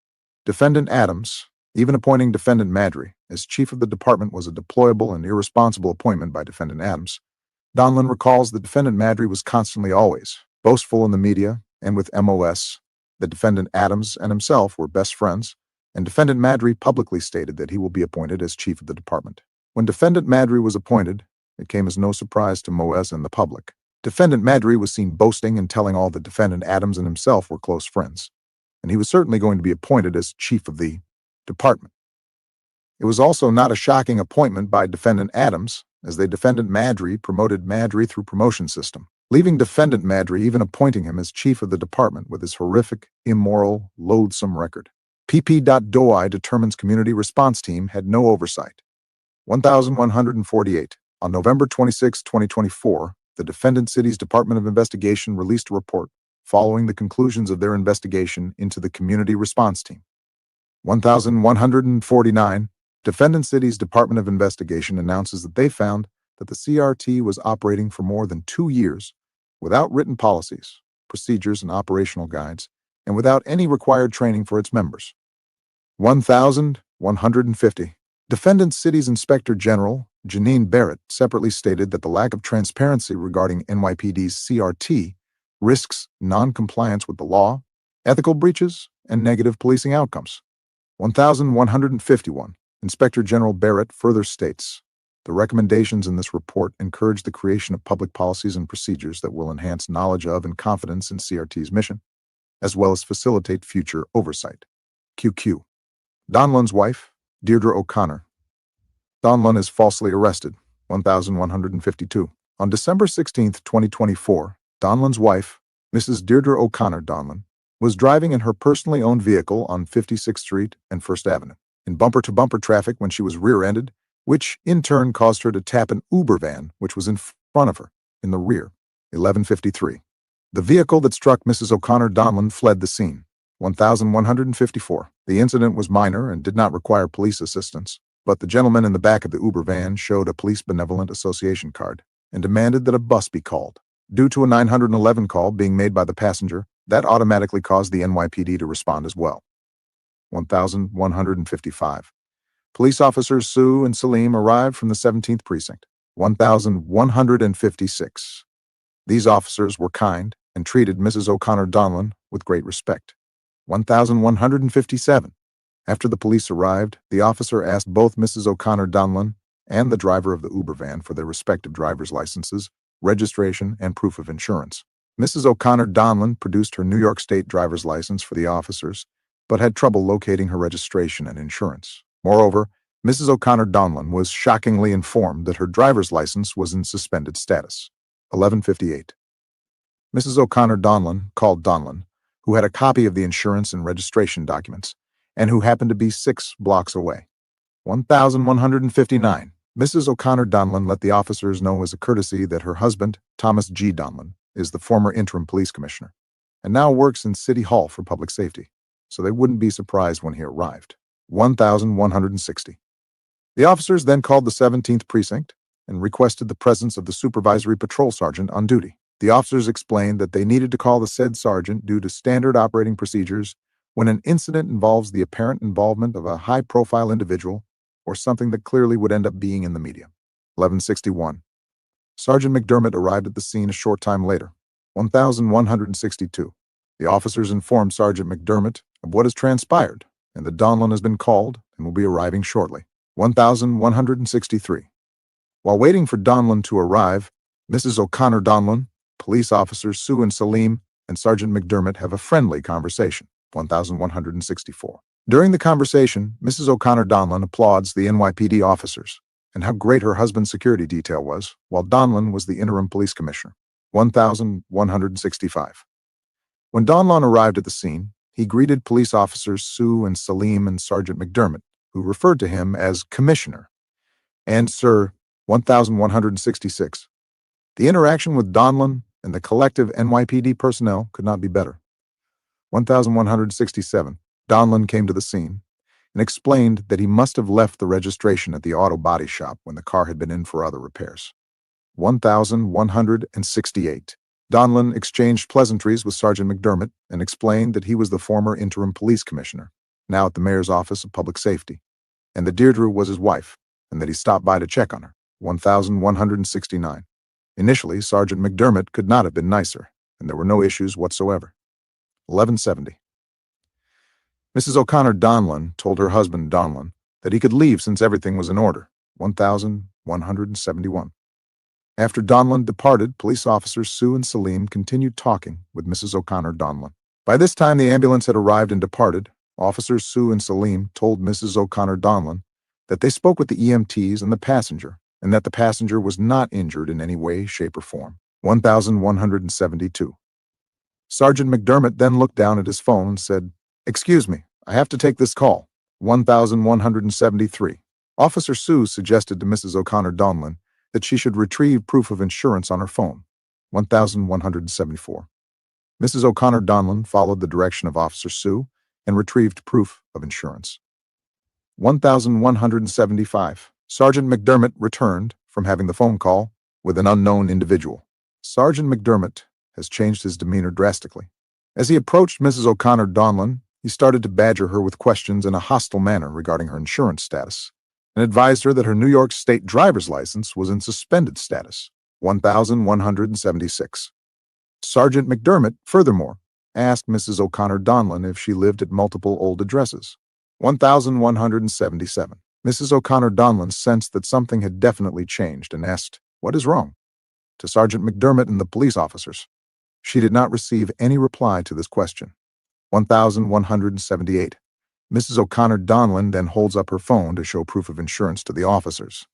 Defendant Adams, even appointing Defendant Madry as chief of the department, was a deployable and irresponsible appointment by Defendant Adams. Donlon recalls that Defendant Madry was constantly always boastful in the media and with MOS that Defendant Adams and himself were best friends, and Defendant Madry publicly stated that he will be appointed as chief of the department. When Defendant Madry was appointed, it came as no surprise to MOS and the public. Defendant Madry was seen boasting and telling all that Defendant Adams and himself were close friends, and he was certainly going to be appointed as chief of the department. It was also not a shocking appointment by Defendant Adams, as the Defendant Madry promoted Madry through promotion system, leaving Defendant Madry even appointing him as chief of the department with his horrific, immoral, loathsome record. PP.DOI determines community response team had no oversight. 1,148. On November 26, 2024, the Defendant City's Department of Investigation released a report following the conclusions of their investigation into the community response team. 1,149. Defendant City's Department of Investigation announces that they found that the CRT was operating for more than 2 years without written policies, procedures, and operational guides, and without any required training for its members. 1,150. Defendant City's Inspector General, Janine Barrett, separately stated that the lack of transparency regarding NYPD's CRT risks non-compliance with the law, ethical breaches, and negative policing outcomes. 1,151. Inspector General Barrett further states, the recommendations in this report encourage the creation of public policies and procedures that will enhance knowledge of and confidence in CRT's mission, as well as facilitate future oversight. QQ. Donlon's wife, Deirdre O'Connor. Donlon is falsely arrested. 1,152. On December 16, 2024, Donlon's wife, Mrs. Deirdre O'Connor Donlon, was driving in her personally owned vehicle on 56th Street and 1st Avenue in bumper-to-bumper traffic when she was rear-ended, which in turn caused her to tap an Uber van which was in front of her, in the rear. 11:53. The vehicle that struck Mrs. O'Connor Donlon fled the scene. 1,154. The incident was minor and did not require police assistance, but the gentleman in the back of the Uber van showed a Police Benevolent Association card and demanded that a bus be called. Due to a 911 call being made by the passenger, that automatically caused the NYPD to respond as well. 1,155. Police officers Sue and Salim arrived from the 17th Precinct, 1156. These officers were kind and treated Mrs. O'Connor Donlon with great respect. 1157. After the police arrived, the officer asked both Mrs. O'Connor Donlon and the driver of the Uber van for their respective driver's licenses, registration, and proof of insurance. Mrs. O'Connor Donlon produced her New York State driver's license for the officers, but had trouble locating her registration and insurance. Moreover, Mrs. O'Connor Donlon was shockingly informed that her driver's license was in suspended status. 1158. Mrs. O'Connor Donlon called Donlon, who had a copy of the insurance and registration documents, and who happened to be 6 blocks away. 1159. Mrs. O'Connor Donlon let the officers know as a courtesy that her husband, Thomas G. Donlon, is the former interim police commissioner, and now works in City Hall for public safety, so they wouldn't be surprised when he arrived. 1160. The officers then called the 17th Precinct and requested the presence of the supervisory patrol sergeant on duty. The officers explained that they needed to call the said sergeant due to standard operating procedures when an incident involves the apparent involvement of a high-profile individual or something that clearly would end up being in the media. 1161. Sergeant McDermott arrived at the scene a short time later. 1162. The officers informed Sergeant McDermott of what has transpired, and that Donlon has been called and will be arriving shortly. 1163. While waiting for Donlon to arrive, Mrs. O'Connor Donlon, police officers Sue and Salim, and Sergeant McDermott have a friendly conversation. 1164. During the conversation, Mrs. O'Connor Donlon applauds the NYPD officers and how great her husband's security detail was, while Donlon was the interim police commissioner. 1165. When Donlon arrived at the scene, he greeted police officers Sue and Salim and Sergeant McDermott, who referred to him as Commissioner, and Sir. 1166. The interaction with Donlon and the collective NYPD personnel could not be better. 1167. Donlon came to the scene and explained that he must have left the registration at the auto body shop when the car had been in for other repairs. 1168. Donlon exchanged pleasantries with Sergeant McDermott and explained that he was the former interim police commissioner, now at the mayor's office of public safety, and that Deirdre was his wife, and that he stopped by to check on her. 1169. Initially, Sergeant McDermott could not have been nicer, and there were no issues whatsoever. 1170. Mrs. O'Connor Donlon told her husband Donlon that he could leave since everything was in order. 1171. After Donlon departed, police officers Sue and Salim continued talking with Mrs. O'Connor Donlon. By this time, the ambulance had arrived and departed. Officers Sue and Salim told Mrs. O'Connor Donlon that they spoke with the EMTs and the passenger, and that the passenger was not injured in any way, shape, or form. 1172. Sergeant McDermott then looked down at his phone and said, "Excuse me, I have to take this call." 1173. Officer Sue suggested to Mrs. O'Connor Donlon that she should retrieve proof of insurance on her phone. 1174. Mrs. O'Connor Donlon followed the direction of Officer Sue and retrieved proof of insurance. 1175. Sergeant McDermott returned from having the phone call with an unknown individual. Sergeant McDermott has changed his demeanor drastically. As he approached Mrs. O'Connor Donlon, he started to badger her with questions in a hostile manner regarding her insurance status, and advised her that her New York State driver's license was in suspended status. 1176. Sergeant McDermott, furthermore, asked Mrs. O'Connor Donlon if she lived at multiple old addresses. 1177. Mrs. O'Connor Donlon sensed that something had definitely changed and asked, "What is wrong?" to Sergeant McDermott and the police officers. She did not receive any reply to this question. 1178. Mrs. O'Connor Donlon then holds up her phone to show proof of insurance to the officers.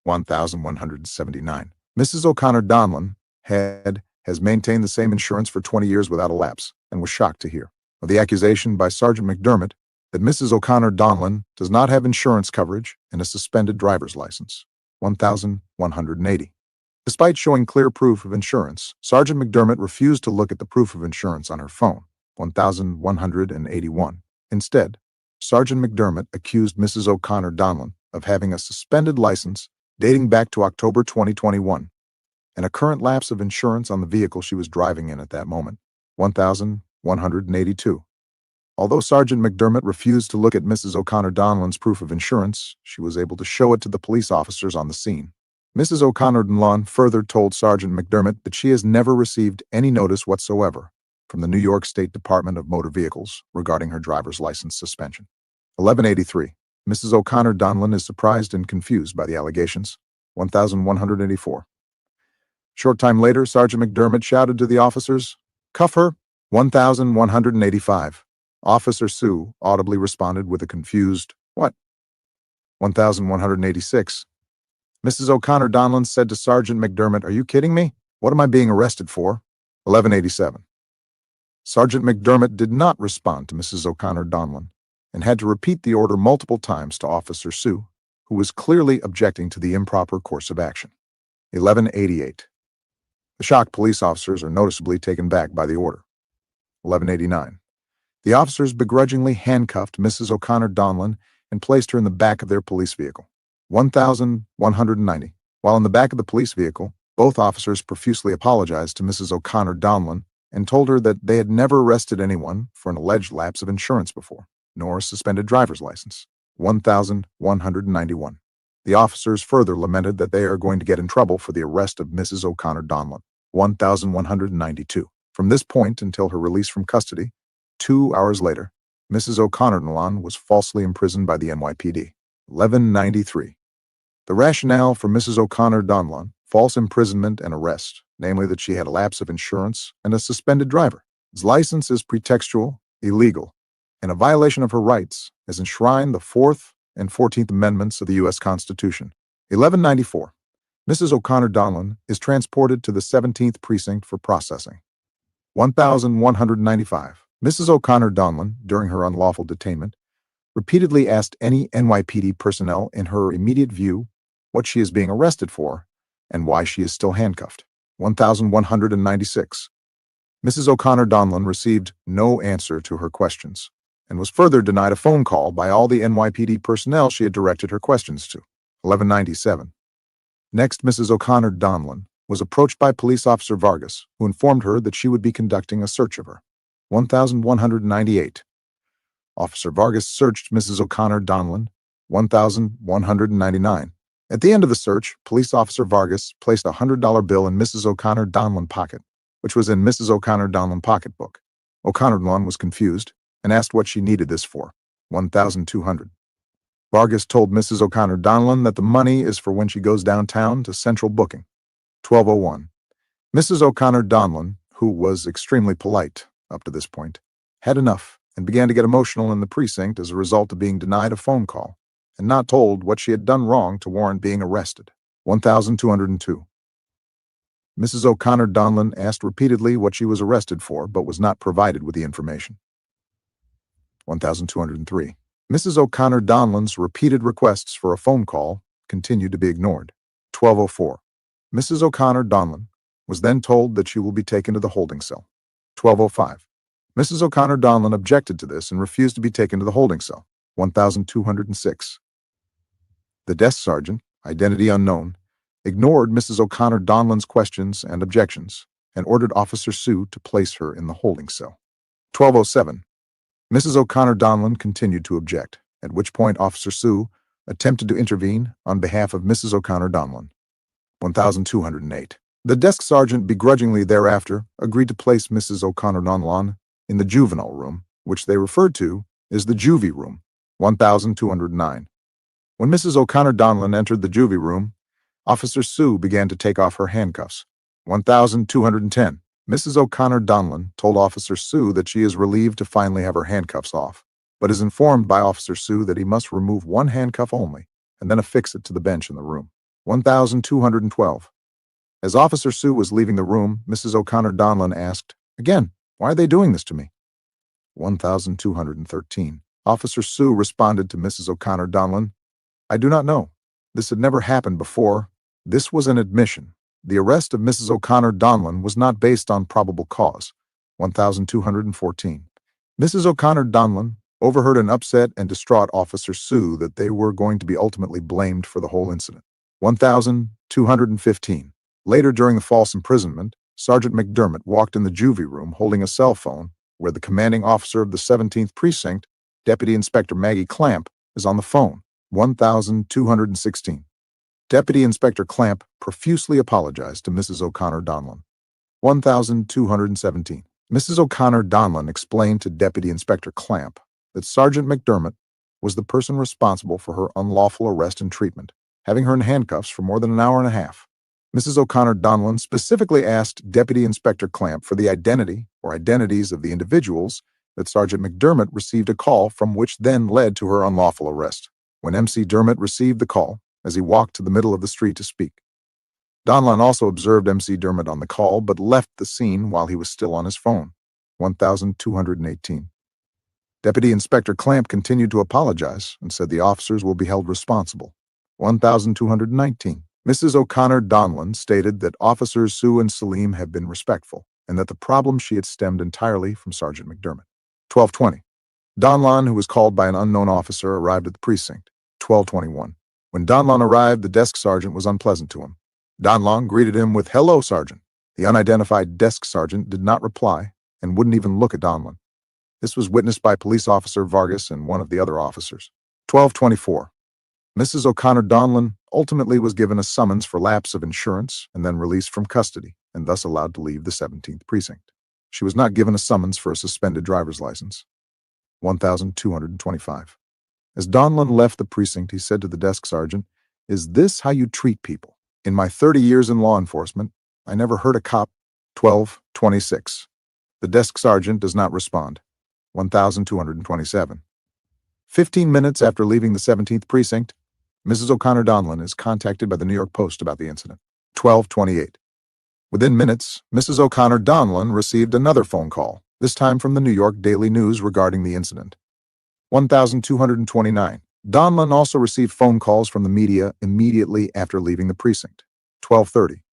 1179. Mrs. O'Connor Donlon has maintained the same insurance for 20 years without a lapse, and was shocked to hear of the accusation by Sergeant McDermott that Mrs. O'Connor Donlon does not have insurance coverage and a suspended driver's license. 1180. Despite showing clear proof of insurance, Sergeant McDermott refused to look at the proof of insurance on her phone. 1181. Instead, Sergeant McDermott accused Mrs. O'Connor Donlon of having a suspended license dating back to October 2021 and a current lapse of insurance on the vehicle she was driving in at that moment. 1182. Although Sergeant McDermott refused to look at Mrs. O'Connor Donlon's proof of insurance, she was able to show it to the police officers on the scene. Mrs. O'Connor Donlon further told Sergeant McDermott that she has never received any notice whatsoever from the New York State Department of Motor Vehicles regarding her driver's license suspension. 1183. Mrs. O'Connor Donlon is surprised and confused by the allegations. 1184. Short time later, Sergeant McDermott shouted to the officers, "Cuff her!" 1185. Officer Sue audibly responded with a confused, "What?" 1186. Mrs. O'Connor Donlon said to Sergeant McDermott, "Are you kidding me? What am I being arrested for?" 1187. Sergeant McDermott did not respond to Mrs. O'Connor Donlon and had to repeat the order multiple times to Officer Sue, who was clearly objecting to the improper course of action. 1188. The shocked police officers are noticeably taken back by the order. 1189. The officers begrudgingly handcuffed Mrs. O'Connor Donlon and placed her in the back of their police vehicle. 1190. While in the back of the police vehicle, both officers profusely apologized to Mrs. O'Connor Donlon and told her that they had never arrested anyone for an alleged lapse of insurance before, nor a suspended driver's license. 1191. The officers further lamented that they are going to get in trouble for the arrest of Mrs. O'Connor Donlon. 1192. From this point until her release from custody, 2 hours later, Mrs. O'Connor Donlon was falsely imprisoned by the NYPD. 1193. The rationale for Mrs. O'Connor Donlon, false imprisonment and arrest, namely that she had a lapse of insurance and a suspended driver's license, is pretextual, illegal, and a violation of her rights as enshrined the 4th and 14th Amendments of the U.S. Constitution. 1194. Mrs. O'Connor Donlon is transported to the 17th Precinct for processing. 1195. Mrs. O'Connor Donlon, during her unlawful detainment, repeatedly asked any NYPD personnel in her immediate view what she is being arrested for and why she is still handcuffed. 1196. Mrs. O'Connor Donlon received no answer to her questions and was further denied a phone call by all the NYPD personnel she had directed her questions to. 1197. Next, Mrs. O'Connor Donlon was approached by Police Officer Vargas, who informed her that she would be conducting a search of her. 1198. Officer Vargas searched Mrs. O'Connor Donlon. 1199. At the end of the search, Police Officer Vargas placed a $100 bill in Mrs. O'Connor Donlon pocket, which was in Mrs. O'Connor Donlon pocketbook. O'Connor Donlon was confused and asked what she needed this for. 1,200. Vargas told Mrs. O'Connor Donlon that the money is for when she goes downtown to Central Booking. 1201. Mrs. O'Connor Donlon, who was extremely polite up to this point, had enough and began to get emotional in the precinct as a result of being denied a phone call and not told what she had done wrong to warrant being arrested. 1,202. Mrs. O'Connor Donlon asked repeatedly what she was arrested for, but was not provided with the information. 1,203. Mrs. O'Connor Donlon's repeated requests for a phone call continued to be ignored. 1204. Mrs. O'Connor Donlon was then told that she will be taken to the holding cell. 1205. Mrs. O'Connor Donlon objected to this and refused to be taken to the holding cell. 1,206. The desk sergeant, identity unknown, ignored Mrs. O'Connor Donlon's questions and objections and ordered Officer Sue to place her in the holding cell. 1207. Mrs. O'Connor Donlon continued to object, at which point Officer Sue attempted to intervene on behalf of Mrs. O'Connor Donlon. 1,208. The desk sergeant begrudgingly thereafter agreed to place Mrs. O'Connor Donlon in the juvenile room, which they referred to as the juvie room. 1,209. When Mrs. O'Connor Donlon entered the juvie room, Officer Sue began to take off her handcuffs. 1,210. Mrs. O'Connor Donlon told Officer Sue that she is relieved to finally have her handcuffs off, but is informed by Officer Sue that he must remove one handcuff only and then affix it to the bench in the room. 1,212. As Officer Sue was leaving the room, Mrs. O'Connor Donlon asked, "Again, why are they doing this to me?" 1,213. Officer Sue responded to Mrs. O'Connor Donlon, "I do not know. This had never happened before. This was an admission. The arrest of Mrs. O'Connor Donlon was not based on probable cause." 1,214. Mrs. O'Connor Donlon overheard an upset and distraught Officer Sue that they were going to be ultimately blamed for the whole incident. 1,215. Later during the false imprisonment, Sergeant McDermott walked in the juvie room holding a cell phone where the commanding officer of the 17th Precinct, Deputy Inspector Maggie Clamp, is on the phone. 1216. Deputy Inspector Clamp profusely apologized to Mrs. O'Connor Donlon. 1217. Mrs. O'Connor Donlon explained to Deputy Inspector Clamp that Sergeant McDermott was the person responsible for her unlawful arrest and treatment, having her in handcuffs for more than an hour and a half. Mrs. O'Connor Donlon specifically asked Deputy Inspector Clamp for the identity or identities of the individuals that Sergeant McDermott received a call from, which then led to her unlawful arrest. When MC Dermott received the call, as he walked to the middle of the street to speak. Donlon also observed MC Dermott on the call, but left the scene while he was still on his phone. 1218. Deputy Inspector Clamp continued to apologize and said the officers will be held responsible. 1219. Mrs. O'Connor Donlon stated that Officers Sue and Salim have been respectful, and that the problem she had stemmed entirely from Sergeant McDermott. 1220. Donlon, who was called by an unknown officer, arrived at the precinct. 1221. When Donlon arrived, the desk sergeant was unpleasant to him. Donlon greeted him with, "Hello, Sergeant." The unidentified desk sergeant did not reply and wouldn't even look at Donlon. This was witnessed by Police Officer Vargas and one of the other officers. 1224. Mrs. O'Connor Donlon ultimately was given a summons for lapse of insurance and then released from custody and thus allowed to leave the 17th Precinct. She was not given a summons for a suspended driver's license. 1225. As Donlon left the precinct, he said to the desk sergeant, "Is this how you treat people? In my 30 years in law enforcement, I never heard a cop." 1226. The desk sergeant does not respond. 1227. 15 minutes after leaving the 17th Precinct, Mrs. O'Connor Donlon is contacted by the New York Post about the incident. 1228. Within minutes, Mrs. O'Connor Donlon received another phone call, this time from the New York Daily News regarding the incident. 1229. Donlon also received phone calls from the media immediately after leaving the precinct. 1230.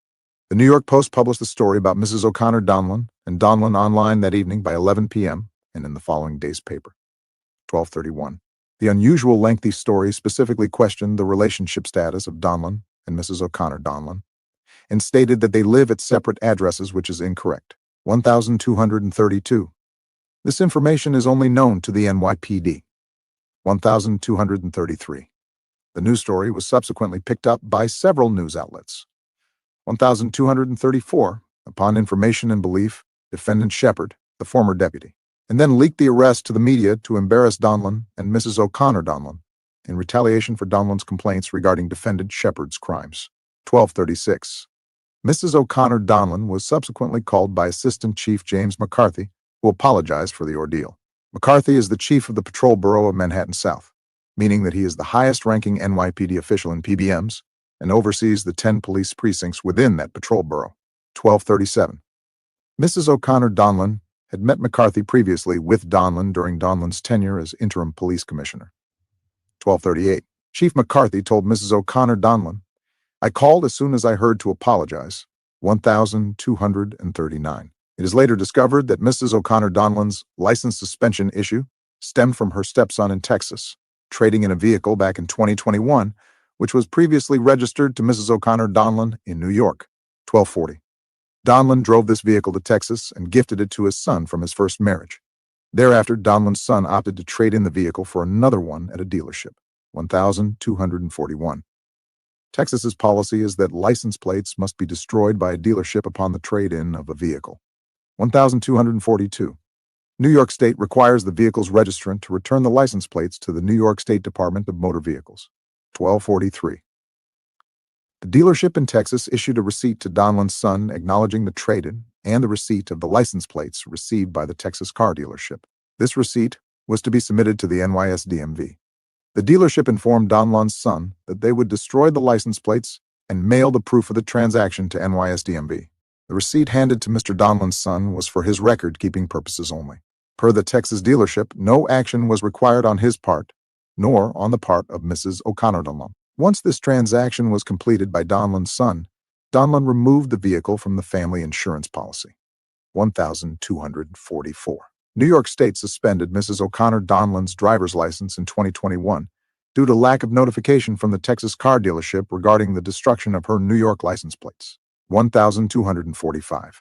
The New York Post published a story about Mrs. O'Connor Donlon and Donlon online that evening by 11 p.m. and in the following day's paper. 1231. The unusual lengthy story specifically questioned the relationship status of Donlon and Mrs. O'Connor Donlon and stated that they live at separate addresses, which is incorrect. 1232. This information is only known to the NYPD. 1233. The news story was subsequently picked up by several news outlets. 1234. Upon information and belief, Defendant Shepard, the former deputy, and then leaked the arrest to the media to embarrass Donlon and Mrs. O'Connor Donlon in retaliation for Donlon's complaints regarding Defendant Shepard's crimes. 1236. Mrs. O'Connor Donlon was subsequently called by Assistant Chief James McCarthy, who apologized for the ordeal. McCarthy is the chief of the Patrol Bureau of Manhattan South, meaning that he is the highest-ranking NYPD official in PBMs and oversees the 10 police precincts within that patrol bureau. 1237. Mrs. O'Connor Donlon had met McCarthy previously with Donlon during Donlon's tenure as interim police commissioner. 1238. Chief McCarthy told Mrs. O'Connor Donlon, "I called as soon as I heard to apologize." 1239. It is later discovered that Mrs. O'Connor Donlon's license suspension issue stemmed from her stepson in Texas, trading in a vehicle back in 2021, which was previously registered to Mrs. O'Connor Donlon in New York. 1240. Donlon drove this vehicle to Texas and gifted it to his son from his first marriage. Thereafter, Donlon's son opted to trade in the vehicle for another one at a dealership. 1241. Texas's policy is that license plates must be destroyed by a dealership upon the trade-in of a vehicle. 1242. New York State requires the vehicle's registrant to return the license plates to the New York State Department of Motor Vehicles. 1243. The dealership in Texas issued a receipt to Donlon's son acknowledging the trade-in and the receipt of the license plates received by the Texas car dealership. This receipt was to be submitted to the NYSDMV. The dealership informed Donlon's son that they would destroy the license plates and mail the proof of the transaction to NYSDMV. The receipt handed to Mr. Donlon's son was for his record-keeping purposes only. Per the Texas dealership, no action was required on his part, nor on the part of Mrs. O'Connor Donlon. Once this transaction was completed by Donlon's son, Donlon removed the vehicle from the family insurance policy. 1244. New York State suspended Mrs. O'Connor Donlon's driver's license in 2021 due to lack of notification from the Texas car dealership regarding the destruction of her New York license plates. 1245.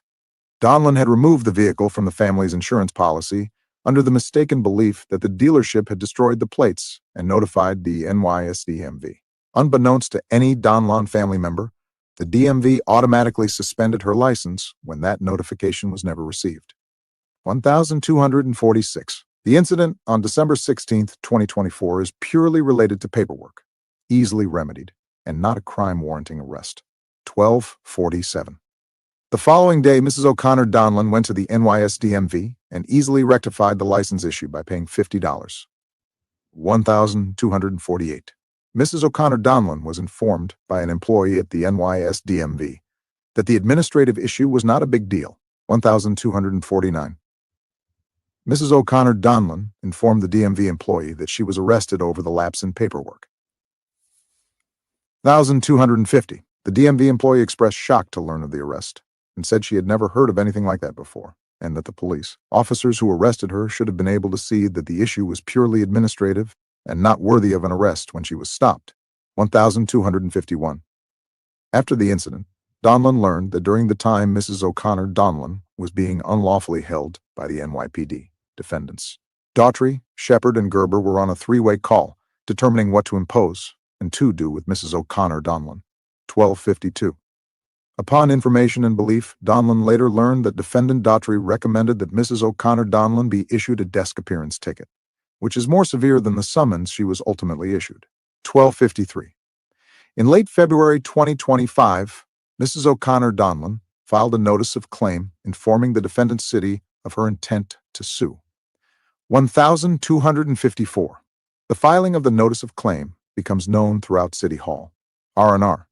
Donlon had removed the vehicle from the family's insurance policy under the mistaken belief that the dealership had destroyed the plates and notified the NYSD MV. Unbeknownst to any Donlon family member, the DMV automatically suspended her license when that notification was never received. 1246. The incident on December 16, 2024 is purely related to paperwork, easily remedied, and not a crime warranting arrest. 1247. The following day, Mrs. O'Connor Donlon went to the NYSD MV and easily rectified the license issue by paying $50. 1248. Mrs. O'Connor Donlon was informed by an employee at the NYSD MV that the administrative issue was not a big deal. 1249. Mrs. O'Connor Donlon informed the DMV employee that she was arrested over the lapse in paperwork. 1250. The DMV employee expressed shock to learn of the arrest and said she had never heard of anything like that before, and that the police officers who arrested her should have been able to see that the issue was purely administrative and not worthy of an arrest when she was stopped. 1251. After the incident, Donlon learned that during the time Mrs. O'Connor Donlon was being unlawfully held by the NYPD defendants, Daughtry, Shepard, and Gerber were on a three-way call determining what to impose and to do with Mrs. O'Connor Donlon. 1252. Upon information and belief, Donlon later learned that defendant Daughtry recommended that Mrs. O'Connor Donlon be issued a desk appearance ticket, which is more severe than the summons she was ultimately issued. 1253. In late February 2025, Mrs. O'Connor Donlon filed a notice of claim informing the defendant city of her intent to sue. 1254. The filing of the notice of claim becomes known throughout City Hall. R&R.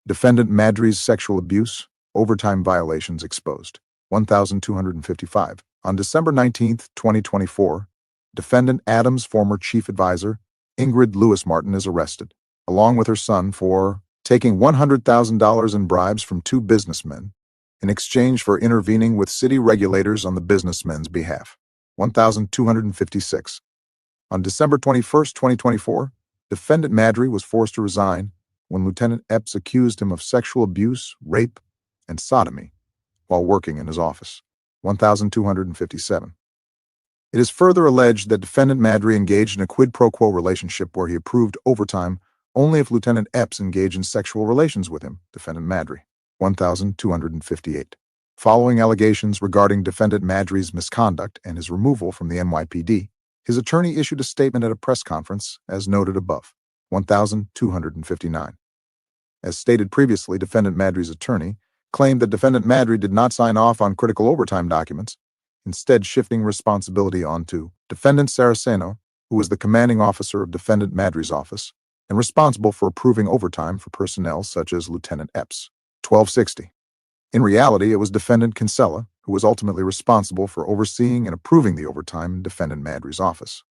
Defendant Madry's sexual abuse, overtime violations exposed. 1255. On December 19, 2024, defendant Adams' former chief advisor, Ingrid Lewis Martin, is arrested, along with her son, for taking $100,000 in bribes from two businessmen in exchange for intervening with city regulators on the businessmen's behalf. 1256. On December 21, 2024, defendant Madry was forced to resign when Lieutenant Epps accused him of sexual abuse, rape, and sodomy while working in his office. 1257. It is further alleged that defendant Madry engaged in a quid pro quo relationship where he approved overtime only if Lieutenant Epps engaged in sexual relations with him, defendant Madry. 1258. Following allegations regarding defendant Madry's misconduct and his removal from the NYPD, his attorney issued a statement at a press conference, as noted above. 1259. As stated previously, defendant Madry's attorney claimed that defendant Madry did not sign off on critical overtime documents, instead shifting responsibility onto defendant Saraceno, who was the commanding officer of defendant Madry's office and responsible for approving overtime for personnel such as Lieutenant Epps. 1260. In reality, it was defendant Kinsella who was ultimately responsible for overseeing and approving the overtime in defendant Madry's office.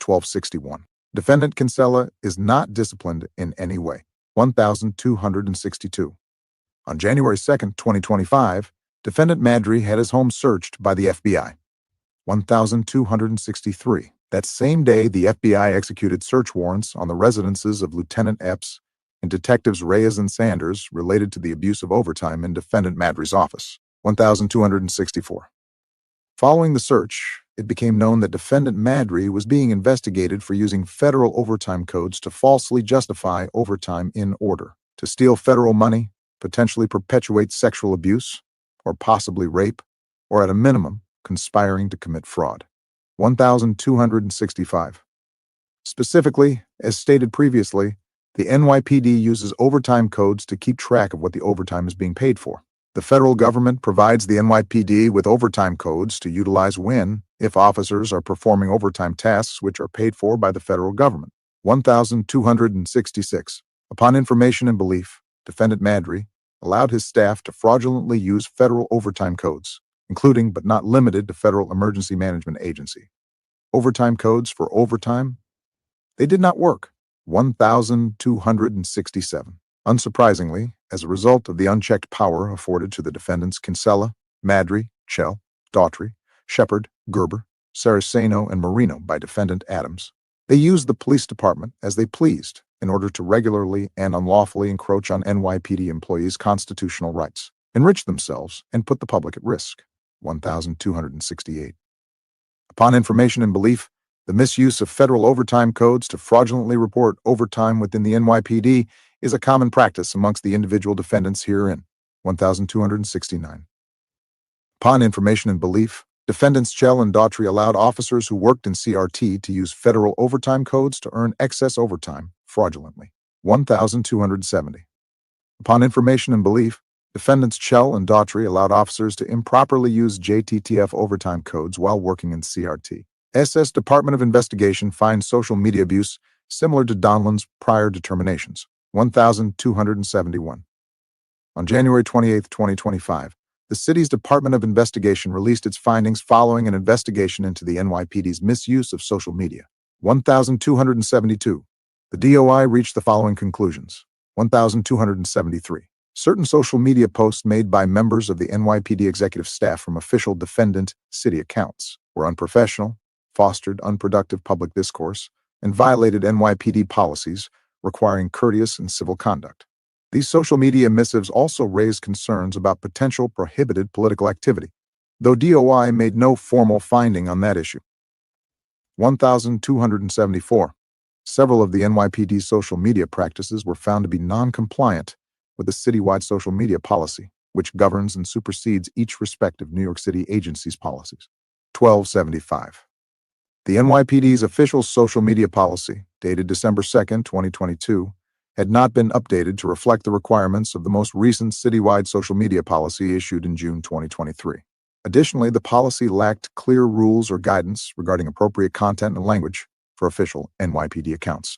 1261. Defendant Kinsella is not disciplined in any way. 1262. On January 2, 2025, defendant Madry had his home searched by the FBI. 1263. That same day, the FBI executed search warrants on the residences of Lieutenant Epps and Detectives Reyes and Sanders related to the abuse of overtime in defendant Madry's office. 1264. Following the search, it became known that defendant Madry was being investigated for using federal overtime codes to falsely justify overtime in order, to steal federal money, potentially perpetuate sexual abuse, or possibly rape, or at a minimum, conspiring to commit fraud. 1265. Specifically, as stated previously, the NYPD uses overtime codes to keep track of what the overtime is being paid for. The federal government provides the NYPD with overtime codes to utilize when, if officers are performing overtime tasks which are paid for by the federal government. 1266. Upon information and belief, defendant Madry allowed his staff to fraudulently use federal overtime codes, including but not limited to Federal Emergency Management Agency. Overtime codes for overtime? They did not work. 1267. Unsurprisingly, as a result of the unchecked power afforded to the defendants Kinsella, Madry, Chell, Daughtry, Shepard, Gerber, Saraceno, and Marino by defendant Adams, they used the police department as they pleased in order to regularly and unlawfully encroach on NYPD employees' constitutional rights. enrich themselves, and put the public at risk. 1,268. Upon information and belief, the misuse of federal overtime codes to fraudulently report overtime within the NYPD is a common practice amongst the individual defendants herein. 1,269. Upon information and belief, defendants Chell and Daughtry allowed officers who worked in CRT to use federal overtime codes to earn excess overtime fraudulently. 1,270. Upon information and belief, defendants Chell and Daughtry allowed officers to improperly use JTTF overtime codes while working in CRT. SS Department of Investigation finds social media abuse similar to Donlon's prior determinations. 1,271. On January 28, 2025, the city's Department of Investigation released its findings following an investigation into the NYPD's misuse of social media. 1,272. The DOI reached the following conclusions. 1,273. Certain social media posts made by members of the NYPD executive staff from official defendant city accounts were unprofessional, fostered unproductive public discourse, and violated NYPD policies requiring courteous and civil conduct. These social media missives also raised concerns about potential prohibited political activity, though DOI made no formal finding on that issue. 1,274. Several of the NYPD's social media practices were found to be non-compliant with the citywide social media policy, which governs and supersedes each respective New York City agency's policies. 1,275. The NYPD's official social media policy, dated December 2, 2022, had not been updated to reflect the requirements of the most recent citywide social media policy issued in June 2023. Additionally, the policy lacked clear rules or guidance regarding appropriate content and language for official NYPD accounts.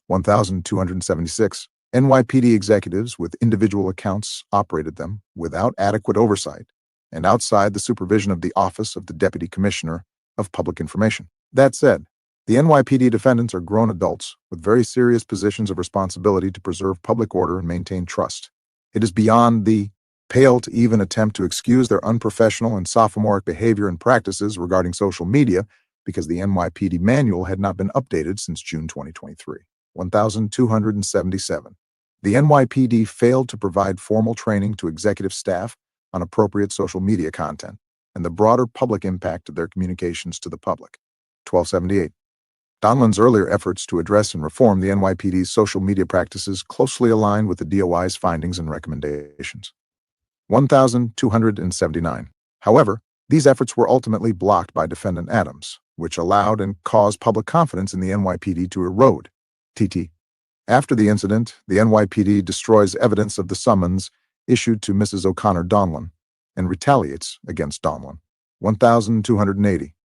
1,276. NYPD executives with individual accounts operated them without adequate oversight and outside the supervision of the Office of the Deputy Commissioner of Public Information. That said, the NYPD defendants are grown adults with very serious positions of responsibility to preserve public order and maintain trust. It is beyond the pale to even attempt to excuse their unprofessional and sophomoric behavior and practices regarding social media because the NYPD manual had not been updated since June 2023. 1,277. The NYPD failed to provide formal training to executive staff on appropriate social media content and the broader public impact of their communications to the public. 1,278. Donlon's earlier efforts to address and reform the NYPD's social media practices closely aligned with the DOI's findings and recommendations. 1,279. However, these efforts were ultimately blocked by Defendant Adams, which allowed and caused public confidence in the NYPD to erode. TT. After the incident, the NYPD destroys evidence of the summons issued to Mrs. O'Connor Donlon and retaliates against Donlon. 1,280.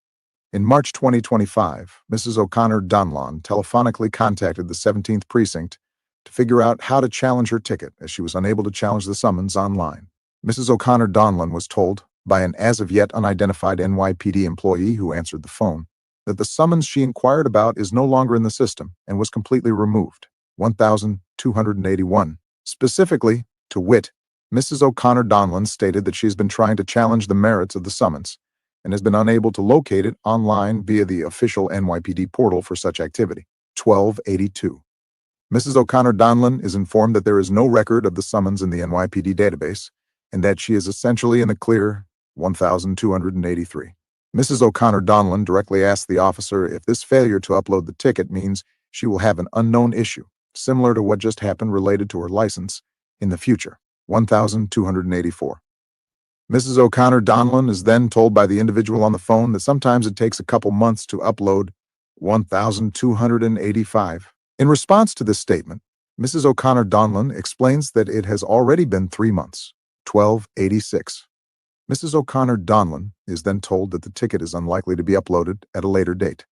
In March 2025, Mrs. O'Connor Donlon telephonically contacted the 17th Precinct to figure out how to challenge her ticket as she was unable to challenge the summons online. Mrs. O'Connor Donlon was told by an as-of-yet unidentified NYPD employee who answered the phone that the summons she inquired about is no longer in the system and was completely removed. 1,281. Specifically, to wit, Mrs. O'Connor Donlon stated that she's been trying to challenge the merits of the summons and has been unable to locate it online via the official NYPD portal for such activity. 1,282. Mrs. O'Connor Donlon is informed that there is no record of the summons in the NYPD database and that she is essentially in the clear. 1,283. Mrs. O'Connor Donlon directly asked the officer if this failure to upload the ticket means she will have an unknown issue, similar to what just happened related to her license, in the future. 1,284. Mrs. O'Connor Donlon is then told by the individual on the phone that sometimes it takes a couple months to upload. 1,285. In response to this statement, Mrs. O'Connor Donlon explains that it has already been 3 months. 1,286. Mrs. O'Connor Donlon is then told that the ticket is unlikely to be uploaded at a later date.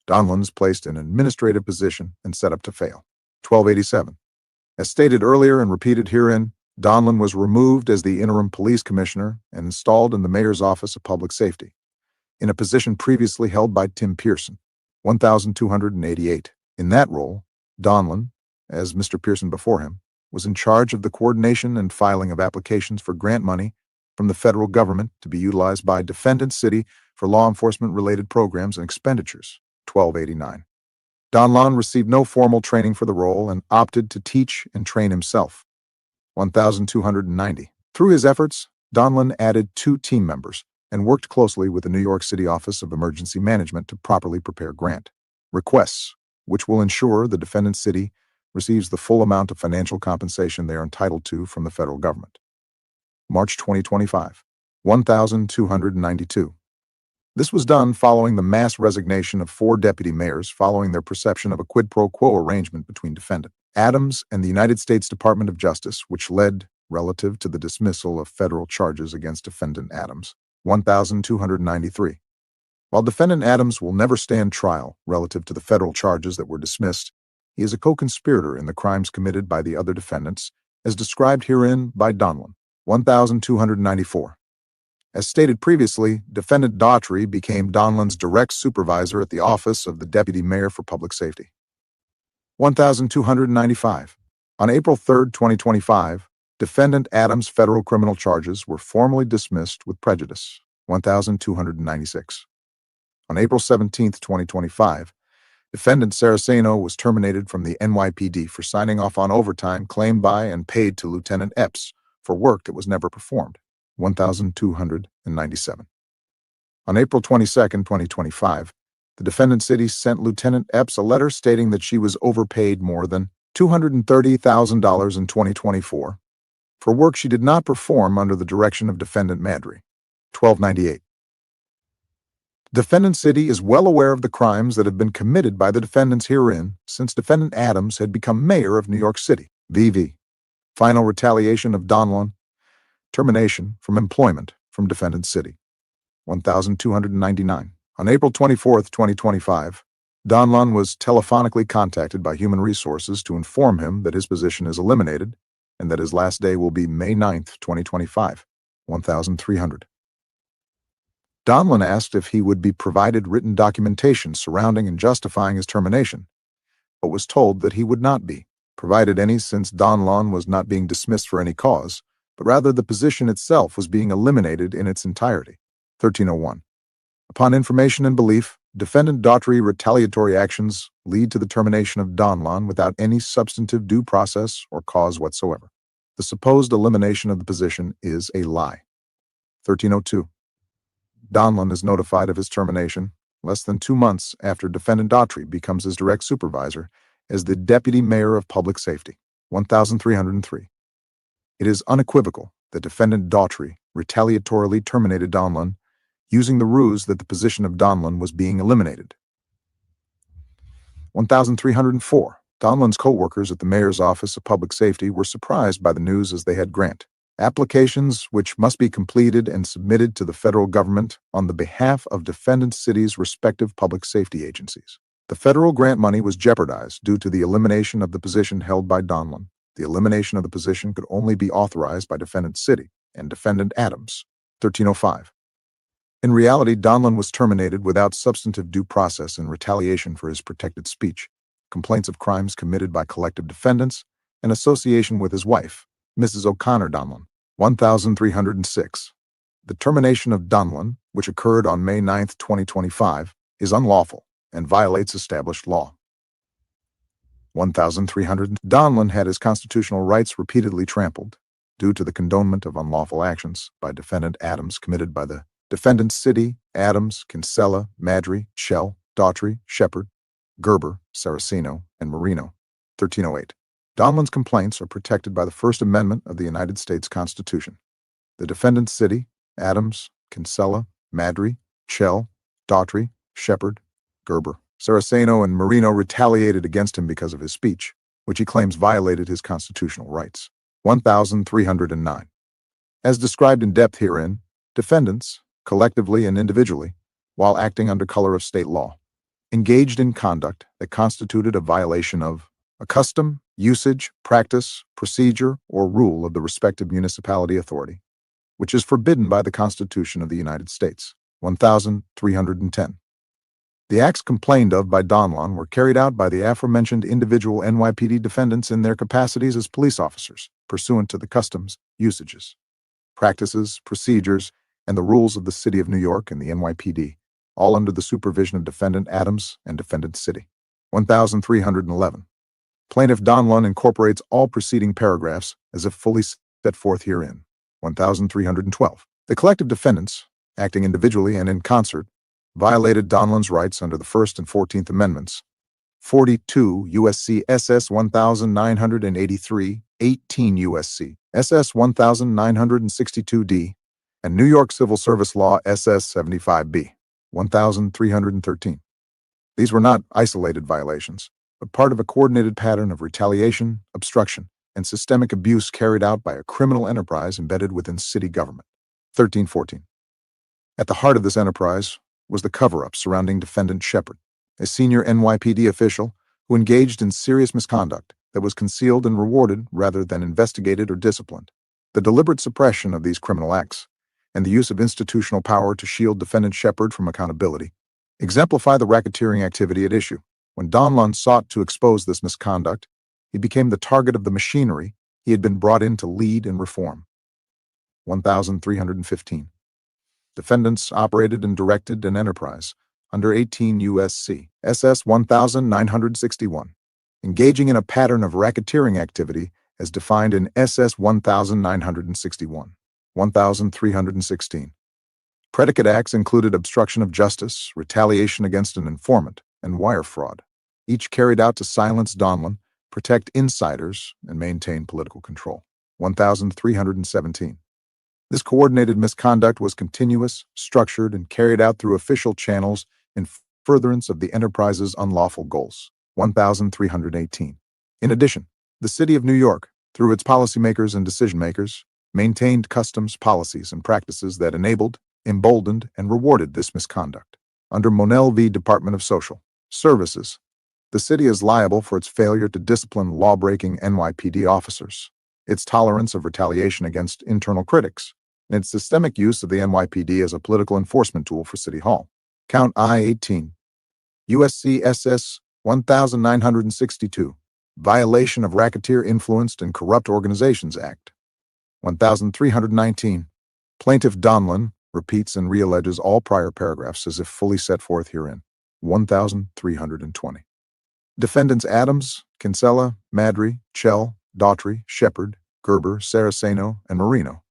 Donlon is placed in an administrative position and set up to fail. 1,287. As stated earlier and repeated herein, Donlon was removed as the interim police commissioner and installed in the mayor's office of public safety, in a position previously held by Tim Pearson. 1,288. In that role, Donlon, as Mr. Pearson before him, was in charge of the coordination and filing of applications for grant money from the federal government to be utilized by defendant city for law enforcement-related programs and expenditures. 1,289. Donlon received no formal training for the role and opted to teach and train himself. 1,290. Through his efforts, Donlon added 2 team members and worked closely with the New York City Office of Emergency Management to properly prepare grant requests, which will ensure the defendant city receives the full amount of financial compensation they are entitled to from the federal government. March 2025, 1,292. This was done following the mass resignation of 4 deputy mayors following their perception of a quid pro quo arrangement between defendant Adams and the United States Department of Justice, which led relative to the dismissal of federal charges against defendant Adams. 1,293. While defendant Adams will never stand trial relative to the federal charges that were dismissed, he is a co-conspirator in the crimes committed by the other defendants, as described herein by Donlon. 1,294. As stated previously, defendant Daughtry became Donlon's direct supervisor at the Office of the Deputy Mayor for Public Safety. 1,295. On April 3, 2025, defendant Adams' federal criminal charges were formally dismissed with prejudice. 1,296. On April 17, 2025, defendant Saraceno was terminated from the NYPD for signing off on overtime claimed by and paid to Lieutenant Epps for work that was never performed. 1,297. On April 22, 2025, the defendant city sent Lieutenant Epps a letter stating that she was overpaid more than $230,000 in 2024 for work she did not perform under the direction of defendant Madry. 1298. Defendant city is well aware of the crimes that have been committed by the defendants herein since defendant Adams had become mayor of New York City. VV. Final retaliation of Donlon. Termination from employment from defendant city. 1,299. On April 24, 2025, Donlon was telephonically contacted by Human Resources to inform him that his position is eliminated and that his last day will be May 9, 2025. 1,300. Donlon asked if he would be provided written documentation surrounding and justifying his termination, but was told that he would not be provided any since Donlon was not being dismissed for any cause, but rather the position itself was being eliminated in its entirety. 1301. Upon information and belief, defendant Daughtry retaliatory actions lead to the termination of Donlon without any substantive due process or cause whatsoever. The supposed elimination of the position is a lie. 1302. Donlon is notified of his termination less than 2 months after defendant Daughtry becomes his direct supervisor as the Deputy Mayor of Public Safety. 1,303. It is unequivocal that defendant Daughtry retaliatorily terminated Donlon using the ruse that the position of Donlon was being eliminated. 1,304. Donlon's co-workers at the Mayor's Office of Public Safety were surprised by the news as they had grant applications which must be completed and submitted to the federal government on the behalf of defendant cities' respective public safety agencies. The federal grant money was jeopardized due to the elimination of the position held by Donlon. The elimination of the position could only be authorized by defendant city and defendant Adams. 1305. In reality, Donlon was terminated without substantive due process in retaliation for his protected speech, complaints of crimes committed by collective defendants, and association with his wife, Mrs. O'Connor Donlon. 1,306. The termination of Donlon, which occurred on May 9, 2025, is unlawful and violates established law. 1,300. Donlon had his constitutional rights repeatedly trampled due to the condonement of unlawful actions by defendant Adams committed by the defendants City, Adams, Kinsella, Madry, Shell, Daughtry, Shepard, Gerber, Saraceno, and Marino. 1308. Donlon's complaints are protected by the First Amendment of the United States Constitution. The defendants City, Adams, Kinsella, Madry, Shell, Daughtry, Shepard, Gerber, Saraceno, and Marino retaliated against him because of his speech, which he claims violated his constitutional rights. 1,309. As described in depth herein, defendants, collectively and individually, while acting under color of state law, engaged in conduct that constituted a violation of a custom, usage, practice, procedure, or rule of the respective municipality authority, which is forbidden by the Constitution of the United States. 1,310. The acts complained of by Donlon were carried out by the aforementioned individual NYPD defendants in their capacities as police officers, pursuant to the customs, usages, practices, procedures, and the rules of the City of New York and the NYPD, all under the supervision of defendant Adams and defendant City. 1,311. Plaintiff Donlon incorporates all preceding paragraphs as if fully set forth herein. 1312. The collective defendants, acting individually and in concert, violated Donlon's rights under the First and 14th Amendments. 42 U.S.C. SS 1983, 18 U.S.C. SS 1962d, and New York Civil Service Law SS 75b, 1313. These were not isolated violations, but part of a coordinated pattern of retaliation, obstruction, and systemic abuse carried out by a criminal enterprise embedded within city government. 1314. At the heart of this enterprise was the cover-up surrounding defendant Shepard, a senior NYPD official who engaged in serious misconduct that was concealed and rewarded rather than investigated or disciplined. The deliberate suppression of these criminal acts and the use of institutional power to shield defendant Shepard from accountability exemplify the racketeering activity at issue. When Donlon sought to expose this misconduct, he became the target of the machinery he had been brought in to lead and reform. 1315. Defendants operated and directed an enterprise under 18 U.S.C. SS 1961, engaging in a pattern of racketeering activity as defined in SS 1961. 1316. Predicate acts included obstruction of justice, retaliation against an informant, and wire fraud, each carried out to silence Donlon, protect insiders, and maintain political control. 1317. This coordinated misconduct was continuous, structured, and carried out through official channels in furtherance of the enterprise's unlawful goals. 1318. In addition, the City of New York, through its policymakers and decision-makers, maintained customs, policies, and practices that enabled, emboldened, and rewarded this misconduct. Under Monell v. Department of Social Services, the city is liable for its failure to discipline law-breaking NYPD officers, its tolerance of retaliation against internal critics, and its systemic use of the NYPD as a political enforcement tool for City Hall. Count I-18. U.S.C. SS 1962, Violation of Racketeer-Influenced and Corrupt Organizations Act. 1319. Plaintiff Donlon repeats and realleges all prior paragraphs as if fully set forth herein. 1320. Defendants Adams, Kinsella, Madry, Chell, Daughtry, Shepard, Gerber, Saraceno, and Marino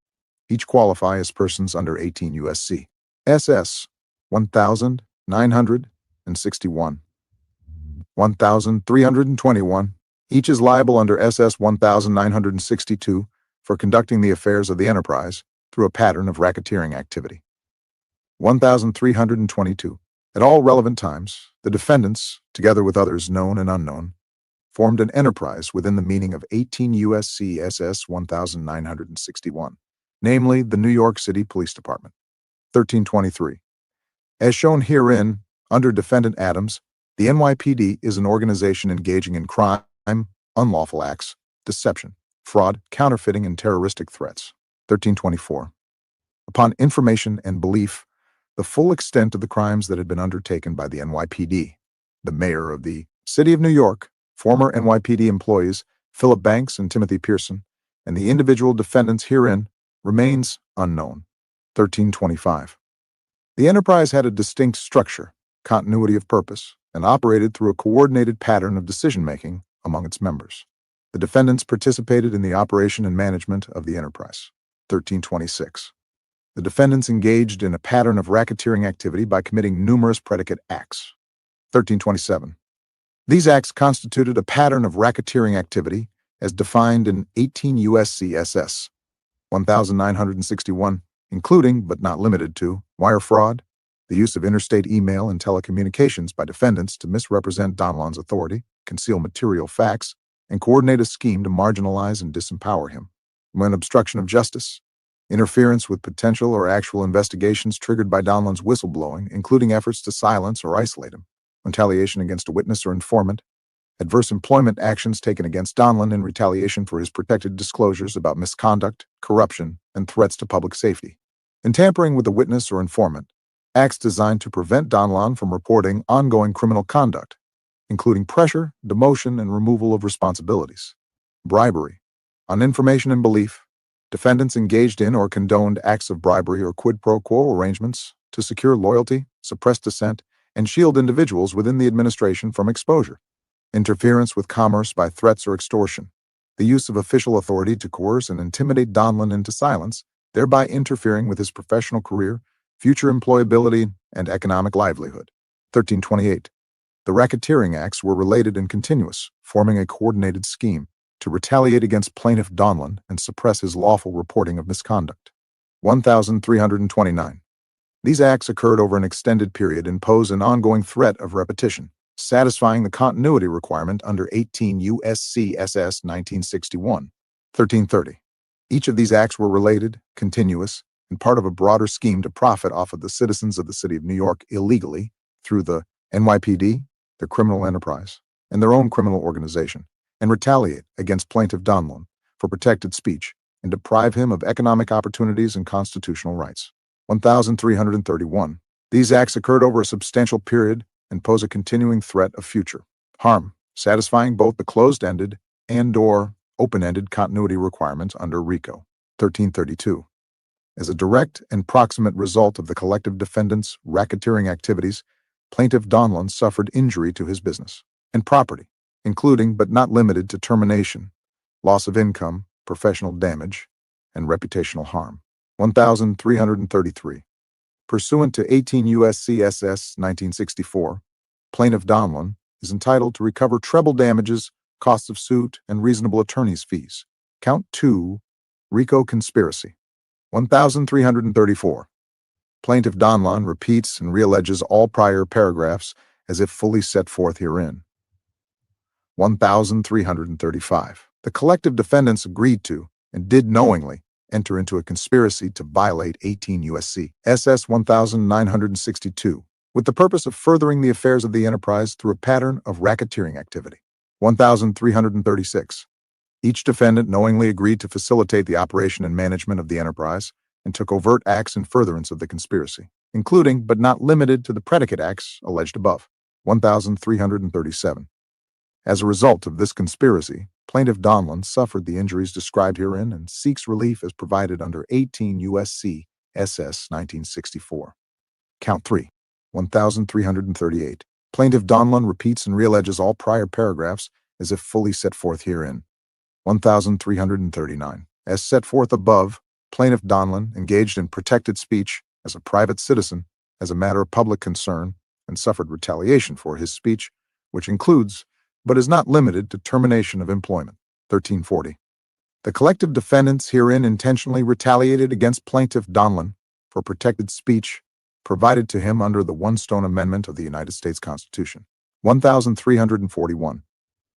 each qualify as persons under 18 U.S.C. SS 1961. 1321. Each is liable under SS 1962 for conducting the affairs of the enterprise through a pattern of racketeering activity. 1322. At all relevant times, the defendants, together with others known and unknown, formed an enterprise within the meaning of 18 U.S.C. SS 1961, namely the New York City Police Department. 1323. As shown herein, under Defendant Adams, the NYPD is an organization engaging in crime, unlawful acts, deception, fraud, counterfeiting, and terroristic threats. 1324. Upon information and belief, the full extent of the crimes that had been undertaken by the NYPD, the mayor of the City of New York, former NYPD employees Philip Banks and Timothy Pearson, and the individual defendants herein remains unknown. 1325. The enterprise had a distinct structure, continuity of purpose, and operated through a coordinated pattern of decision-making among its members. The defendants participated in the operation and management of the enterprise. 1326. The defendants engaged in a pattern of racketeering activity by committing numerous predicate acts. 1327. These acts constituted a pattern of racketeering activity as defined in 18 U.S.C. SS 1961, including, but not limited to, wire fraud, the use of interstate email and telecommunications by defendants to misrepresent Donlon's authority, conceal material facts, and coordinate a scheme to marginalize and disempower him. When obstruction of justice, interference with potential or actual investigations triggered by Donlon's whistleblowing, including efforts to silence or isolate him, retaliation against a witness or informant, adverse employment actions taken against Donlon in retaliation for his protected disclosures about misconduct, corruption, and threats to public safety, and tampering with a witness or informant, acts designed to prevent Donlon from reporting ongoing criminal conduct, including pressure, demotion, and removal of responsibilities, bribery. On information and belief, defendants engaged in or condoned acts of bribery or quid pro quo arrangements to secure loyalty, suppress dissent, and shield individuals within the administration from exposure. Interference with commerce by threats or extortion, the use of official authority to coerce and intimidate Donlon into silence, thereby interfering with his professional career, future employability, and economic livelihood. 1328. The racketeering acts were related and continuous, forming a coordinated scheme to retaliate against plaintiff Donlon and suppress his lawful reporting of misconduct. 1329. These acts occurred over an extended period and pose an ongoing threat of repetition, satisfying the continuity requirement under 18 U.S.C. SS 1961. 1330. Each of these acts were related, continuous, and part of a broader scheme to profit off of the citizens of the city of New York illegally through the NYPD, the criminal enterprise, and their own criminal organization, and retaliate against plaintiff Donlon for protected speech and deprive him of economic opportunities and constitutional rights. 1331. These acts occurred over a substantial period and pose a continuing threat of future harm, satisfying both the closed-ended and/or open-ended continuity requirements under RICO. 1332. As a direct and proximate result of the collective defendants' racketeering activities, plaintiff Donlon suffered injury to his business and property, including but not limited to termination, loss of income, professional damage, and reputational harm. 1333. Pursuant to 18 U.S.C. SS 1964, plaintiff Donlon is entitled to recover treble damages, costs of suit, and reasonable attorney's fees. Count 2, RICO conspiracy. 1334. Plaintiff Donlon repeats and realleges all prior paragraphs as if fully set forth herein. 1335. The collective defendants agreed to, and did knowingly, enter into a conspiracy to violate 18 U.S.C. SS 1962 with the purpose of furthering the affairs of the enterprise through a pattern of racketeering activity. 1336. Each defendant knowingly agreed to facilitate the operation and management of the enterprise and took overt acts in furtherance of the conspiracy, including but not limited to the predicate acts alleged above. 1337. As a result of this conspiracy, plaintiff Donlon suffered the injuries described herein and seeks relief as provided under 18 U.S.C. SS 1964. Count 3. 1338. Plaintiff Donlon repeats and realleges all prior paragraphs as if fully set forth herein. 1339. As set forth above, plaintiff Donlon engaged in protected speech as a private citizen as a matter of public concern and suffered retaliation for his speech, which includes but is not limited to termination of employment. 1340. The collective defendants herein intentionally retaliated against plaintiff Donlon for protected speech provided to him under the One Stone Amendment of the United States Constitution. 1341.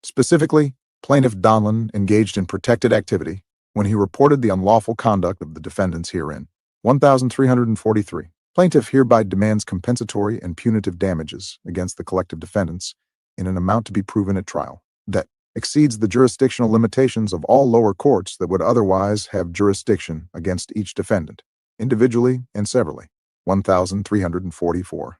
Specifically, plaintiff Donlon engaged in protected activity when he reported the unlawful conduct of the defendants herein. 1343. Plaintiff hereby demands compensatory and punitive damages against the collective defendants in an amount to be proven at trial that exceeds the jurisdictional limitations of all lower courts that would otherwise have jurisdiction against each defendant, individually and severally. 1344.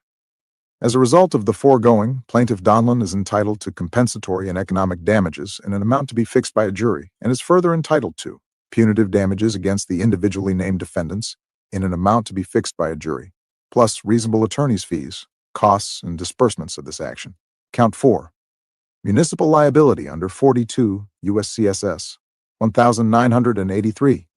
As a result of the foregoing, plaintiff Donlon is entitled to compensatory and economic damages in an amount to be fixed by a jury and is further entitled to punitive damages against the individually named defendants in an amount to be fixed by a jury, plus reasonable attorney's fees, costs, and disbursements of this action. Count 4. Municipal liability under 42 U.S.C.SS 1983.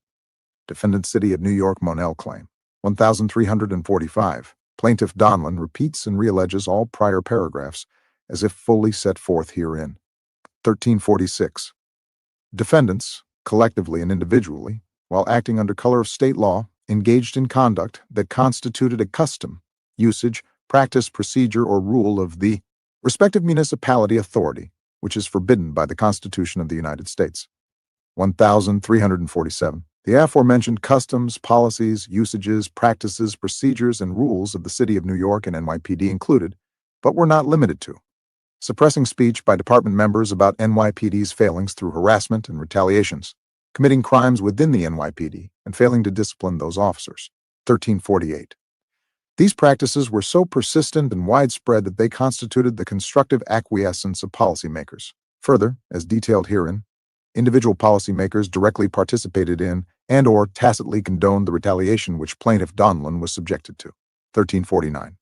Defendant City of New York Monell claim. 1345. Plaintiff Donlon repeats and realleges all prior paragraphs as if fully set forth herein. 1346. Defendants, collectively and individually, while acting under color of state law, engaged in conduct that constituted a custom, usage, practice, procedure, or rule of the respective municipality authority, which is forbidden by the Constitution of the United States. 1347. The aforementioned customs, policies, usages, practices, procedures, and rules of the City of New York and NYPD included, but were not limited to, suppressing speech by department members about NYPD's failings through harassment and retaliations, committing crimes within the NYPD, and failing to discipline those officers. 1348. These practices were so persistent and widespread that they constituted the constructive acquiescence of policymakers. Further, as detailed herein, individual policymakers directly participated in and/or tacitly condoned the retaliation which plaintiff Donlon was subjected to. 1349.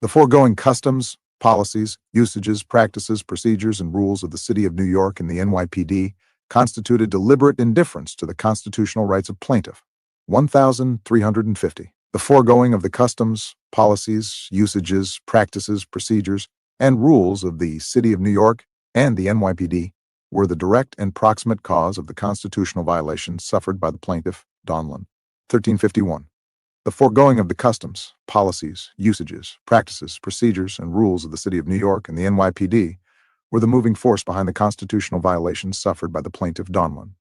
The foregoing customs, policies, usages, practices, procedures, and rules of the City of New York and the NYPD constituted deliberate indifference to the constitutional rights of plaintiff, 1,350. The foregoing of the customs, policies, usages, practices, procedures, and rules of the City of New York and the NYPD were the direct and proximate cause of the constitutional violations suffered by the plaintiff, Donlon. 1351. The foregoing of the customs, policies, usages, practices, procedures, and rules of the City of New York and the NYPD were the moving force behind the constitutional violations suffered by the plaintiff, Donlon.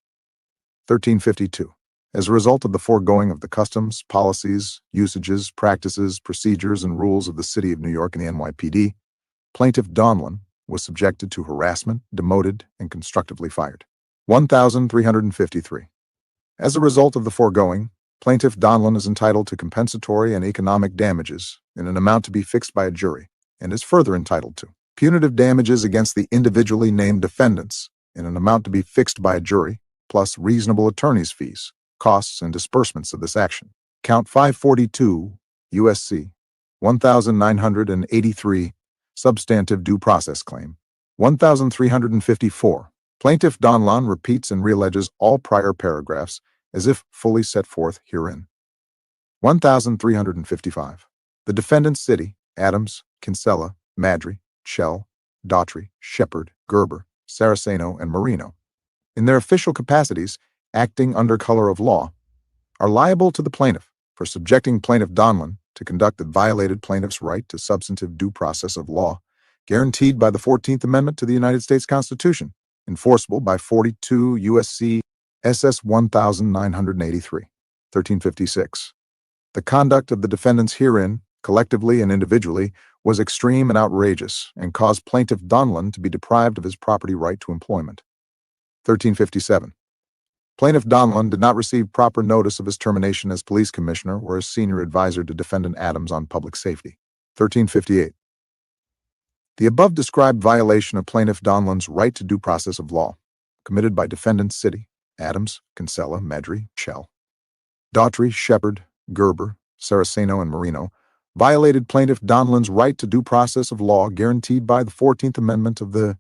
1352. As a result of the foregoing of the customs, policies, usages, practices, procedures, and rules of the City of New York and the NYPD, plaintiff Donlon was subjected to harassment, demoted, and constructively fired. 1,353. As a result of the foregoing, plaintiff Donlon is entitled to compensatory and economic damages in an amount to be fixed by a jury, and is further entitled to punitive damages against the individually named defendants in an amount to be fixed by a jury, plus reasonable attorney's fees, costs, and disbursements of this action. Count 542 U.S.C. 1983 Substantive Due Process Claim. 1,354. Plaintiff Donlon repeats and realleges all prior paragraphs as if fully set forth herein. 1,355. The defendants City, Adams, Kinsella, Madry, Schell, Daughtry, Shepard, Gerber, Saraceno, and Marino, in their official capacities, acting under color of law, are liable to the plaintiff for subjecting plaintiff Donlon to conduct that violated plaintiff's right to substantive due process of law, guaranteed by the 14th Amendment to the United States Constitution, enforceable by 42 U.S.C. SS 1983, 1356. The conduct of the defendants herein, collectively and individually, was extreme and outrageous, and caused plaintiff Donlon to be deprived of his property right to employment. 1357. Plaintiff Donlon did not receive proper notice of his termination as police commissioner or as senior advisor to defendant Adams on public safety. 1358. The above described violation of plaintiff Donlon's right to due process of law, committed by defendants City, Adams, Kinsella, Madry, Schell, Daughtry, Shepard, Gerber, Saraceno, and Marino, violated plaintiff Donlon's right to due process of law guaranteed by the 14th Amendment of the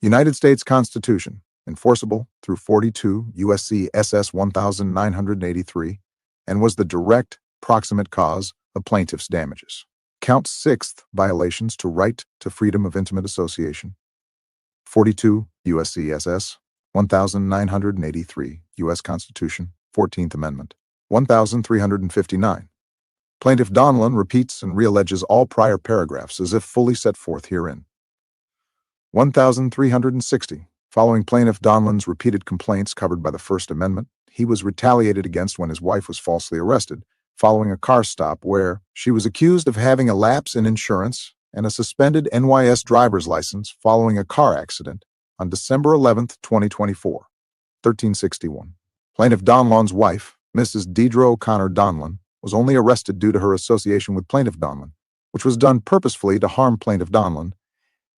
United States Constitution, enforceable through 42 U.S.C. SS 1983, and was the direct, proximate cause of plaintiff's damages. Count 6th violations to right to freedom of intimate association. 42 U.S.C. SS 1983, U.S. Constitution, 14th Amendment. 1,359. Plaintiff Donlon repeats and realleges all prior paragraphs as if fully set forth herein. 1,360. Following plaintiff Donlon's repeated complaints covered by the First Amendment, he was retaliated against when his wife was falsely arrested, following a car stop where she was accused of having a lapse in insurance and a suspended NYS driver's license following a car accident on December 11, 2024. 1361. Plaintiff Donlon's wife, Mrs. Deidre O'Connor Donlon, was only arrested due to her association with plaintiff Donlon, which was done purposefully to harm plaintiff Donlon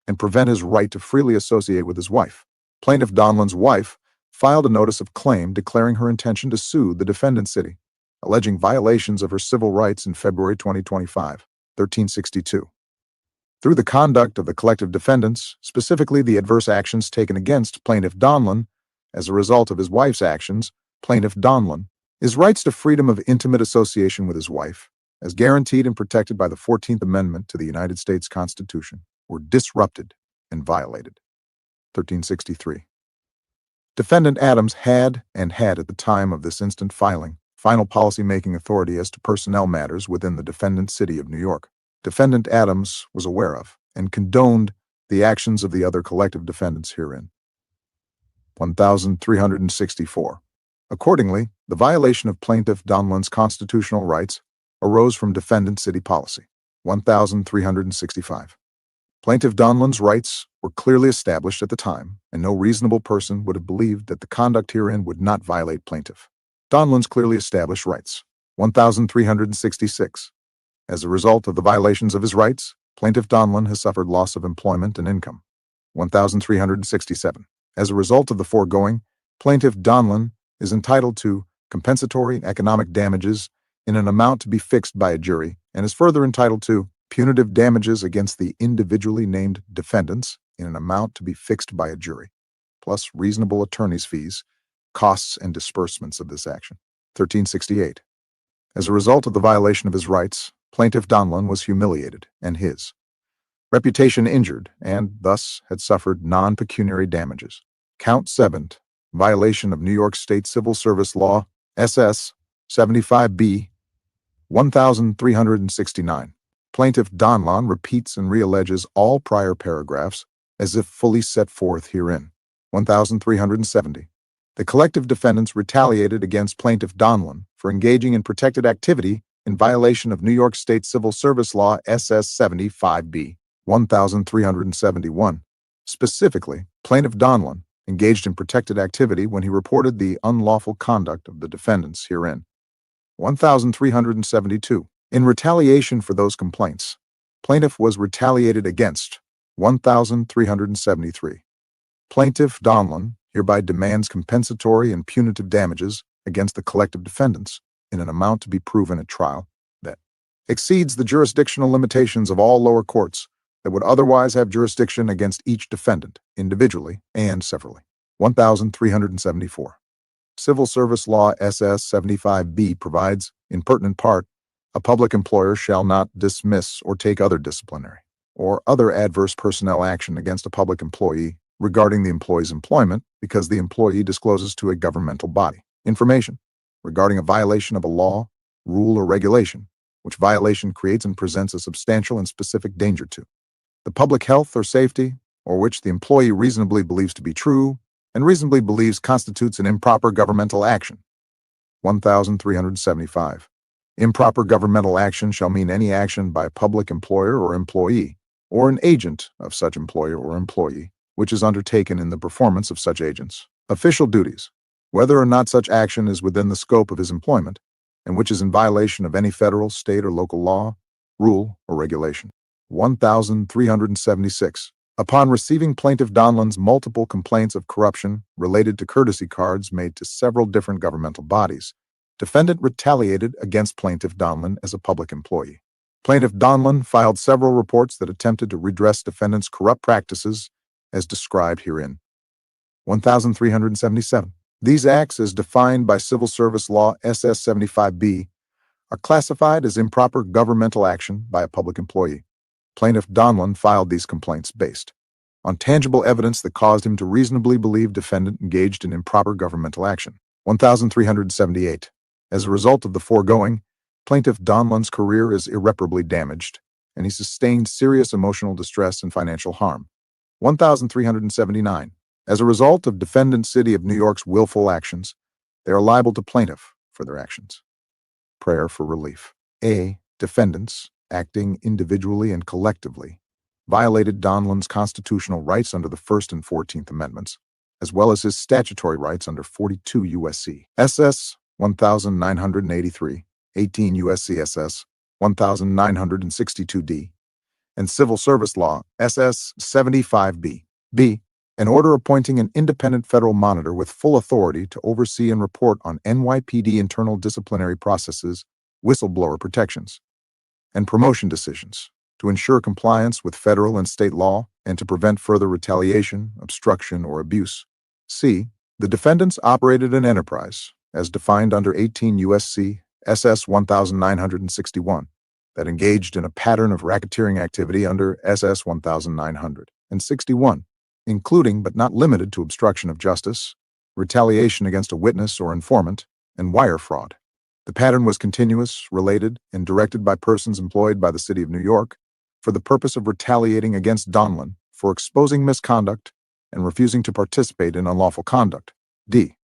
and prevent his right to freely associate with his wife. Plaintiff Donlon's wife filed a notice of claim declaring her intention to sue the defendant City, alleging violations of her civil rights in February 2025, 1362. Through the conduct of the collective defendants, specifically the adverse actions taken against plaintiff Donlon, as a result of his wife's actions, plaintiff Donlon, his rights to freedom of intimate association with his wife, as guaranteed and protected by the 14th Amendment to the United States Constitution, were disrupted and violated. 1363. Defendant Adams had at the time of this instant filing, final policy-making authority as to personnel matters within the defendant City of New York. Defendant Adams was aware of and condoned the actions of the other collective defendants herein. 1,364. Accordingly, the violation of plaintiff Donlon's constitutional rights arose from defendant City policy. 1,365. Plaintiff Donlon's rights were clearly established at the time, and no reasonable person would have believed that the conduct herein would not violate plaintiff Donlon's clearly established rights. 1,366. As a result of the violations of his rights, plaintiff Donlon has suffered loss of employment and income. 1,367. As a result of the foregoing, plaintiff Donlon is entitled to compensatory economic damages in an amount to be fixed by a jury, and is further entitled to punitive damages against the individually named defendants in an amount to be fixed by a jury, plus reasonable attorney's fees, costs, and disbursements of this action. 1368. As a result of the violation of his rights, plaintiff Donlon was humiliated and his reputation injured and thus had suffered non-pecuniary damages. Count 7, violation of New York State Civil Service Law, SS 75B, 1369. Plaintiff Donlon repeats and realleges all prior paragraphs as if fully set forth herein. 1370. The collective defendants retaliated against plaintiff Donlon for engaging in protected activity in violation of New York State Civil Service Law SS 75B, 1371. Specifically, plaintiff Donlon engaged in protected activity when he reported the unlawful conduct of the defendants herein. 1372. In retaliation for those complaints, plaintiff was retaliated against. 1373. Plaintiff Donlon hereby demands compensatory and punitive damages against the collective defendants in an amount to be proven at trial that exceeds the jurisdictional limitations of all lower courts that would otherwise have jurisdiction against each defendant, individually and severally. 1374. Civil Service Law SS 75B provides, in pertinent part, a public employer shall not dismiss or take other disciplinary or other adverse personnel action against a public employee regarding the employee's employment because the employee discloses to a governmental body information regarding a violation of a law, rule, or regulation, which violation creates and presents a substantial and specific danger to the public health or safety, or which the employee reasonably believes to be true and reasonably believes constitutes an improper governmental action. 1375. Improper governmental action shall mean any action by a public employer or employee, or an agent of such employer or employee, which is undertaken in the performance of such agents' official duties, whether or not such action is within the scope of his employment, and which is in violation of any federal, state, or local law, rule, or regulation. 1376. Upon receiving plaintiff Donlon's multiple complaints of corruption related to courtesy cards made to several different governmental bodies, defendant retaliated against plaintiff Donlon as a public employee. Plaintiff Donlon filed several reports that attempted to redress defendant's corrupt practices as described herein. 1377. These acts, as defined by Civil Service Law SS 75B, are classified as improper governmental action by a public employee. Plaintiff Donlon filed these complaints based on tangible evidence that caused him to reasonably believe defendant engaged in improper governmental action. 1378. As a result of the foregoing, plaintiff Donlon's career is irreparably damaged, and he sustained serious emotional distress and financial harm. 1379. As a result of defendant City of New York's willful actions, they are liable to plaintiff for their actions. Prayer for relief. A. Defendants, acting individually and collectively, violated Donlon's constitutional rights under the First and 14th Amendments, as well as his statutory rights under 42 U.S.C. SS 1983, 18 U.S.C. SS 1962d, and Civil Service Law SS 75B. B. An order appointing an independent federal monitor with full authority to oversee and report on NYPD internal disciplinary processes, whistleblower protections, and promotion decisions to ensure compliance with federal and state law and to prevent further retaliation, obstruction, or abuse. C. The defendants operated an enterprise, as defined under 18 U.S.C. SS 1961, that engaged in a pattern of racketeering activity under SS 1961, including but not limited to obstruction of justice, retaliation against a witness or informant, and wire fraud. The pattern was continuous, related, and directed by persons employed by the City of New York for the purpose of retaliating against Donlon for exposing misconduct and refusing to participate in unlawful conduct. D.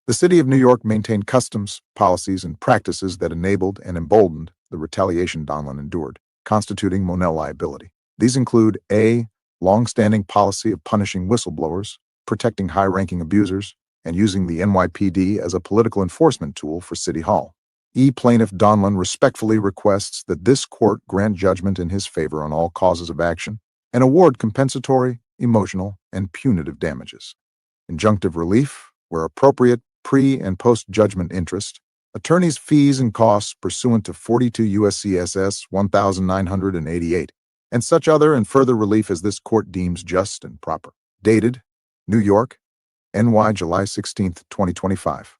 The City of New York maintained customs, policies, and practices that enabled and emboldened the retaliation Donlon endured, constituting Monell liability. These include A. Long-standing policy of punishing whistleblowers, protecting high-ranking abusers, and using the NYPD as a political enforcement tool for City Hall. E. Plaintiff Donlon respectfully requests that this court grant judgment in his favor on all causes of action and award compensatory, emotional, and punitive damages. Injunctive relief, where appropriate pre- and post-judgment interest, attorney's fees and costs pursuant to 42 U.S.C. SS 1988, and such other and further relief as this court deems just and proper. Dated, New York, NY, July 16, 2025.